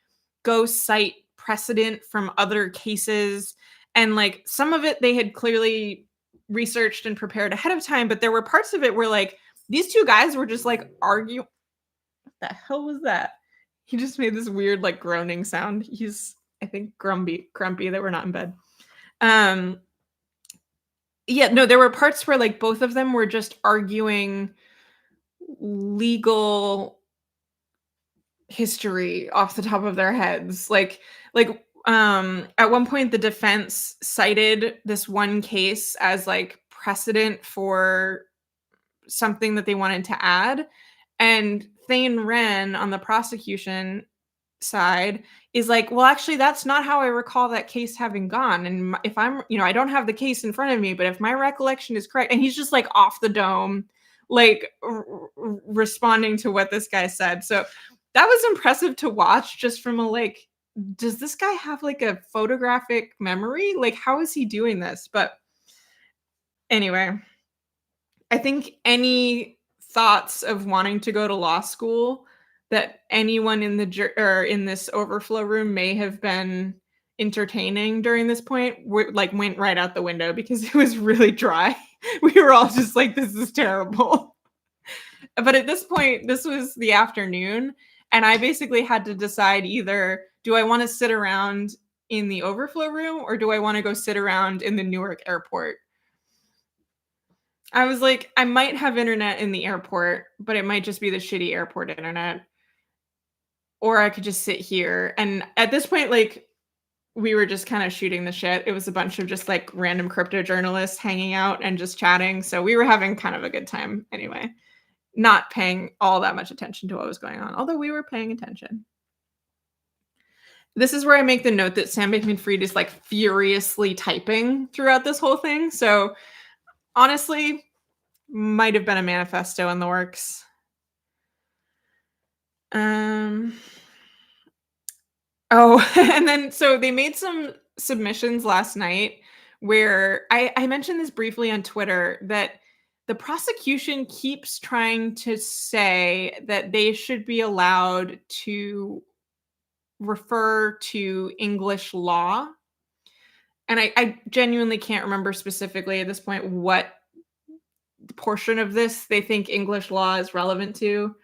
go cite precedent from other cases. And like some of it they had clearly researched and prepared ahead of time, but there were parts of it where like these two guys were just like arguing. What the hell was that? He just made this weird like groaning sound. He's, I think, grumpy that we're not in bed. Yeah, no, there were parts where like both of them were just arguing legal history off the top of their heads. At one point the defense cited this one case as like precedent for something that they wanted to add, and Thane Wren on the prosecution side is like, well, actually, that's not how I recall that case having gone. And if I'm, I don't have the case in front of me, but if my recollection is correct, and he's just like off the dome, like responding to what this guy said. So that was impressive to watch just from a like, does this guy have like a photographic memory? Like, how is he doing this? But anyway, I think any thoughts of wanting to go to law school that anyone in in this overflow room may have been entertaining during this point went right out the window because it was really dry. We were all just like, this is terrible. But at this point, this was the afternoon, and I basically had to decide either, do I want to sit around in the overflow room or do I want to go sit around in the Newark airport? I was like, I might have internet in the airport, but it might just be the shitty airport internet. Or I could just sit here. And at this point, like, we were just kind of shooting the shit. It was a bunch of just like random crypto journalists hanging out and just chatting. So we were having kind of a good time anyway, not paying all that much attention to what was going on, although we were paying attention. This is where I make the note that Sam Bankman-Fried is like furiously typing throughout this whole thing. So honestly, might have been a manifesto in the works. And then so they made some submissions last night where I mentioned this briefly on Twitter that the prosecution keeps trying to say that they should be allowed to refer to English law. And I genuinely can't remember specifically at this point what portion of this they think English law is relevant to.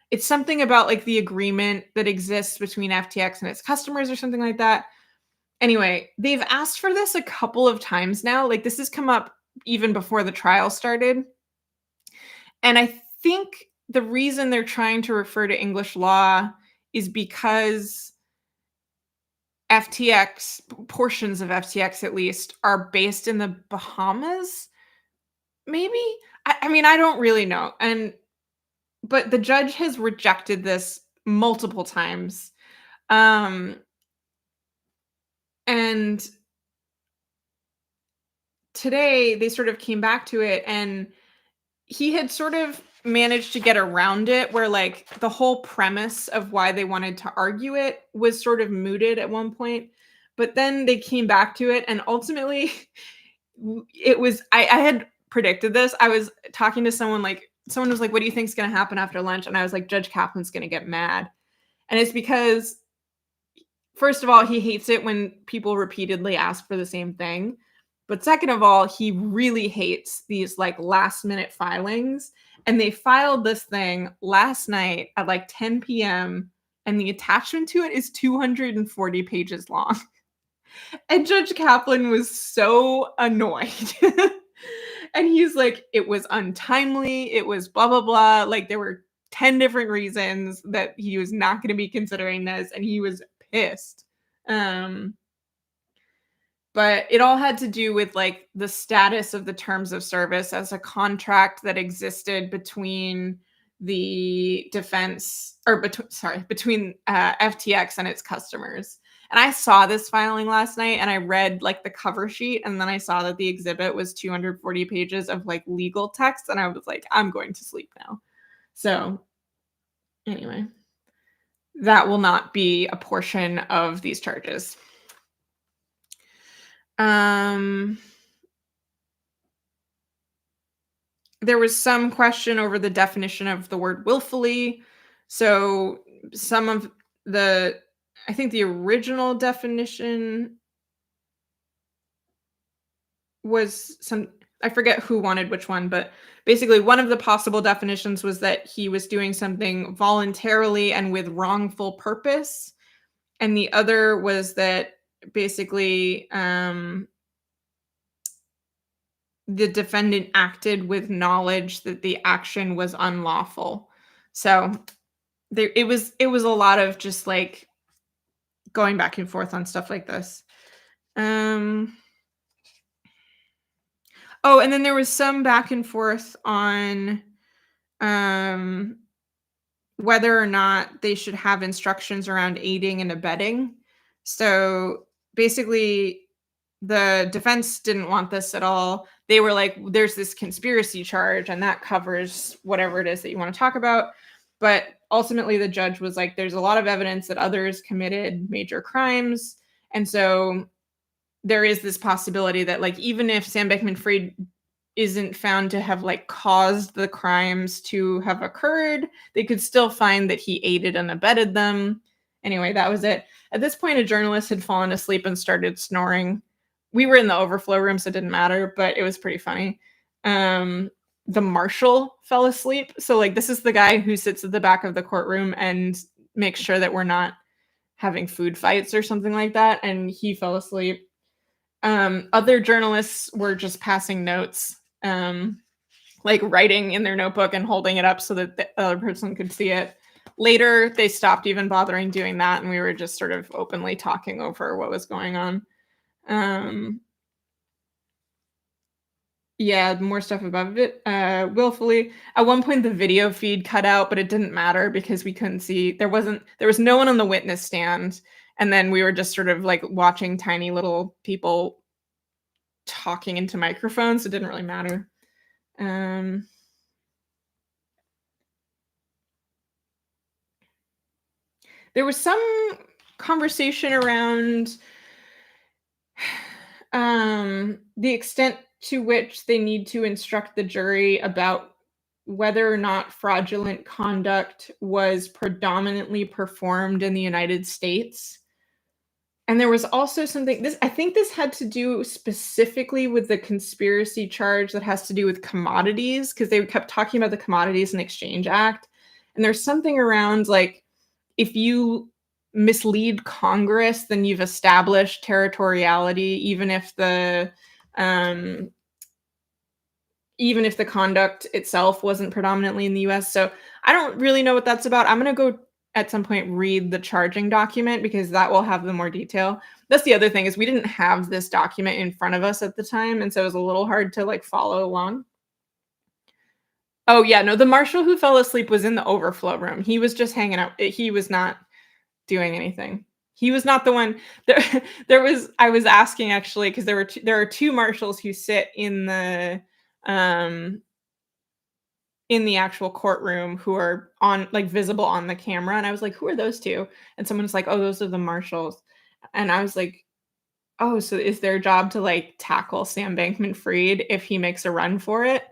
It's something about like the agreement that exists between FTX and its customers or something like that. Anyway, they've asked for this a couple of times now. Like this has come up even before the trial started. And I think the reason they're trying to refer to English law is because FTX, portions of FTX at least, are based in the Bahamas. Maybe? I mean, I don't really know. And but the judge has rejected this multiple times. Um, and today they sort of came back to it, and he had sort of managed to get around it where like the whole premise of why they wanted to argue it was sort of mooted at one point. But then they came back to it, and ultimately it was I had predicted this. I was talking to someone, like someone was like, "What do you think's gonna happen after lunch?" And I was like, Judge Kaplan's gonna get mad. And it's because, first of all, he hates it when people repeatedly ask for the same thing. But second of all, he really hates these like last minute filings. And they filed this thing last night at like 10 p.m. And the attachment to it is 240 pages long. And Judge Kaplan was so annoyed. And he's like, it was untimely. It was blah, blah, blah. Like there were 10 different reasons that he was not going to be considering this. And he was pissed. Um, but it all had to do with like the status of the terms of service as a contract that existed between the defense, or between FTX and its customers. And I saw this filing last night, and I read like the cover sheet, and then I saw that the exhibit was 240 pages of like legal text, and I was like, I'm going to sleep now. So anyway, that will not be a portion of these charges. There was some question over the definition of the word willfully. So some of I think the original definition was I forget who wanted which one, but basically one of the possible definitions was that he was doing something voluntarily and with wrongful purpose. And the other was that basically the defendant acted with knowledge that the action was unlawful. So it was a lot of just like going back and forth on stuff like this. Oh, and then there was some back and forth on whether or not they should have instructions around aiding and abetting. So basically, the defense didn't want this at all. They were like, there's this conspiracy charge, and that covers whatever it is that you want to talk about. But ultimately, the judge was like, there's a lot of evidence that others committed major crimes. And so there is this possibility that, like, even if Sam Bankman-Fried isn't found to have like caused the crimes to have occurred, they could still find that he aided and abetted them. Anyway, that was it. At this point, a journalist had fallen asleep and started snoring. We were in the overflow room, so it didn't matter, but it was pretty funny. The marshal fell asleep. So like, this is the guy who sits at the back of the courtroom and makes sure that we're not having food fights or something like that. And he fell asleep. Other journalists were just passing notes, like writing in their notebook and holding it up so that the other person could see it. Later, they stopped even bothering doing that, and we were just sort of openly talking over what was going on. Yeah, more stuff above it. Willfully. At one point, the video feed cut out, but it didn't matter because we couldn't see. There was no one on the witness stand. And then we were just sort of like watching tiny little people talking into microphones. It didn't really matter. There was some conversation around the extent to which they need to instruct the jury about whether or not fraudulent conduct was predominantly performed in the United States. And there was also something, I think this had to do specifically with the conspiracy charge that has to do with commodities, because they kept talking about the Commodities and Exchange Act. And there's something around like, if you mislead Congress, then you've established territoriality, even if the conduct itself wasn't predominantly in the US. So I don't really know what that's about. I'm going to go at some point read the charging document because that will have the more detail. That's the other thing, is we didn't have this document in front of us at the time, and so it was a little hard to like follow along. Oh, yeah, no, the marshal who fell asleep was in the overflow room. He was just hanging out. He was not doing anything. He was not the one there. I was asking actually because there are 2 marshals who sit um, in the actual courtroom who are on like, visible on the camera, and I was like, "Who are those 2?" And someone was like, "Oh, those are the marshals." And I was like, "Oh, so is their job to, like, tackle Sam Bankman-Fried if he makes a run for it?"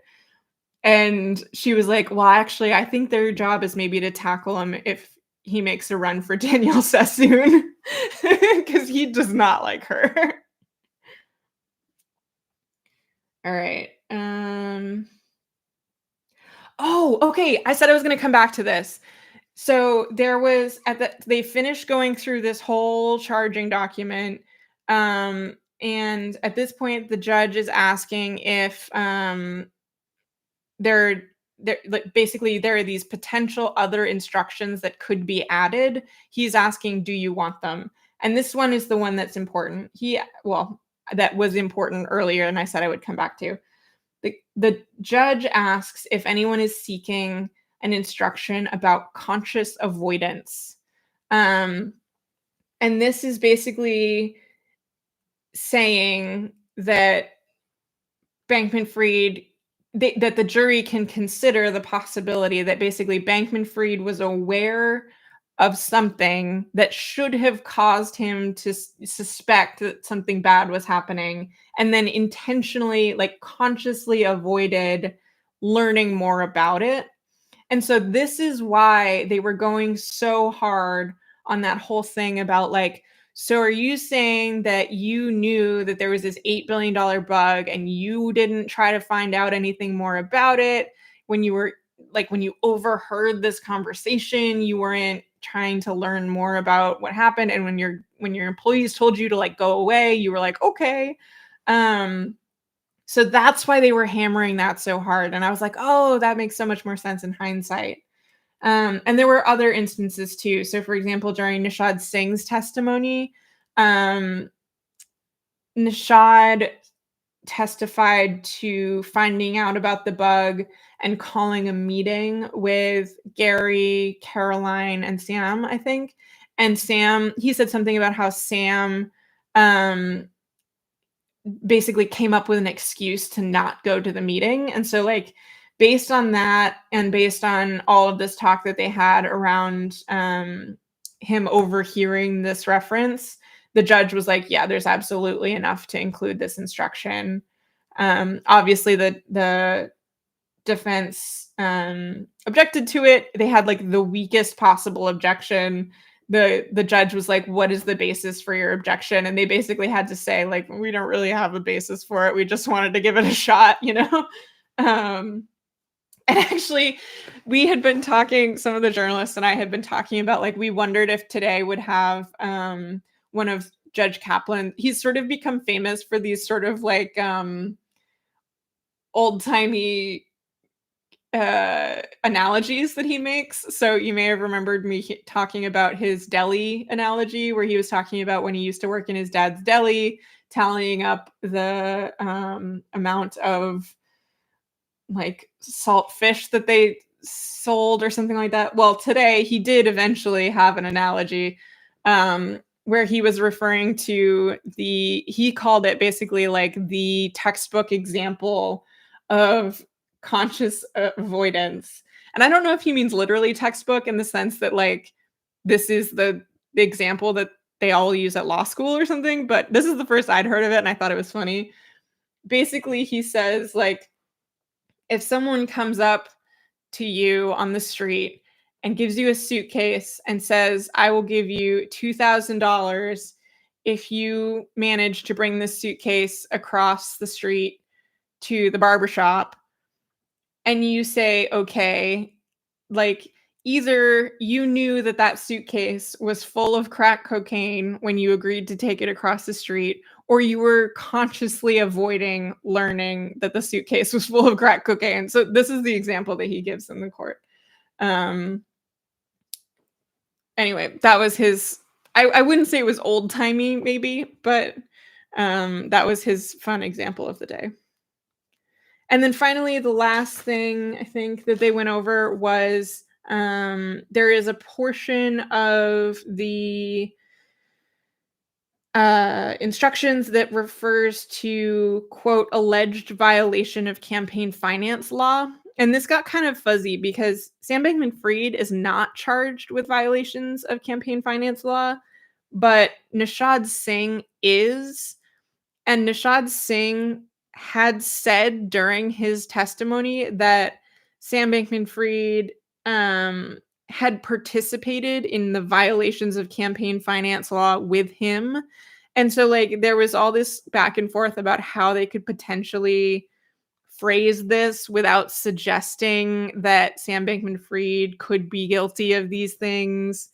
And she was like, "Well, actually, I think their job is maybe to tackle him if he makes a run for Danielle Sassoon, because he does not like her." Alright, oh, okay, I said I was gonna come back to this. So, there was they finished going through this whole charging document, and at this point, the judge is asking if, there like, basically, there are these potential other instructions that could be added. He's asking, "Do you want them?" And this one is the one that's important. That was important earlier, and I said I would come back to. The judge asks if anyone is seeking an instruction about conscious avoidance. Um, and this is basically saying that Bankman-Fried that the jury can consider the possibility that basically Bankman-Fried was aware of something that should have caused him to suspect that something bad was happening, and then intentionally, like, consciously avoided learning more about it. And so this is why they were going so hard on that whole thing about like, so are you saying that you knew that there was this $8 billion bug and you didn't try to find out anything more about it when you were like when you overheard this conversation, you weren't trying to learn more about what happened, and when your employees told you to like go away, you were like, okay. Um so that's why they were hammering that so hard, and I was like, "Oh, that makes so much more sense in hindsight." And there were other instances too. So, for example, during Nishad Singh's testimony, um, Nishad testified to finding out about the bug and calling a meeting with Gary, Caroline, and Sam, I think. And Sam, he said something about how Sam, um, basically came up with an excuse to not go to the meeting. And so, like, based on that and based on all of this talk that they had around him overhearing this reference, the judge was like, yeah, there's absolutely enough to include this instruction. Obviously, the defense objected to it. They had like the weakest possible objection. The judge was like, what is the basis for your objection? And they basically had to say like, we don't really have a basis for it, we just wanted to give it a shot, you know. um and actually, we had been talking, some of the journalists and I had been talking about like, we wondered if today would have one of Judge Kaplan. He's sort of become famous for these sort of like old timey analogies that he makes. So you may have remembered me talking about his deli analogy, where he was talking about when he used to work in his dad's deli, tallying up the amount of like salt fish that they sold or something like that. Well, today he did eventually have an analogy where he was referring to he called it basically like the textbook example of conscious avoidance. And I don't know if he means literally textbook in the sense that like this is the example that they all use at law school or something, but this is the first I'd heard of it and I thought it was funny. Basically, he says like if someone comes up to you on the street and gives you a suitcase and says, I will give you $2,000 if you manage to bring this suitcase across the street to the barbershop, and you say, okay, like either you knew that that suitcase was full of crack cocaine when you agreed to take it across the street, or you were consciously avoiding learning that the suitcase was full of crack cocaine. So this is the example that he gives in the court. Um, anyway, that was his. I wouldn't say it was old timey, maybe, but that was his fun example of the day. And then finally, the last thing I think that they went over was there is a portion of the instructions that refers to, quote, alleged violation of campaign finance law. And this got kind of fuzzy because Sam Bankman-Fried is not charged with violations of campaign finance law, but Nishad Singh is. And Nishad Singh had said during his testimony that Sam Bankman-Fried had participated in the violations of campaign finance law with him. And so, like, there was all this back and forth about how they could potentially phrase this without suggesting that Sam Bankman-Fried could be guilty of these things,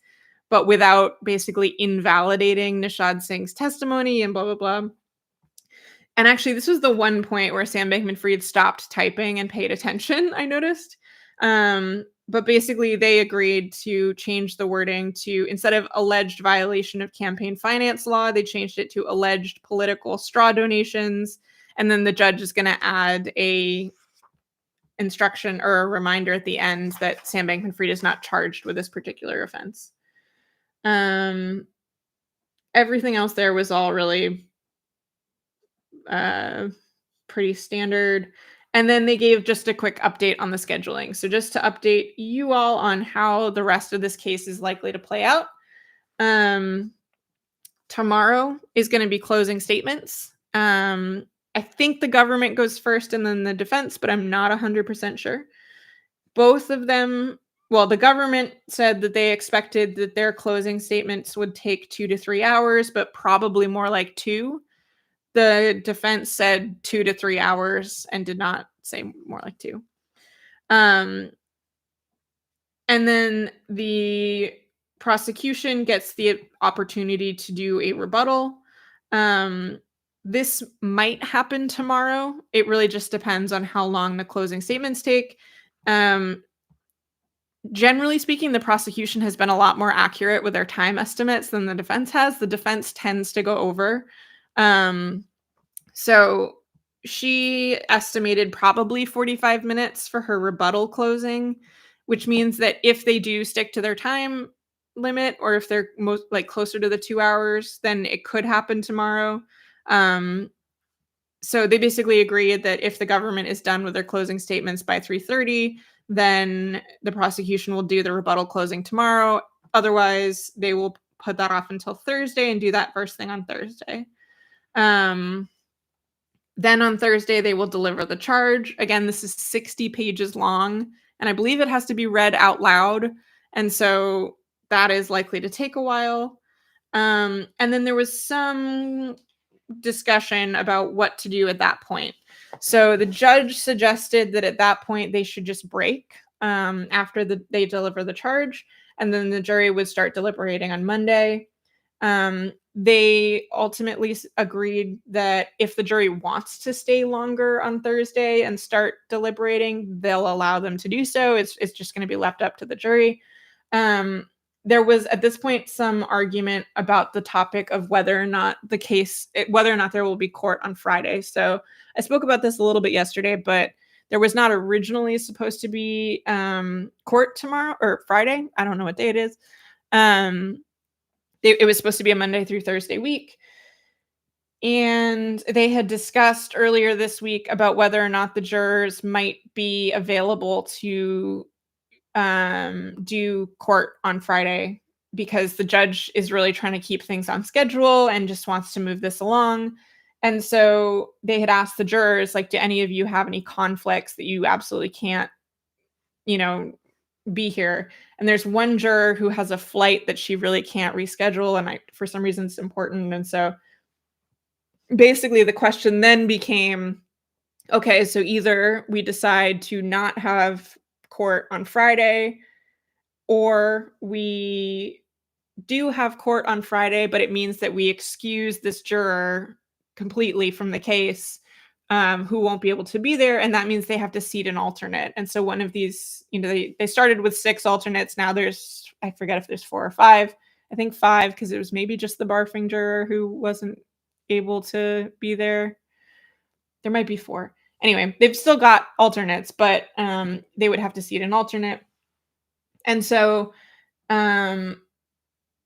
but without basically invalidating Nishad Singh's testimony and blah, blah, blah. And actually, this was the one point where Sam Bankman-Fried stopped typing and paid attention, I noticed. But basically, they agreed to change the wording to, instead of alleged violation of campaign finance law, they changed it to alleged political straw donations. And then the judge is going to add a instruction or a reminder at the end that Sam Bankman-Fried is not charged with this particular offense. Everything else there was all really pretty standard. And then they gave just a quick update on the scheduling. So just to update you all on how the rest of this case is likely to play out. Tomorrow is going to be closing statements. I think the government goes first and then the defense, but I'm not 100% sure. Both of them, well, the government said that they expected that their closing statements would take 2 to 3 hours, but probably more like 2. The defense said 2 to 3 hours and did not say more like 2. And then the prosecution gets the opportunity to do a rebuttal. This might happen tomorrow. It really just depends on how long the closing statements take. Generally speaking, the prosecution has been a lot more accurate with their time estimates than the defense has. The defense tends to go over. So she estimated probably 45 minutes for her rebuttal closing, which means that if they do stick to their time limit, or if they're most like closer to the 2 hours, then it could happen tomorrow. So they basically agreed that if the government is done with their closing statements by 3:30, then the prosecution will do the rebuttal closing tomorrow. Otherwise, they will put that off until Thursday and do that first thing on Thursday. Then on Thursday, they will deliver the charge. Again, this is 60 pages long, and I believe it has to be read out loud. And so that is likely to take a while. And then there was some discussion about what to do at that point. So the judge suggested that at that point they should just break after they deliver the charge, and then the jury would start deliberating on Monday. They ultimately agreed that if the jury wants to stay longer on Thursday and start deliberating, they'll allow them to do so. It's just going to be left up to the jury. There was at this point some argument about the topic of whether or not there will be court on Friday. So I spoke about this a little bit yesterday, but there was not originally supposed to be court tomorrow or Friday. I don't know what day it is. It was supposed to be a Monday through Thursday week. And they had discussed earlier this week about whether or not the jurors might be available to do court on Friday, because the judge is really trying to keep things on schedule and just wants to move this along. And so they had asked the jurors, like, do any of you have any conflicts that you absolutely can't, be here? And there's one juror who has a flight that she really can't reschedule, and for some reason it's important. And so basically the question then became, okay, so either we decide to not have court on Friday, or we do have court on Friday, but it means that we excuse this juror completely from the case, who won't be able to be there, and that means they have to seat an alternate. And so one of these, they started with 6 alternates. Now there's, I forget if there's 4 or 5. I think 5, because it was maybe just the barfing juror who wasn't able to be there. There might be 4. Anyway, they've still got alternates, but, they would have to seat an alternate. And so, um,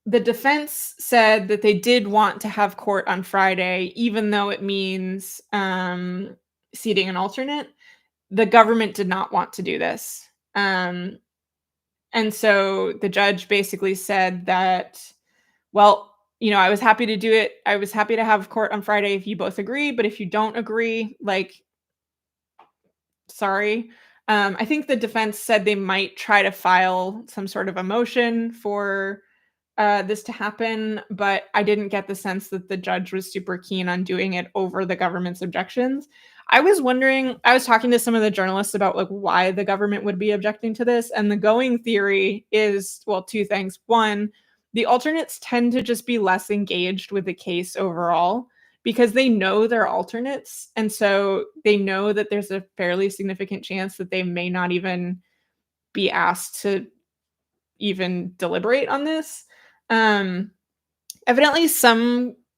the defense said that they did want to have court on Friday, even though it means, seating an alternate. The government did not want to do this. And so the judge basically said that, well, I was happy to do it. I was happy to have court on Friday if you both agree, but if you don't agree, like, sorry. I think the defense said they might try to file some sort of a motion for this to happen, but I didn't get the sense that the judge was super keen on doing it over the government's objections. I was talking to some of the journalists about like why the government would be objecting to this, and the going theory is, well, two things. One, the alternates tend to just be less engaged with the case overall because they know they're alternates, and so they know that there's a fairly significant chance that they may not even be asked to even deliberate on this. Um, Evidently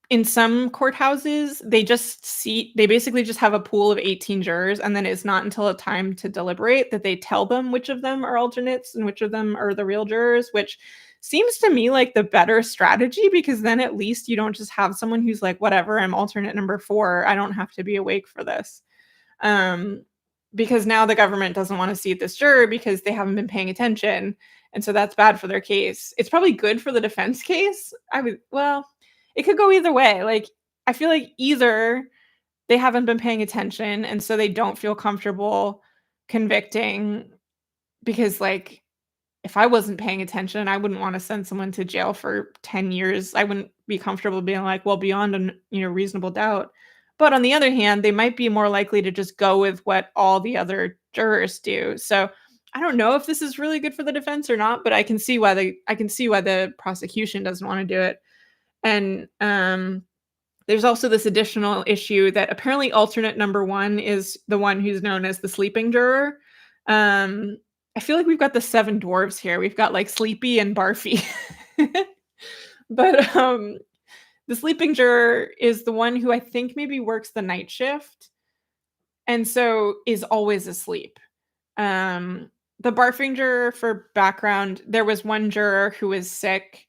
in some courthouses, they basically just have a pool of 18 jurors, and then it's not until a time to deliberate that they tell them which of them are alternates and which of them are the real jurors, which seems to me like the better strategy because then at least you don't just have someone who's like, "Whatever, I'm alternate number 4. I don't have to be awake for this." Um, because now the government doesn't wanna seat this juror because they haven't been paying attention, and so that's bad for their case. It's probably good for the defense case. It could go either way. Like, I feel like either they haven't been paying attention, and so they don't feel comfortable convicting because, like, if I wasn't paying attention, I wouldn't wanna send someone to jail for 10 years. I wouldn't be comfortable being like, "Well, beyond an reasonable doubt." But on the other hand, they might be more likely to just go with what all the other jurors do. So, I don't know if this is really good for the defense or not, but I can see why the prosecution doesn't wanna do it. And, there's also this additional issue that apparently alternate number 1 is the one who's known as the sleeping juror. Um, I feel like we've got the 7 dwarfs here. We've got, like, Sleepy and Barfy. But, the sleeping juror is the one who I think maybe works the night shift, and so is always asleep. The barfing juror, for background, there was one juror who was sick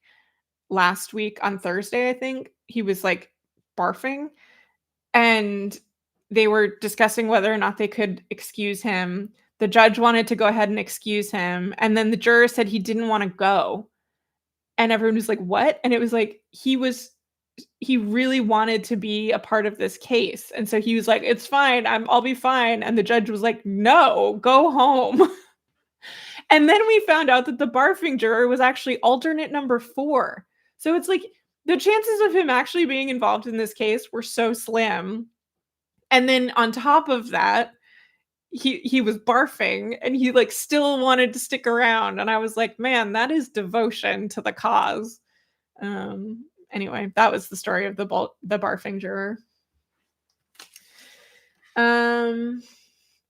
last week on Thursday, I think. He was, like, barfing, and they were discussing whether or not they could excuse him. The judge wanted to go ahead and excuse him, and then the juror said he didn't wanna go, and everyone was like, "What?" And it was like, he really wanted to be a part of this case, and so he was like, "It's fine, I'll be fine," and the judge was like, "No, go home." And then we found out that the barfing juror was actually alternate number 4. So it's like, the chances of him actually being involved in this case were so slim, and then on top of that, he was barfing and he, like, still wanted to stick around, and I was like, "Man, that is devotion to the cause." Anyway, that was the story of the barfing juror. Um,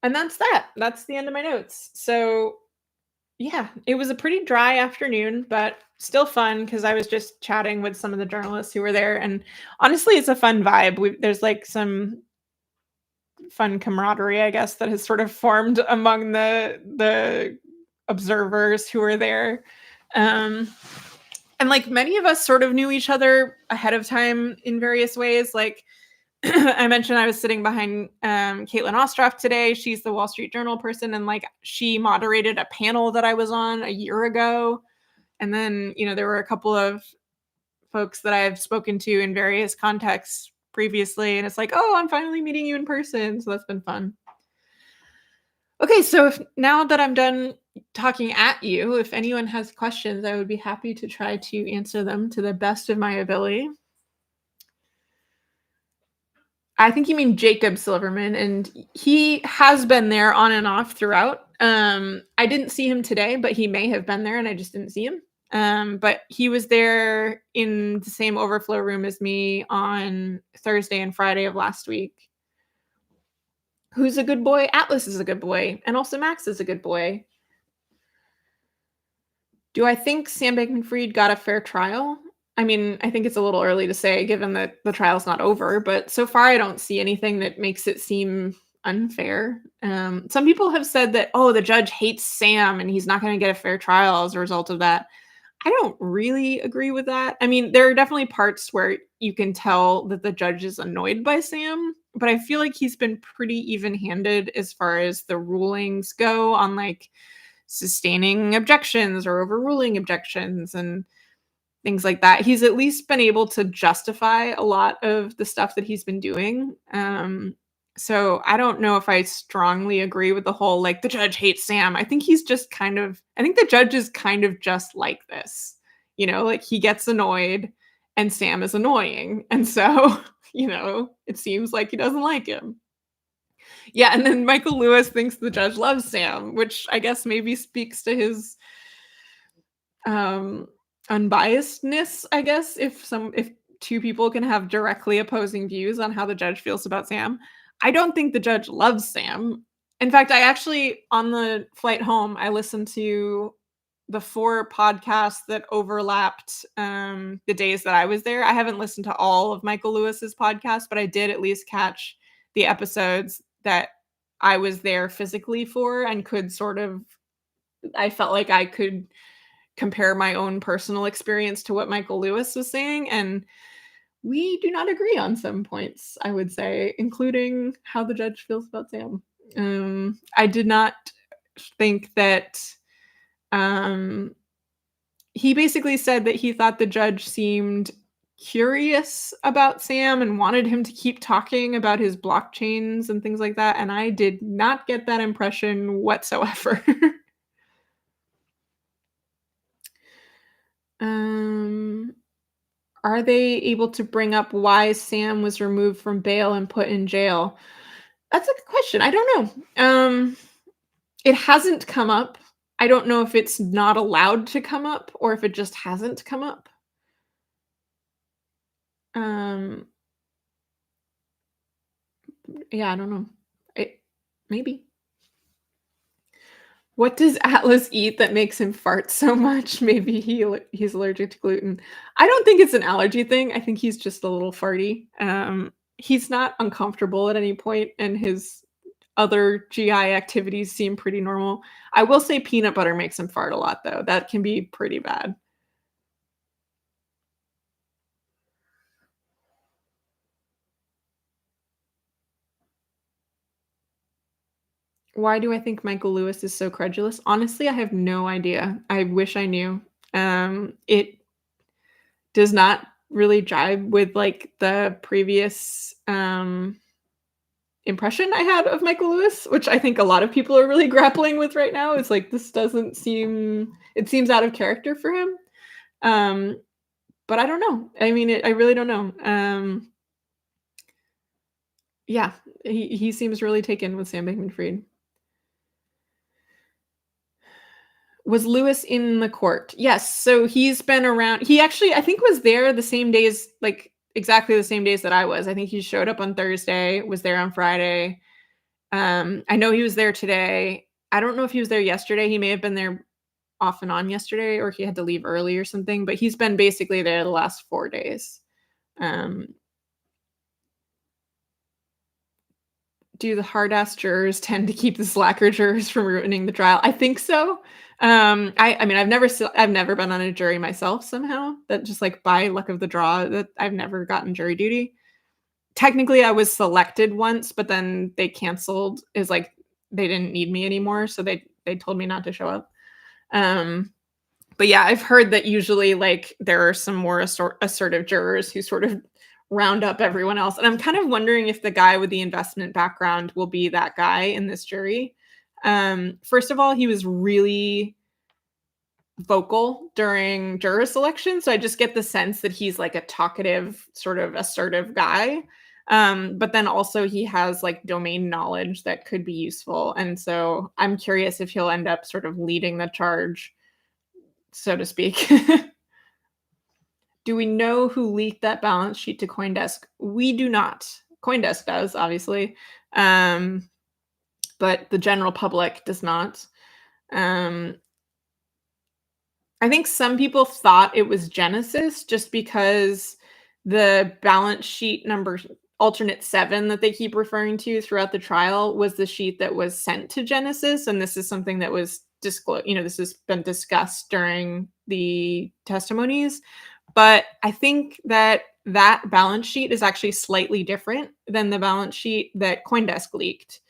and that's that. That's the end of my notes. So, yeah, it was a pretty dry afternoon, but still fun because I was just chatting with some of the journalists who were there, and honestly, it's a fun vibe. There's, like, some fun camaraderie, I guess, that has sort of formed among the observers who were there. Um, and like many of us sort of knew each other ahead of time in various ways. Like I mentioned, I was sitting behind Caitlin Ostroff today. She's the Wall Street Journal person, and like she moderated a panel that I was on a year ago. And then, there were a couple of folks that I've spoken to in various contexts previously, and it's like, oh, I'm finally meeting you in person. So that's been fun. Okay, so now that I'm done talking at you, if anyone has questions, I would be happy to try to answer them to the best of my ability. I think you mean Jacob Silverman, and he has been there on and off throughout. I didn't see him today, but he may have been there and I just didn't see him. But he was there in the same overflow room as me on Thursday and Friday of last week. Who's a good boy? Atlas is a good boy, and also Max is a good boy. Do I think Sam Bankman-Fried got a fair trial? I mean, I think it's a little early to say given that the trial's not over, but so far I don't see anything that makes it seem unfair. Some people have said that, oh, the judge hates Sam and he's not going to get a fair trial as a result of that. I don't really agree with that. I mean, there are definitely parts where you can tell that the judge is annoyed by Sam, but I feel like he's been pretty even-handed as far as the rulings go on like sustaining objections or overruling objections and things like that. He's at least been able to justify a lot of the stuff that he's been doing. So I don't know if I strongly agree with the whole like the judge hates Sam. I think the judge is kind of just like this. Like he gets annoyed and Sam is annoying. And so, it seems like he doesn't like him. Yeah, and then Michael Lewis thinks the judge loves Sam, which I guess maybe speaks to his um unbiasedness, I guess, if two people can have directly opposing views on how the judge feels about Sam. I don't think the judge loves Sam. In fact, I actually on the flight home, I listened to the 4 podcasts that overlapped the days that I was there. I haven't listened to all of Michael Lewis's podcasts, but I did at least catch the episodes that I was there physically for and could sort of I felt like I could compare my own personal experience to what Michael Lewis was saying, and we do not agree on some points, I would say, including how the judge feels about Sam. I did not think that um, he basically said that he thought the judge seemed curious about Sam and wanted him to keep talking about his blockchains and things like that, and I did not get that impression whatsoever. um Are they able to bring up why Sam was removed from bail and put in jail? That's a good question. I don't know. It hasn't come up. I don't know if it's not allowed to come up or if it just hasn't come up. Um, yeah, I don't know. It maybe. What does Atlas eat that makes him fart so much? Maybe he's allergic to gluten. I don't think it's an allergy thing. I think he's just a little farty. He's not uncomfortable at any point, and his other GI activities seem pretty normal. I will say peanut butter makes him fart a lot, though. That can be pretty bad. Why do I think Michael Lewis is so credulous? Honestly, I have no idea. I wish I knew. It does not really jibe with like the previous impression I had of Michael Lewis, which I think a lot of people are really grappling with right now. It's like this doesn't seem it seems out of character for him. Um, but I don't know. I mean, I really don't know. Yeah, he seems really taken with Sam Bankman-Fried. Was Lewis in the court? Yes. So he's been around. He actually, I think, was there the same days, like exactly the same days that I was. I think he showed up on Thursday, was there on Friday. I know he was there today. I don't know if he was there yesterday. He may have been there off and on yesterday, or he had to leave early or something. But he's been basically there the last 4 days. Um, do the hard ass jurors tend to keep the slacker jurors from ruining the trial? I think so. I mean, I've never been on a jury myself somehow. That just like by luck of the draw that I've never gotten jury duty. Technically, I was selected once, but then they canceled. Is like they didn't need me anymore, so they told me not to show up. Um, but yeah, I've heard that usually like there are some more assertive jurors who sort of round up everyone else. And I'm kind of wondering if the guy with the investment background will be that guy in this jury. First of all, he was really vocal during juror selection. So I just get the sense that he's like a talkative, sort of assertive guy. But then also he has like domain knowledge that could be useful. And so I'm curious if he'll end up sort of leading the charge, so to speak. Do we know who leaked that balance sheet to CoinDesk? We do not. CoinDesk does, obviously, but the general public does not. Um, I think some people thought it was Genesis just because the balance sheet numbers alternate 7 that they keep referring to throughout the trial was the sheet that was sent to Genesis, and this is something that was disclosed. This has been discussed during the testimonies, but I think that that balance sheet is actually slightly different than the balance sheet that CoinDesk leaked.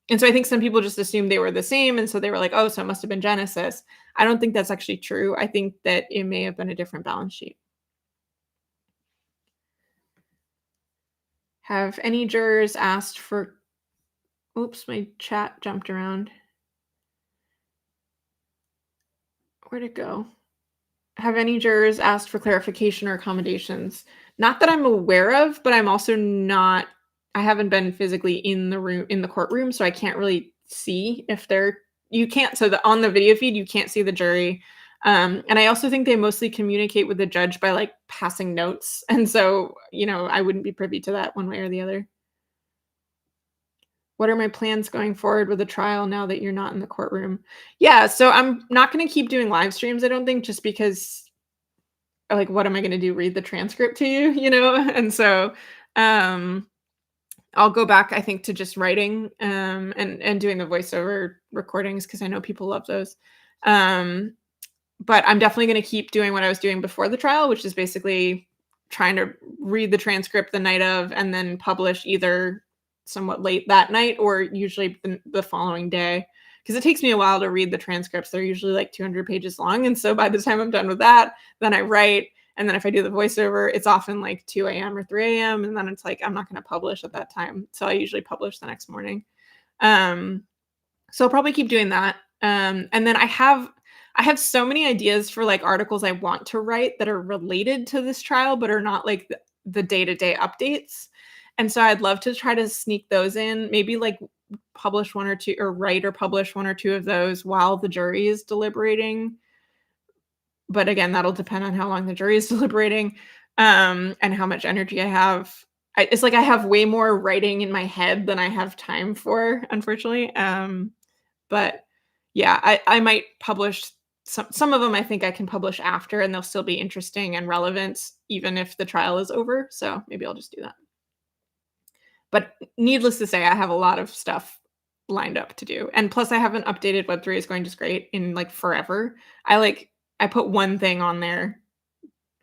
And so I think some people just assumed they were the same, and so they were like, "Oh, so it must have been Genesis." I don't think that's actually true. I think that it may have been a different balance sheet. Have any jurors asked for oops, my chat jumped around. Where'd it go? Have any jurors asked for clarification or accommodations? Not that I'm aware of, but I'm also not I haven't been physically in the courtroom, so I can't really see if they're you can't so the on the video feed, you can't see the jury. And I also think they mostly communicate with the judge by, like, passing notes, and so, I wouldn't be privy to that one way or the other. What are my plans going forward with the trial now that you're not in the courtroom? Yeah, so I'm not gonna keep doing live streams, I don't think, just because, like, what am I gonna do? Read the transcript to you, you know? And so, um, I'll go back, I think, to just writing, and doing the voiceover recordings because I know people love those. Um, but I'm definitely gonna keep doing what I was doing before the trial, which is basically trying to read the transcript the night of and then publish either somewhat late that night or usually the following day. Because it takes me a while to read the transcripts. They're usually like 200 pages long, and so by the time I'm done with that, then I write, and then if I do the voiceover, it's often like 2 AM or 3 AM, and then it's like, I'm not gonna publish at that time, so I usually publish the next morning. Um, so I'll probably keep doing that. And then I have so many ideas for like articles I want to write that are related to this trial, but are not like the day-to-day updates. And so I'd love to try to sneak those in, maybe like publish one or two or write or publish one or two of those while the jury is deliberating. But again, that'll depend on how long the jury is deliberating, and how much energy I have. It's like I have way more writing in my head than I have time for, unfortunately. But yeah, I might publish some of them. I think I can publish after, and they'll still be interesting and relevant even if the trial is over, so maybe I'll just do that. But needless to say, I have a lot of stuff lined up to do, and plus I haven't updated Web3 is going just great in, like, forever. I put one thing on there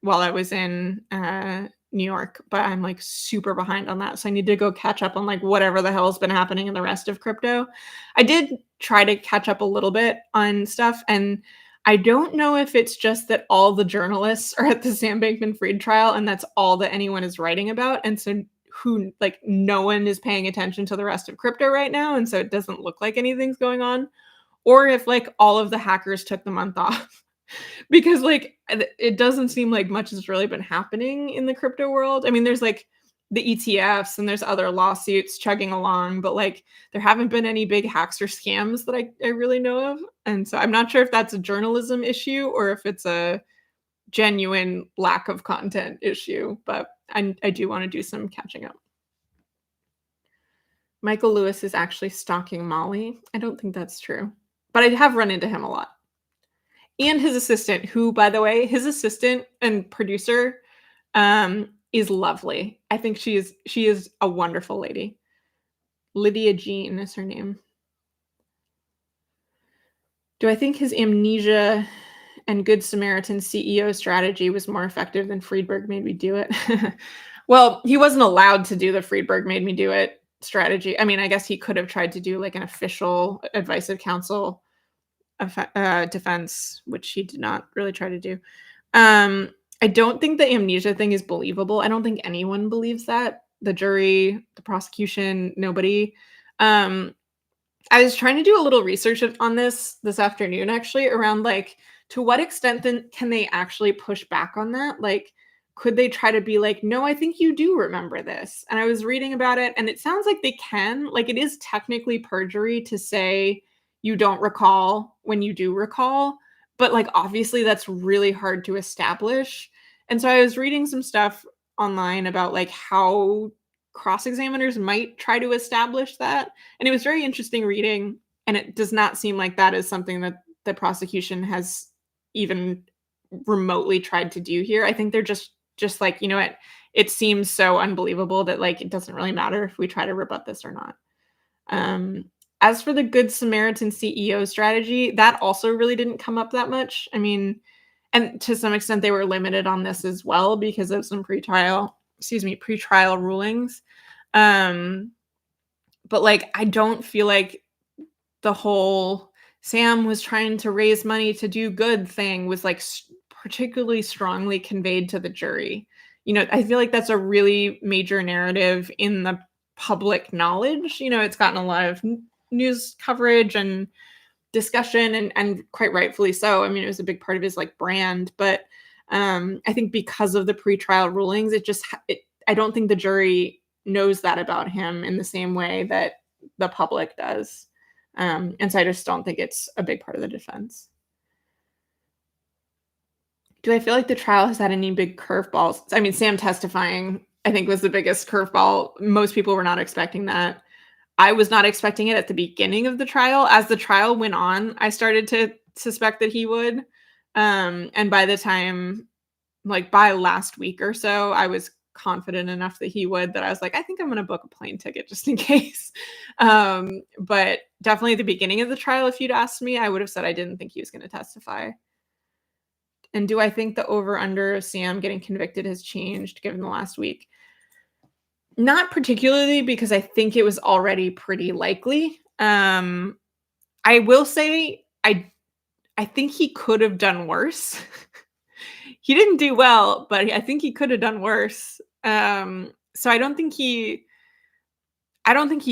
while I was in, New York, but I'm, like, super behind on that, so I need to go catch up on, like, whatever the hell's been happening in the rest of crypto. I did try to catch up a little bit on stuff, and I don't know if it's just that all the journalists are at the Sam Bankman-Fried trial, and that's all that anyone is writing about, and so no one is paying attention to the rest of crypto right now, and so it doesn't look like anything's going on, or if, like, all of the hackers took the month off. Because, like, it doesn't seem like much has really been happening in the crypto world. I mean, there's, like, the ETFs and there's other lawsuits chugging along, but, like, there haven't been any big hacks or scams that I really know of, and so I'm not sure if that's a journalism issue or if it's a genuine lack of content issue, but I do wanna do some catching up. Michael Lewis is actually stalking Molly. I don't think that's true, but I have run into him a lot. And his assistant, who, by the way, his assistant and producer, is lovely. I think she is a wonderful lady. Lydia Jean is her name. Do I think his amnesia and Good Samaritan CEO strategy was more effective than Friedberg made me do it? Well, he wasn't allowed to do the Friedberg made me do it strategy. I mean, I guess he could have tried to do like an official advice of counsel defense, which he did not really try to do. I don't think the amnesia thing is believable. I don't think anyone believes that. The jury, the prosecution, nobody. Um, I was trying to do a little research on this afternoon, actually, around like to what extent then can they actually push back on that? Like, could they try to be like, no, I think you do remember this? And I was reading about it, and it sounds like they can. Like, it is technically perjury to say you don't recall when you do recall, but like, obviously, that's really hard to establish. And so I was reading some stuff online about like how cross examiners might try to establish that, and it was very interesting reading, and it does not seem like that is something that the prosecution has even remotely tried to do here. I think they're just like, you know what? it seems so unbelievable that, like, it doesn't really matter if we try to rebut this or not. Um, as for the Good Samaritan CEO strategy, that also really didn't come up that much. I mean, and to some extent, they were limited on this as well because of some pretrial rulings. Um, but, like, I don't feel like the whole Sam was trying to raise money to do good thing was, like, particularly strongly conveyed to the jury. I feel like that's a really major narrative in the public knowledge. It's gotten a lot of news coverage and discussion, and quite rightfully so. I mean, it was a big part of his, like, brand, but, I think because of the pretrial rulings, it just I don't think the jury knows that about him in the same way that the public does. And so I just don't think it's a big part of the defense. Do I feel like the trial has had any big curveballs? I mean, Sam testifying, I think, was the biggest curveball. Most people were not expecting that. I was not expecting it at the beginning of the trial. As the trial went on, I started to suspect that he would. And by the time, like, by last week or so, I was confident enough that he would, that I was like, I think I'm gonna book a plane ticket just in case. But definitely at the beginning of the trial, if you'd asked me, I would have said I didn't think he was gonna testify. And do I think the over under of Sam getting convicted has changed given the last week? Not particularly, because I think it was already pretty likely. I will say I think he could have done worse. He didn't do well, but I think he could have done worse. So I don't think he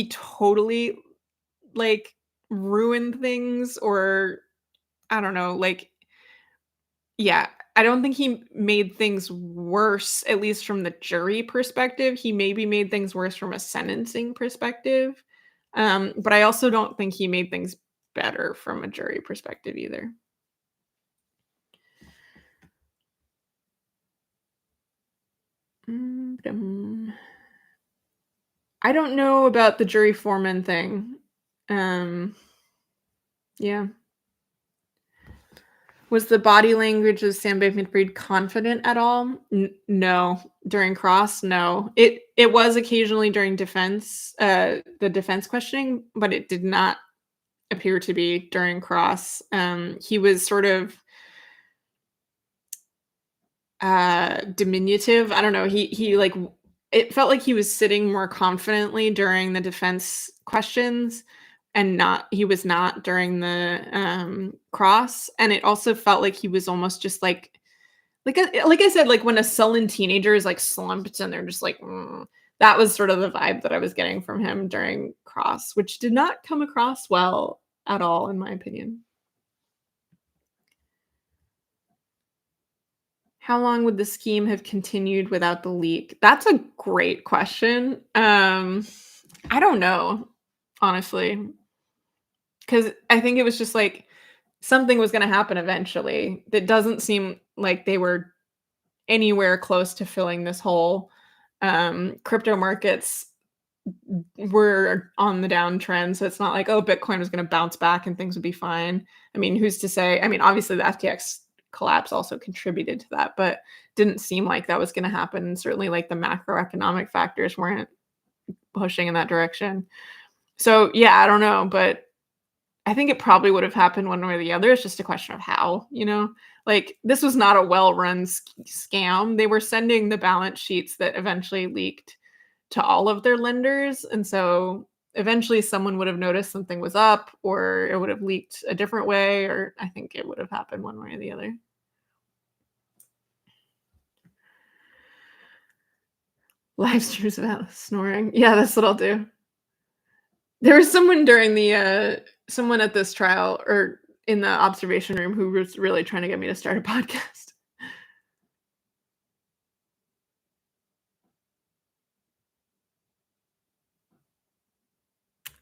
totally, like, ruined things, or I don't know, like, yeah, I don't think he made things worse, at least from the jury perspective. He maybe made things worse from a sentencing perspective. But I also don't think he made things better from a jury perspective either. I don't know about the jury foreman thing. Um, yeah. Was the body language of Sam Bankman-Fried confident at all? No. During cross, no. It was occasionally during the defense questioning, but it did not appear to be during cross. He was sort of diminutive. I don't know. It felt like he was sitting more confidently during the defense questions, and not he was not during the cross. And it also felt like he was almost just like I said, like when a sullen teenager is, like, slumped and they're just like, that was sort of the vibe that I was getting from him during cross, which did not come across well at all, in my opinion. How long would the scheme have continued without the leak? That's a great question. I don't know, honestly, because I think it was just like something was going to happen eventually. It doesn't seem like they were anywhere close to filling this hole. Crypto markets were on the downtrend, so it's not like, oh, Bitcoin was going to bounce back and things would be fine. I mean, who's to say? I mean, obviously the FTX collapse also contributed to that, but didn't seem like that was going to happen. Certainly, like, the macroeconomic factors weren't pushing in that direction. So yeah, I don't know, but I think it probably would have happened one way or the other. It's just a question of how. Like, this was not a well-run scam. They were sending the balance sheets that eventually leaked to all of their lenders, and so eventually someone would have noticed something was up, or it would have leaked a different way, or I think it would have happened one way or the other. Live streams about snoring. Yeah, that's what I'll do. There was someone at this trial, or in the observation room, who was really trying to get me to start a podcast.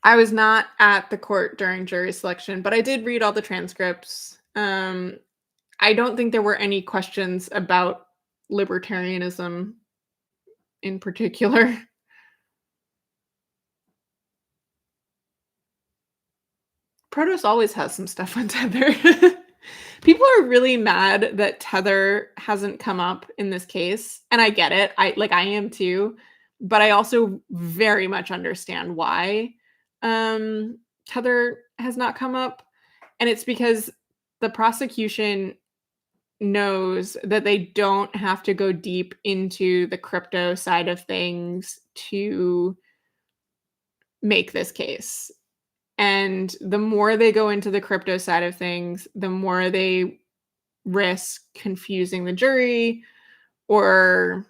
I was not at the court during jury selection, but I did read all the transcripts. I don't think there were any questions about libertarianism in particular. Protos always has some stuff on Tether. People are really mad that Tether hasn't come up in this case, and I get it. I am too, but I also very much understand why, Tether has not come up, and it's because the prosecution knows that they don't have to go deep into the crypto side of things to make this case. And the more they go into the crypto side of things, the more they risk confusing the jury or,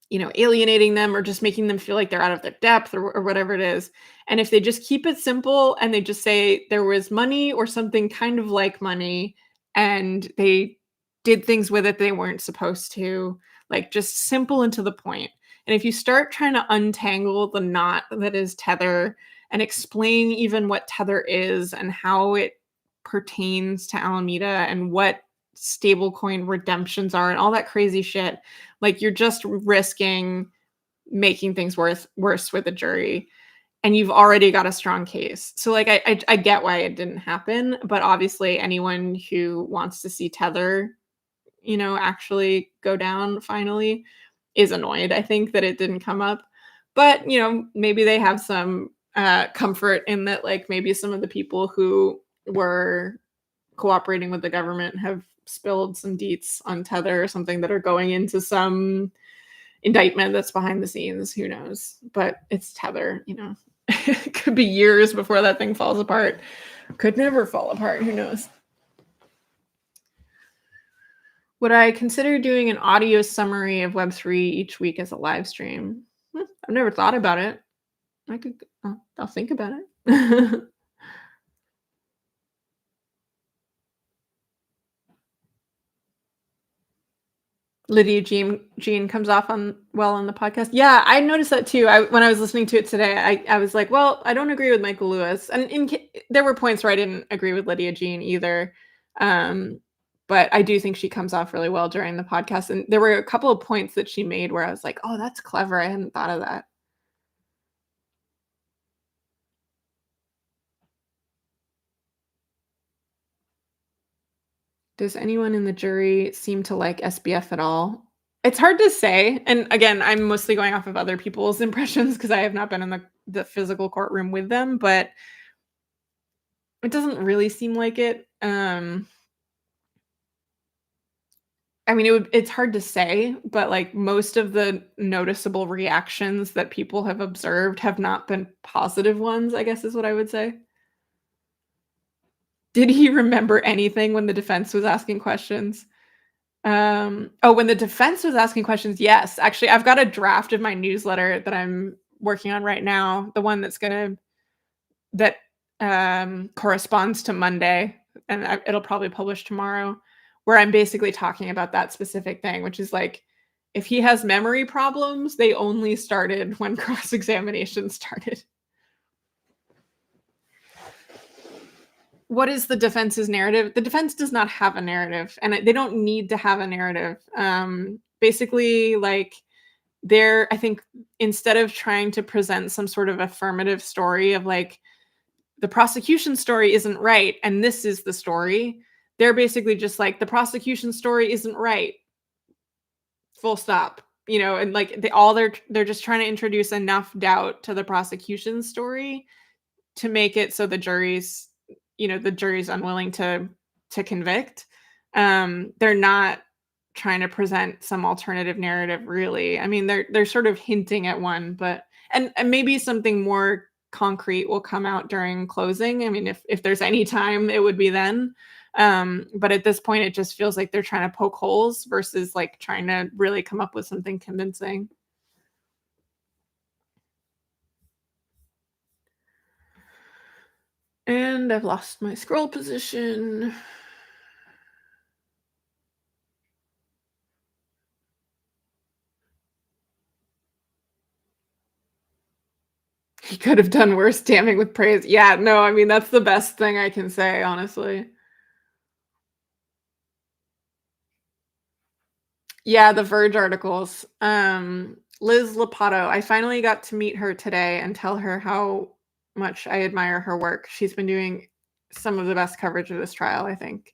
alienating them or just making them feel like they're out of their depth or whatever it is. And if they just keep it simple and they just say there was money or something kind of like money and they did things with it they weren't supposed to, like just simple and to the point. And if you start trying to untangle the knot that is Tether and explain even what Tether is and how it pertains to Alameda and what stablecoin redemptions are and all that crazy shit, like you're just risking making things worse with the jury, and you've already got a strong case. So like I get why it didn't happen, but obviously anyone who wants to see Tether, actually go down finally is annoyed, I think, that it didn't come up. But, maybe they have some comfort in that, like maybe some of the people who were cooperating with the government have spilled some deets on Tether or something that are going into some indictment that's behind the scenes. Who knows? But it's Tether. It could be years before that thing falls apart. Could never fall apart. Who knows? Would I consider doing an audio summary of Web3 each week as a live stream? I've never thought about it. I could. I'll think about it. Lydia Jean comes off on the podcast. Yeah, I noticed that too. When I was listening to it today, I was like, well, I don't agree with Michael Lewis, and there were points where I didn't agree with Lydia Jean either. Um, but I do think she comes off really well during the podcast, and there were a couple of points that she made where I was like, oh, that's clever. I hadn't thought of that. Does anyone in the jury seem to like SBF at all? It's hard to say, and again, I'm mostly going off of other people's impressions because I have not been in the physical courtroom with them, but it doesn't really seem like it. I mean, it's hard to say, but, like, most of the noticeable reactions that people have observed have not been positive ones, I guess is what I would say. Did he remember anything when the defense was asking questions? When the defense was asking questions, yes. Actually, I've got a draft of my newsletter that I'm working on right now, the one that corresponds to Monday, and it'll probably publish tomorrow, where I'm basically talking about that specific thing, which is like, if he has memory problems, they only started when cross-examination started. What is the defense's narrative? The defense does not have a narrative, and they don't need to have a narrative. Basically, like, I think instead of trying to present some sort of affirmative story of like, the prosecution story isn't right and this is the story, they're basically just like, the prosecution story isn't right, full stop. And like they're just trying to introduce enough doubt to the prosecution story to make it so the jury's unwilling to convict. They're not trying to present some alternative narrative, really. I mean, they're sort of hinting at one, but and maybe something more concrete will come out during closing. I mean, if there's any time, it would be then. But at this point, it just feels like they're trying to poke holes versus like trying to really come up with something convincing. And I've lost my scroll position. He could have done worse, damning with praise. Yeah, no, I mean, that's the best thing I can say, honestly. Yeah, the Verge articles. Liz Lapato, I finally got to meet her today and tell her how much I admire her work. She's been doing some of the best coverage of this trial, I think.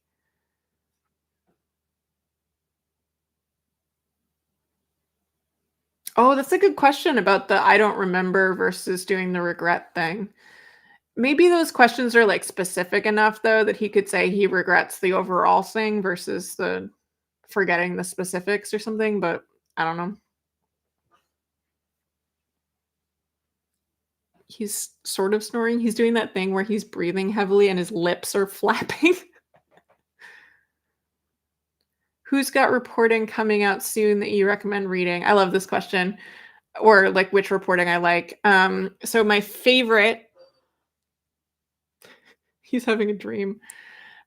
Oh, that's a good question about the "I don't remember" versus doing the regret thing. Maybe those questions are, like, specific enough, though, that he could say he regrets the overall thing versus the forgetting the specifics or something, but I don't know. He's sort of snoring. He's doing that thing where he's breathing heavily and his lips are flapping. Who's got reporting coming out soon that you recommend reading? I love this question. Or, like, which reporting I like. So my favorite he's having a dream.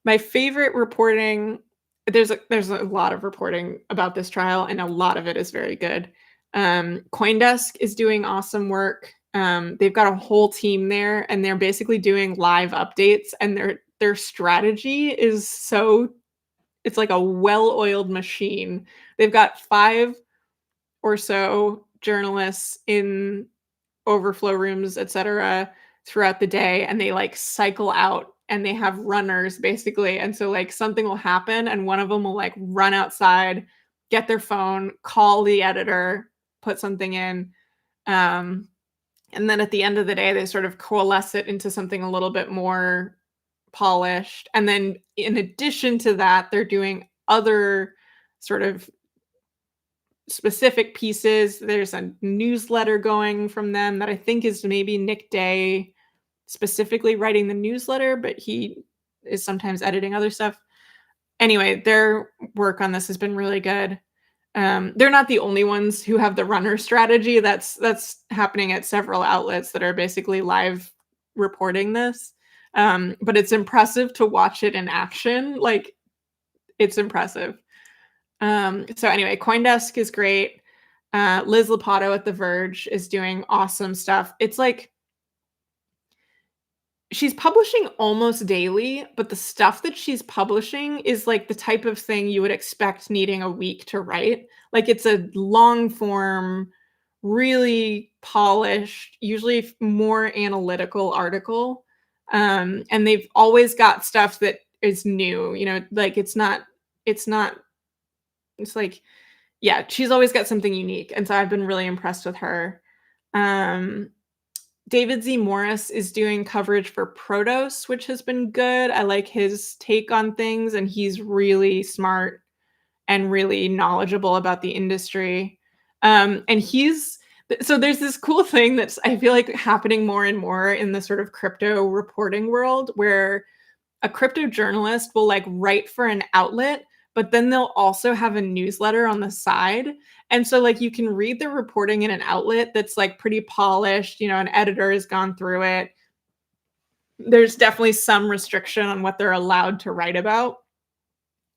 My favorite reporting there's a lot of reporting about this trial, and a lot of it is very good. CoinDesk is doing awesome work. They've got a whole team there, and they're basically doing live updates, and their strategy is so it's like a well-oiled machine. They've got 5 or so journalists in overflow rooms, etcetera, throughout the day, and they, like, cycle out, and they have runners, basically, and so, like, something will happen, and one of them will, like, run outside, get their phone, call the editor, put something in, um, and then at the end of the day, they sort of coalesce it into something a little bit more polished, and then in addition to that, they're doing other sort of specific pieces. There's a newsletter going from them that I think is maybe Nick Day specifically writing the newsletter, but he is sometimes editing other stuff. Anyway, their work on this has been really good. They're not the only ones who have the runner strategy. That's happening at several outlets that are basically live reporting this. But it's impressive to watch it in action. Like, it's impressive. So anyway, CoinDesk is great. Liz Lopatto at The Verge is doing awesome stuff. It's like she's publishing almost daily, but the stuff that she's publishing is like the type of thing you would expect needing a week to write. Like, it's a long form, really polished, usually more analytical article. And they've always got stuff that is new, like it's not it's like yeah, she's always got something unique, and so I've been really impressed with her. Um, David Z. Morris is doing coverage for Protos, which has been good. I like his take on things, and he's really smart and really knowledgeable about the industry. And so there's this cool thing that's I feel like happening more and more in the sort of crypto reporting world where a crypto journalist will like write for an outlet, but then they'll also have a newsletter on the side. And so like you can read the reporting in an outlet that's like pretty polished, an editor has gone through it. There's definitely some restriction on what they're allowed to write about.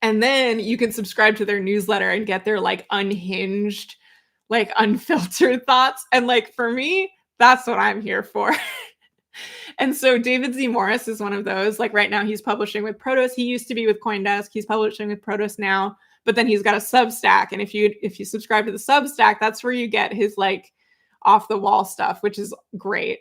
And then you can subscribe to their newsletter and get their like unhinged, like unfiltered thoughts. And like for me, that's what I'm here for. And so David Z. Morris is one of those. Like right now, he's publishing with Protos. He used to be with CoinDesk. He's publishing with Protos now, but then he's got a Substack. And if you subscribe to the Substack, that's where you get his like off the wall stuff, which is great.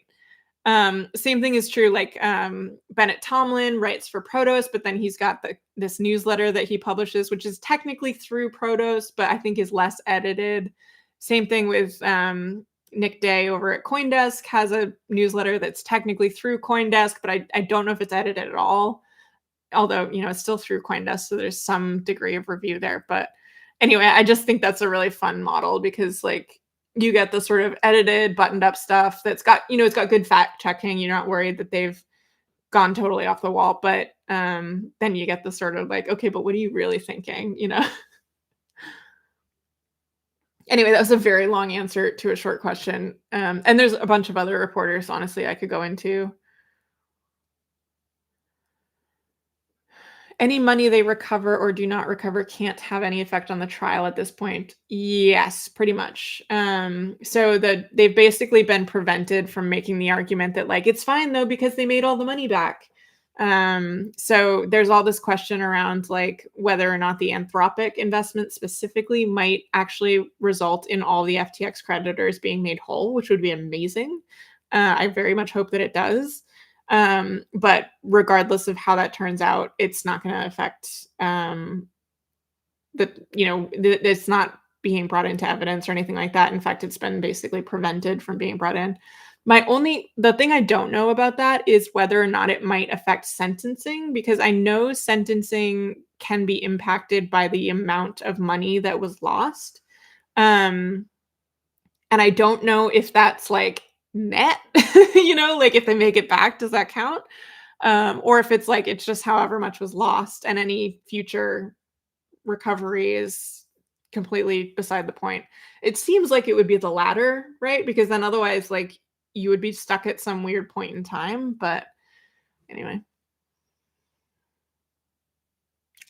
Same thing is true. Like Bennett Tomlin writes for Protos, but then he's got this newsletter that he publishes, which is technically through Protos, but I think is less edited. Same thing with Nick Day over at CoinDesk has a newsletter that's technically through CoinDesk, but I don't know if it's edited at all. Although, it's still through CoinDesk, so there's some degree of review there. But anyway, I just think that's a really fun model because like you get the sort of edited, buttoned up stuff that's got, it's got good fact checking. You're not worried that they've gone totally off the wall, but then you get the sort of like, okay, but what are you really thinking? Anyway, that was a very long answer to a short question. And there's a bunch of other reporters, honestly, I could go into. Any money they recover or do not recover can't have any effect on the trial at this point. Yes, pretty much. So they've basically been prevented from making the argument that like it's fine though because they made all the money back. So there's all this question around like whether or not the Anthropic investment specifically might actually result in all the FTX creditors being made whole, which would be amazing. I very much hope that it does. But regardless of how that turns out, it's not going to affect it's not being brought into evidence or anything like that. In fact, it's been basically prevented from being brought in. The thing I don't know about that is whether or not it might affect sentencing, because I know sentencing can be impacted by the amount of money that was lost. Um, and I don't know if that's like net, like if they make it back, does that count? Or if it's like it's just however much was lost and any future recovery is completely beside the point. It seems like it would be the latter, right? Because then otherwise, like, you would be stuck at some weird point in time, but anyway.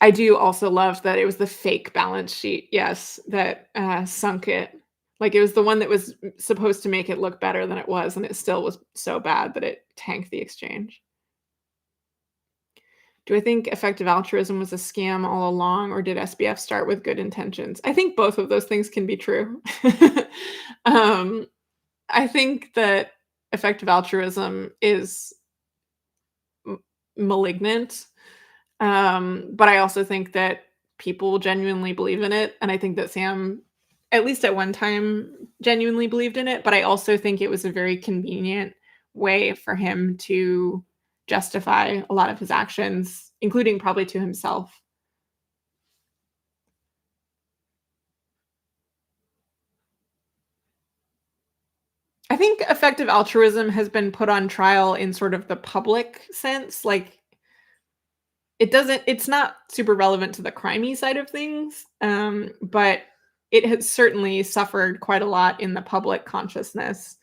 I do also love that it was the fake balance sheet, yes, that, sunk it. Like, it was the one that was supposed to make it look better than it was, and it still was so bad that it tanked the exchange. Do I think effective altruism was a scam all along, or did SBF start with good intentions? I think both of those things can be true. Um, I think that effective altruism is malignant, but I also think that people genuinely believe in it, and I think that Sam, at least at one time, genuinely believed in it, but I also think it was a very convenient way for him to justify a lot of his actions, including probably to himself. I think effective altruism has been put on trial in sort of the public sense, like, it's not super relevant to the crimey side of things, but it has certainly suffered quite a lot in the public consciousness,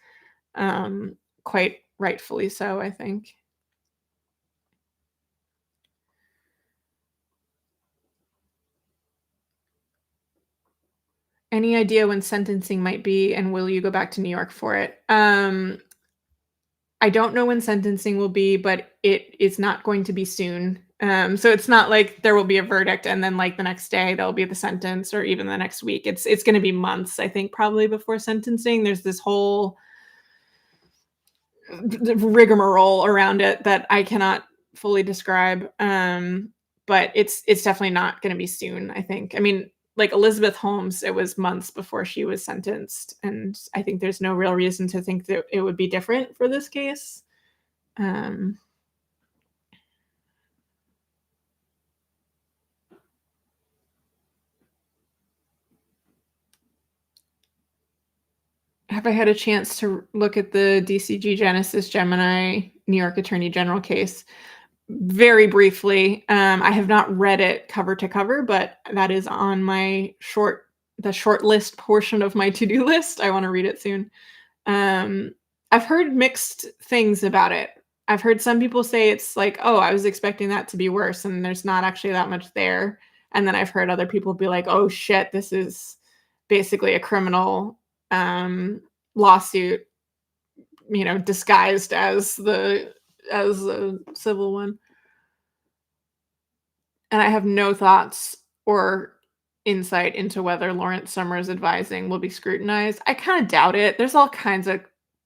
quite rightfully so, I think. Any idea when sentencing might be, and will you go back to New York for it? I don't know when sentencing will be, but it is not going to be soon. So it's not like there will be a verdict and then like the next day there'll be the sentence or even the next week. It's going to be months, I think, probably before sentencing. There's this whole rigmarole around it that I cannot fully describe. But it's definitely not going to be soon, I think. I mean, like Elizabeth Holmes, it was months before she was sentenced, and I think there's no real reason to think that it would be different for this case. Um, have I had a chance to look at the DCG Genesis Gemini New York Attorney General case? Very briefly. I have not read it cover to cover, but that is on the short list portion of my to-do list. I want to read it soon. Um, I've heard mixed things about it. I've heard some people say it's like, "Oh, I was expecting that to be worse," and there's not actually that much there. And then I've heard other people be like, "Oh shit, this is basically a criminal lawsuit, disguised as a civil one." And I have no thoughts or insight into whether Lawrence Summers' advising will be scrutinized. I kinda doubt it. There's all kinds of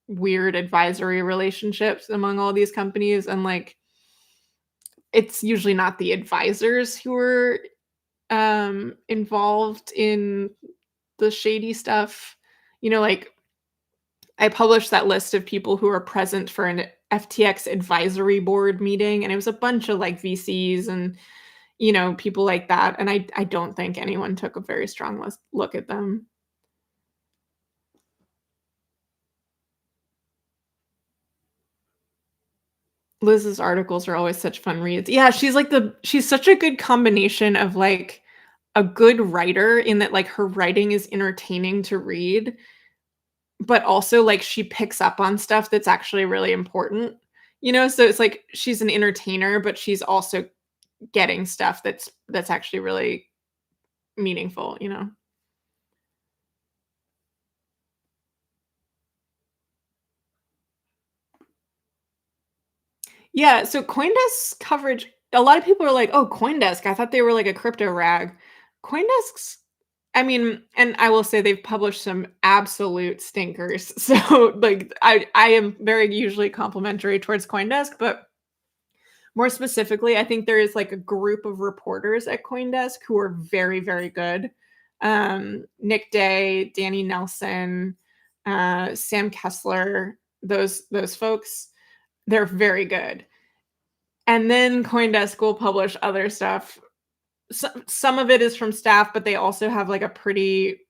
weird advisory relationships among all these companies, and, like, it's usually not the advisors who are, involved in the shady stuff. Like, I published that list of people who are present for an FTX advisory board meeting, and it was a bunch of, like, VCs and people like that, and I don't think anyone took a very strong look at them. Liz's articles are always such fun reads. Yeah, she's such a good combination of, like, a good writer in that, like, her writing is entertaining to read, but also, like, she picks up on stuff that's actually really important, So it's like she's an entertainer, but she's also getting stuff that's actually really meaningful. Yeah, so CoinDesk's coverage, a lot of people are like, "Oh, CoinDesk, I thought they were like a crypto rag." CoinDesk's I mean, and I will say they've published some absolute stinkers. So, like, I am very usually complimentary towards CoinDesk, but more specifically, I think there is like a group of reporters at CoinDesk who are very, very good. Nick Day, Danny Nelson, Sam Kessler, those folks, they're very good. And then CoinDesk will publish other stuff. Some of it is from staff, but they also have like a pretty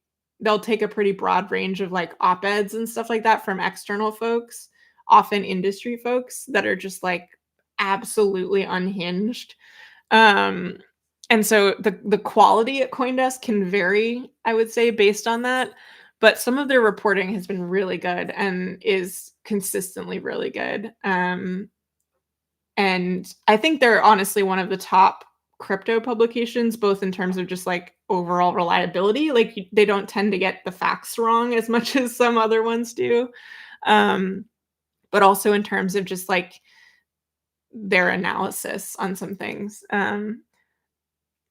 they'll take a pretty broad range of like op-eds and stuff like that from external folks, often industry folks that are just like absolutely unhinged. Um, and so the quality at CoinDesk can vary, I would say, based on that. But some of their reporting has been really good and is consistently really good. And I think they're honestly one of the top crypto publications, both in terms of just like overall reliability. Like they don't tend to get the facts wrong as much as some other ones do. Um, but also in terms of just like their analysis on some things.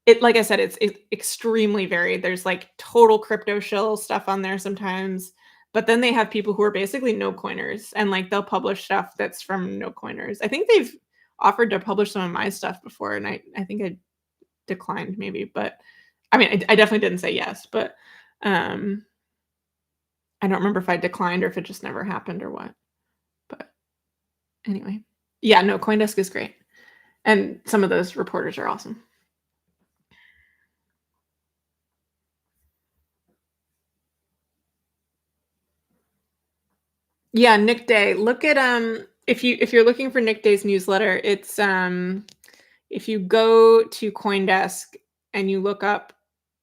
It like I said, it's extremely varied. There's like total crypto shill stuff on there sometimes, but then they have people who are basically no coiners and like they'll publish stuff that's from no coiners. I think they've offered to publish some of my stuff before, and I think I declined maybe, but I mean I definitely didn't say yes, but um I don't remember if I declined or if it just never happened or what. But anyway. Yeah, no, CoinDesk is great. And some of those reporters are awesome. Yeah, Nick Day. Look at if you're looking for Nick Day's newsletter, it's if you go to CoinDesk and you look up,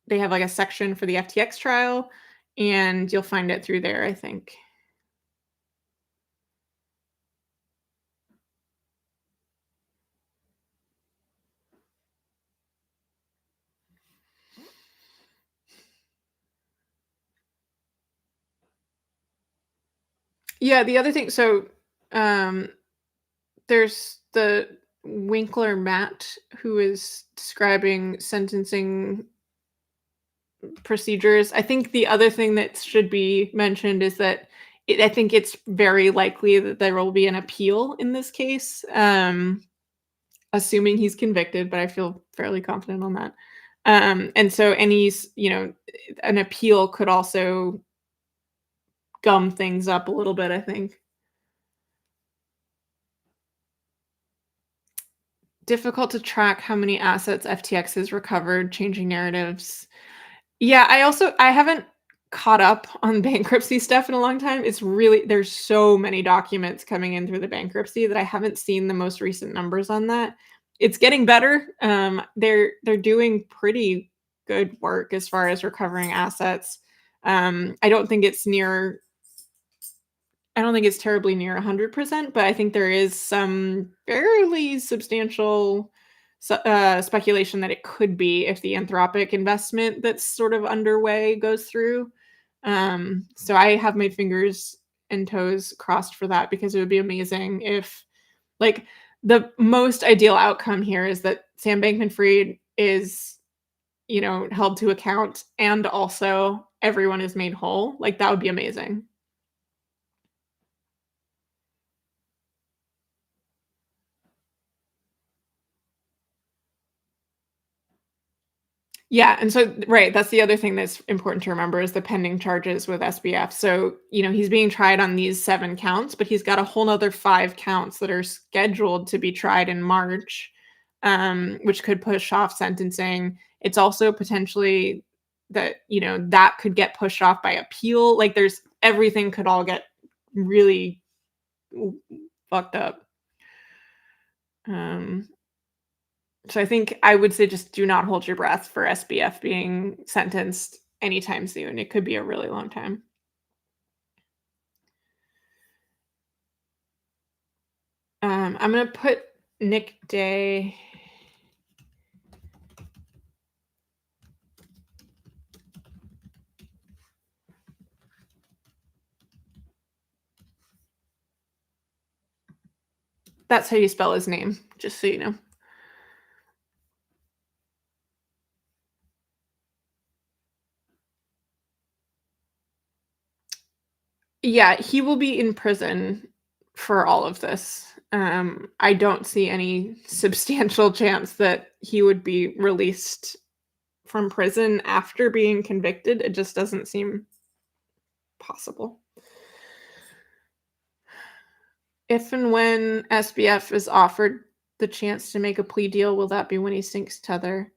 they have like a section for the FTX trial and you'll find it through there, I think. Yeah, the other thing, so um there's the Winkler Matt who is describing sentencing procedures. I think the other thing that should be mentioned is that I think it's very likely that there will be an appeal in this case, assuming he's convicted, but I feel fairly confident on that. And so an appeal could also gum things up a little bit, I think. Difficult to track how many assets FTX has recovered, changing narratives. Yeah, I haven't caught up on bankruptcy stuff in a long time. It's really there's so many documents coming in through the bankruptcy that I haven't seen the most recent numbers on that. It's getting better. They're doing pretty good work as far as recovering assets. I don't think it's near I don't think it's terribly near 100%, but I think there is some fairly substantial speculation that it could be if the Anthropic investment that's sort of underway goes through. So I have my fingers and toes crossed for that because it would be amazing if, like, the most ideal outcome here is that Sam Bankman-Fried is, held to account and also everyone is made whole. Like, that would be amazing. Yeah, and so right, that's the other thing that's important to remember is the pending charges with SBF. So, he's being tried on these 7 counts, but he's got a whole nother 5 counts that are scheduled to be tried in March, which could push off sentencing. It's also potentially that, that could get pushed off by appeal. Like there's everything could all get really w fucked up. Um So I think I would say just do not hold your breath for SBF being sentenced anytime soon. It could be a really long time. I'm gonna put Nick Day. That's how you spell his name, just so you know. Yeah, he will be in prison for all of this. I don't see any substantial chance that he would be released from prison after being convicted. It just doesn't seem possible. If and when SBF is offered the chance to make a plea deal, will that be when he sinks Tether?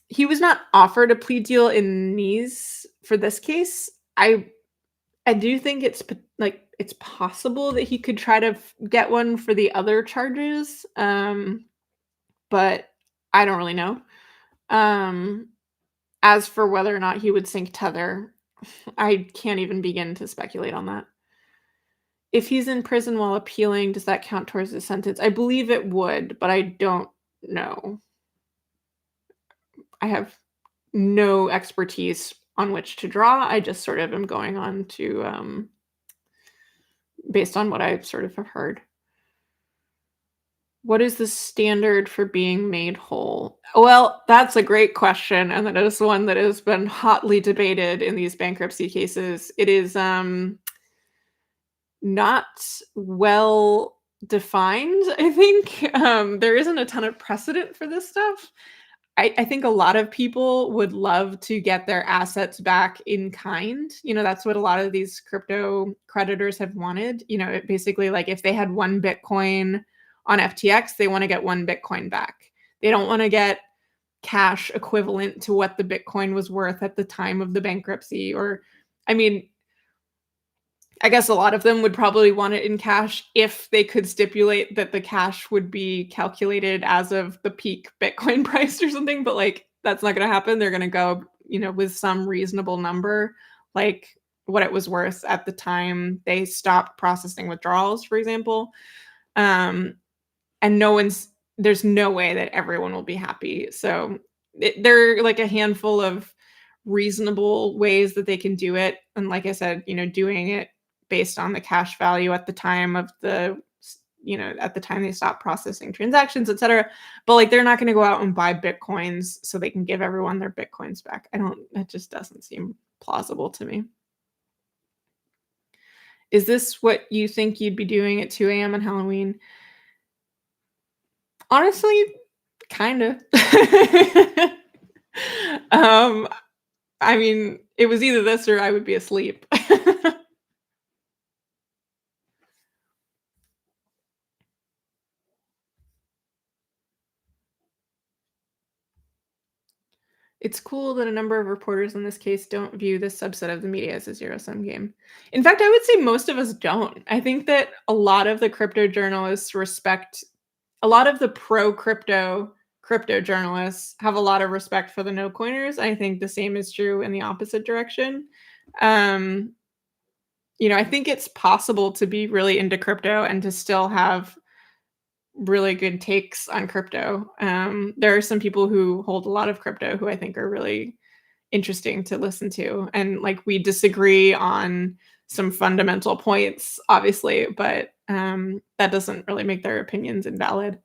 He was not offered a plea deal in these for this case. I do think it's possible that he could try to get one for the other charges, but I don't really know. Um, as for whether or not he would sink Tether, I can't even begin to speculate on that. If he's in prison while appealing, does that count towards the sentence? I believe it would, but I don't know. I have no expertise on which to draw. I just sort of am going on to based on what I sort of have heard. What is the standard for being made whole? Well, that's a great question, and that is one that has been hotly debated in these bankruptcy cases. It is not well defined, I think. There isn't a ton of precedent for this stuff. I think a lot of people would love to get their assets back in kind. That's what a lot of these crypto creditors have wanted. It basically, like, if they had 1 Bitcoin on FTX, they want to get 1 Bitcoin back. They don't want to get cash equivalent to what the Bitcoin was worth at the time of the bankruptcy. Or, I mean, I guess a lot of them would probably want it in cash if they could stipulate that the cash would be calculated as of the peak Bitcoin price or something, but, like, that's not gonna happen. They're gonna go, with some reasonable number, like what it was worth at the time they stopped processing withdrawals, for example. Um, and there's no way that everyone will be happy. So, there are, like, a handful of reasonable ways that they can do it, and like I said, doing it based on the cash value at the time of at the time they stop processing transactions, etc. But, like, they're not going to go out and buy Bitcoins so they can give everyone their Bitcoins back. It just doesn't seem plausible to me. Is this what you think you'd be doing at 2 a.m. on Halloween? Honestly, kind of. um, I mean, it was either this or I would be asleep. It's cool that a number of reporters in this case don't view this subset of the media as a zero-sum game. In fact, I would say most of us don't. I think that a lot of the crypto journalists respect a lot of the pro crypto journalists have a lot of respect for the no coiners. I think the same is true in the opposite direction. Um, I think it's possible to be really into crypto and to still have really good takes on crypto. There are some people who hold a lot of crypto who I think are really interesting to listen to. And, like, we disagree on some fundamental points, obviously, but that doesn't really make their opinions invalid.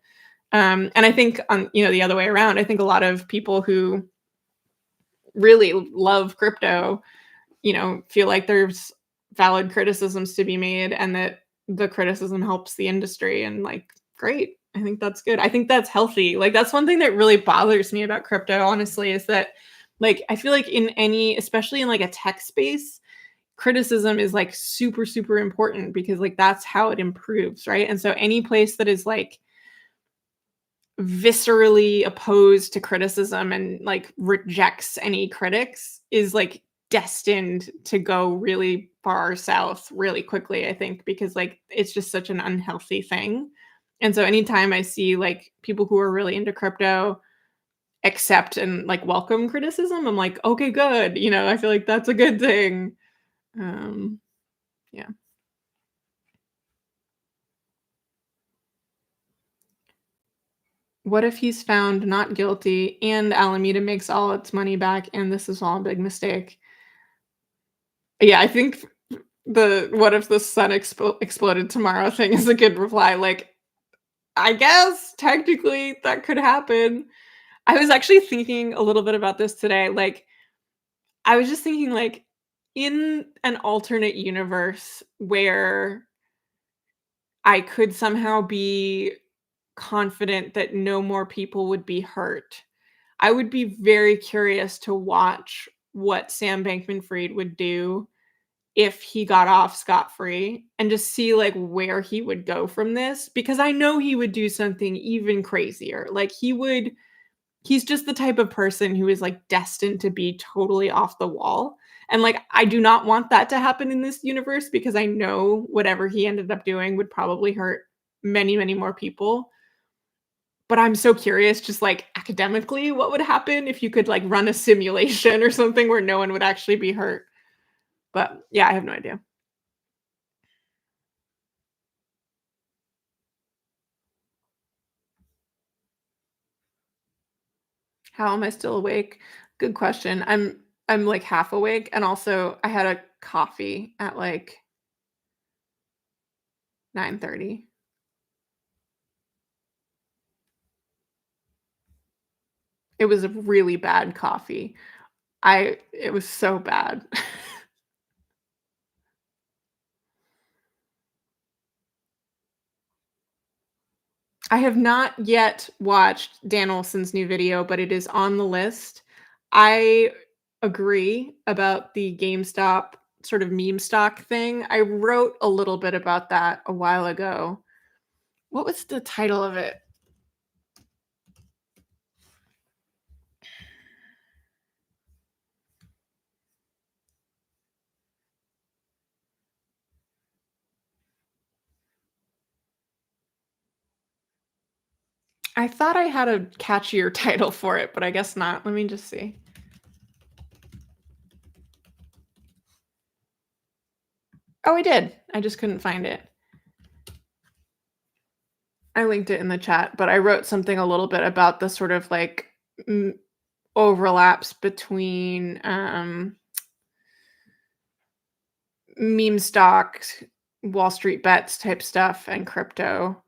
And I think on the other way around, I think a lot of people who really love crypto, feel like there's valid criticisms to be made and that the criticism helps the industry, and, like, great. I think that's good. I think that's healthy. Like, that's one thing that really bothers me about crypto, honestly, is that, like, I feel like especially in, like, a tech space, criticism is, like, super, super important because, like, that's how it improves, right? And so any place that is, like, viscerally opposed to criticism and, like, rejects any critics is, like, destined to go really far south really quickly, I think, because, like, it's just such an unhealthy thing. And so anytime I see, like, people who are really into crypto accept and, like, welcome criticism, I'm like, okay, good. I feel like that's a good thing. Um, yeah. What if he's found not guilty and Alameda makes all its money back and this is all a big mistake? Yeah, I think the "what if the sun exploded tomorrow" thing is a good reply. Like, I guess technically that could happen. I was actually thinking a little bit about this today. Like, I was just thinking, like, in an alternate universe where I could somehow be confident that no more people would be hurt, I would be very curious to watch what Sam Bankman-Fried would do if he got off scot-free and just see, like, where he would go from this, because I know he would do something even crazier. Like, he's just the type of person who is, like, destined to be totally off the wall, and, like, I do not want that to happen in this universe because I know whatever he ended up doing would probably hurt many, many more people. But I'm so curious just, like, academically, what would happen if you could, like, run a simulation or something where no one would actually be hurt. But, yeah, I have no idea. How am I still awake? Good question. I'm, like, half awake, and also I had a coffee at, like, 9:30. It was a really bad coffee. I it was so bad. I have not yet watched Dan Olson's new video, but it is on the list. I agree about the GameStop sort of meme stock thing. I wrote a little bit about that a while ago. What was the title of it? I thought I had a catchier title for it, but I guess not. Let me just see. Oh, I did. I just couldn't find it. I linked it in the chat, but I wrote something a little bit about the sort of like overlaps between meme stocks, Wall Street bets type stuff, and crypto.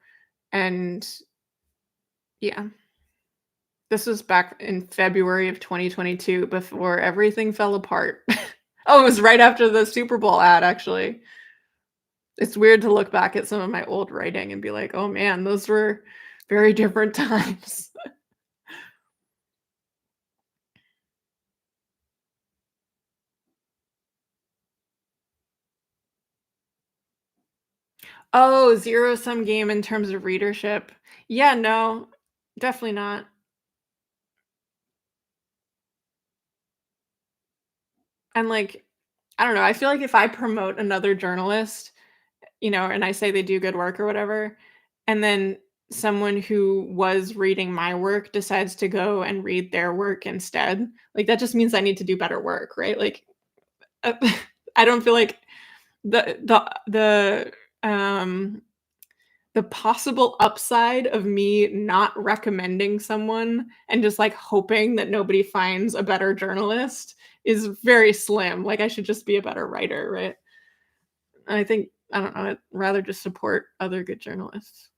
And yeah, this was back in February of 2022 before everything fell apart. Oh, it was right after the Super Bowl ad, actually. It's weird to look back at some of my old writing and be like, "Oh man, those were very different times." Oh, zero-sum game in terms of readership. Yeah, no, definitely not. And, like, I don't know, I feel like if I promote another journalist, and I say they do good work or whatever, and then someone who was reading my work decides to go and read their work instead, like, that just means I need to do better work, right? Like, uh, I don't feel like um the possible upside of me not recommending someone and just, like, hoping that nobody finds a better journalist is very slim. Like, I should just be a better writer, right? I think I don't know, I'd rather just support other good journalists.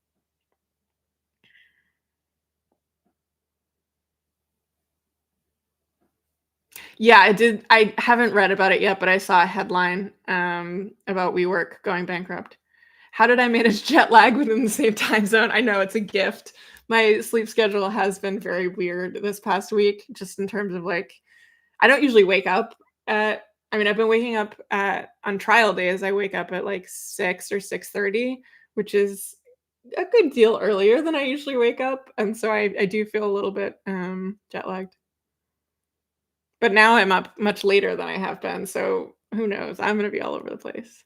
Yeah, I haven't read about it yet, but I saw a headline, about WeWork going bankrupt. How did I manage jet lag within the same time zone? I know, it's a gift. My sleep schedule has been very weird this past week, just in terms of, like, I don't usually wake up at I mean, I've been waking up at on trial days, I wake up at, like, 6 or 6:30, which is a good deal earlier than I usually wake up, and so I do feel a little bit, jet lagged. But now I'm up much later than I have been, so who knows? I'm gonna be all over the place.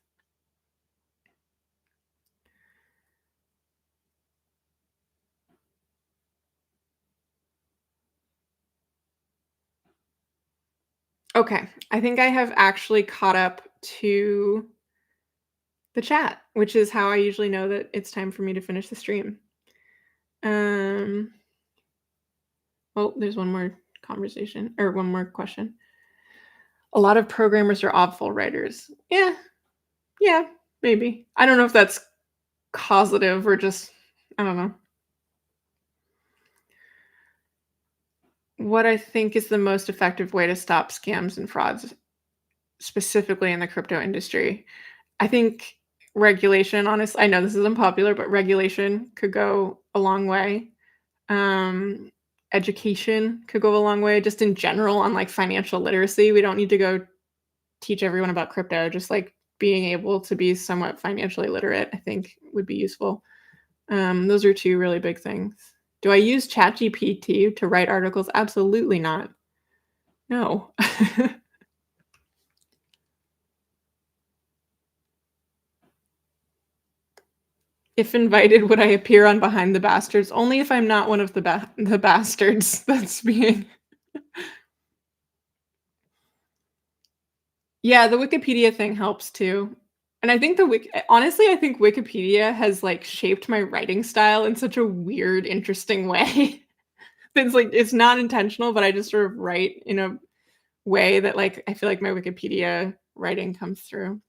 Okay, I think I have actually caught up to the chat, which is how I usually know that it's time for me to finish the stream. Um, oh, there's one more conversation or one more question. A lot of programmers are awful writers. Yeah, yeah, maybe. I don't know if that's causative or just I don't know. What I think is the most effective way to stop scams and frauds, specifically in the crypto industry. I think regulation, honest I know this is unpopular, but regulation could go a long way. Um, education could go a long way, just in general on, like, financial literacy. We don't need to go teach everyone about crypto, just, like, being able to be somewhat financially literate, I think would be useful. Those are 2 really big things. Do I use ChatGPT to write articles? Absolutely not. No. If invited, would I appear on Behind the Bastards? Only if I'm not one of the bastards that's being. Yeah, the Wikipedia thing helps too. And I think honestly, I think Wikipedia has, like, shaped my writing style in such a weird, interesting way. It's like it's not intentional, but I just sort of write in a way that, like, I feel like my Wikipedia writing comes through.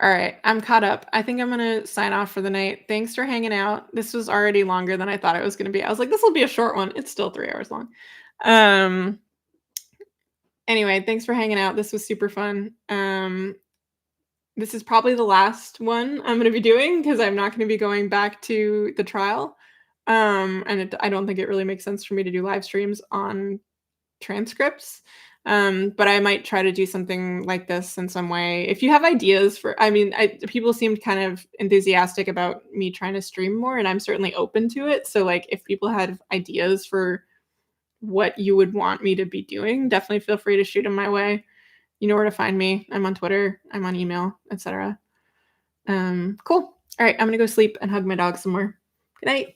Alright, I'm caught up. I think I'm gonna sign off for the night. Thanks for hanging out. This was already longer than I thought it was gonna be. I was like, "This'll be a short one." It's still 3 hours long. Um, anyway, thanks for hanging out. This was super fun. This is probably the last one I'm gonna be doing because 'cause I'm not gonna be going back to the trial. And I don't think it really makes sense for me to do live streams on transcripts. But I might try to do something like this in some way. If you have ideas for I mean, people seemed kind of enthusiastic about me trying to stream more, and I'm certainly open to it. So, like, if people had ideas for what you would want me to be doing, definitely feel free to shoot them my way. You know where to find me. I'm on Twitter, I'm on email, etc. Cool. All right, I'm gonna go sleep and hug my dog some more. Good night.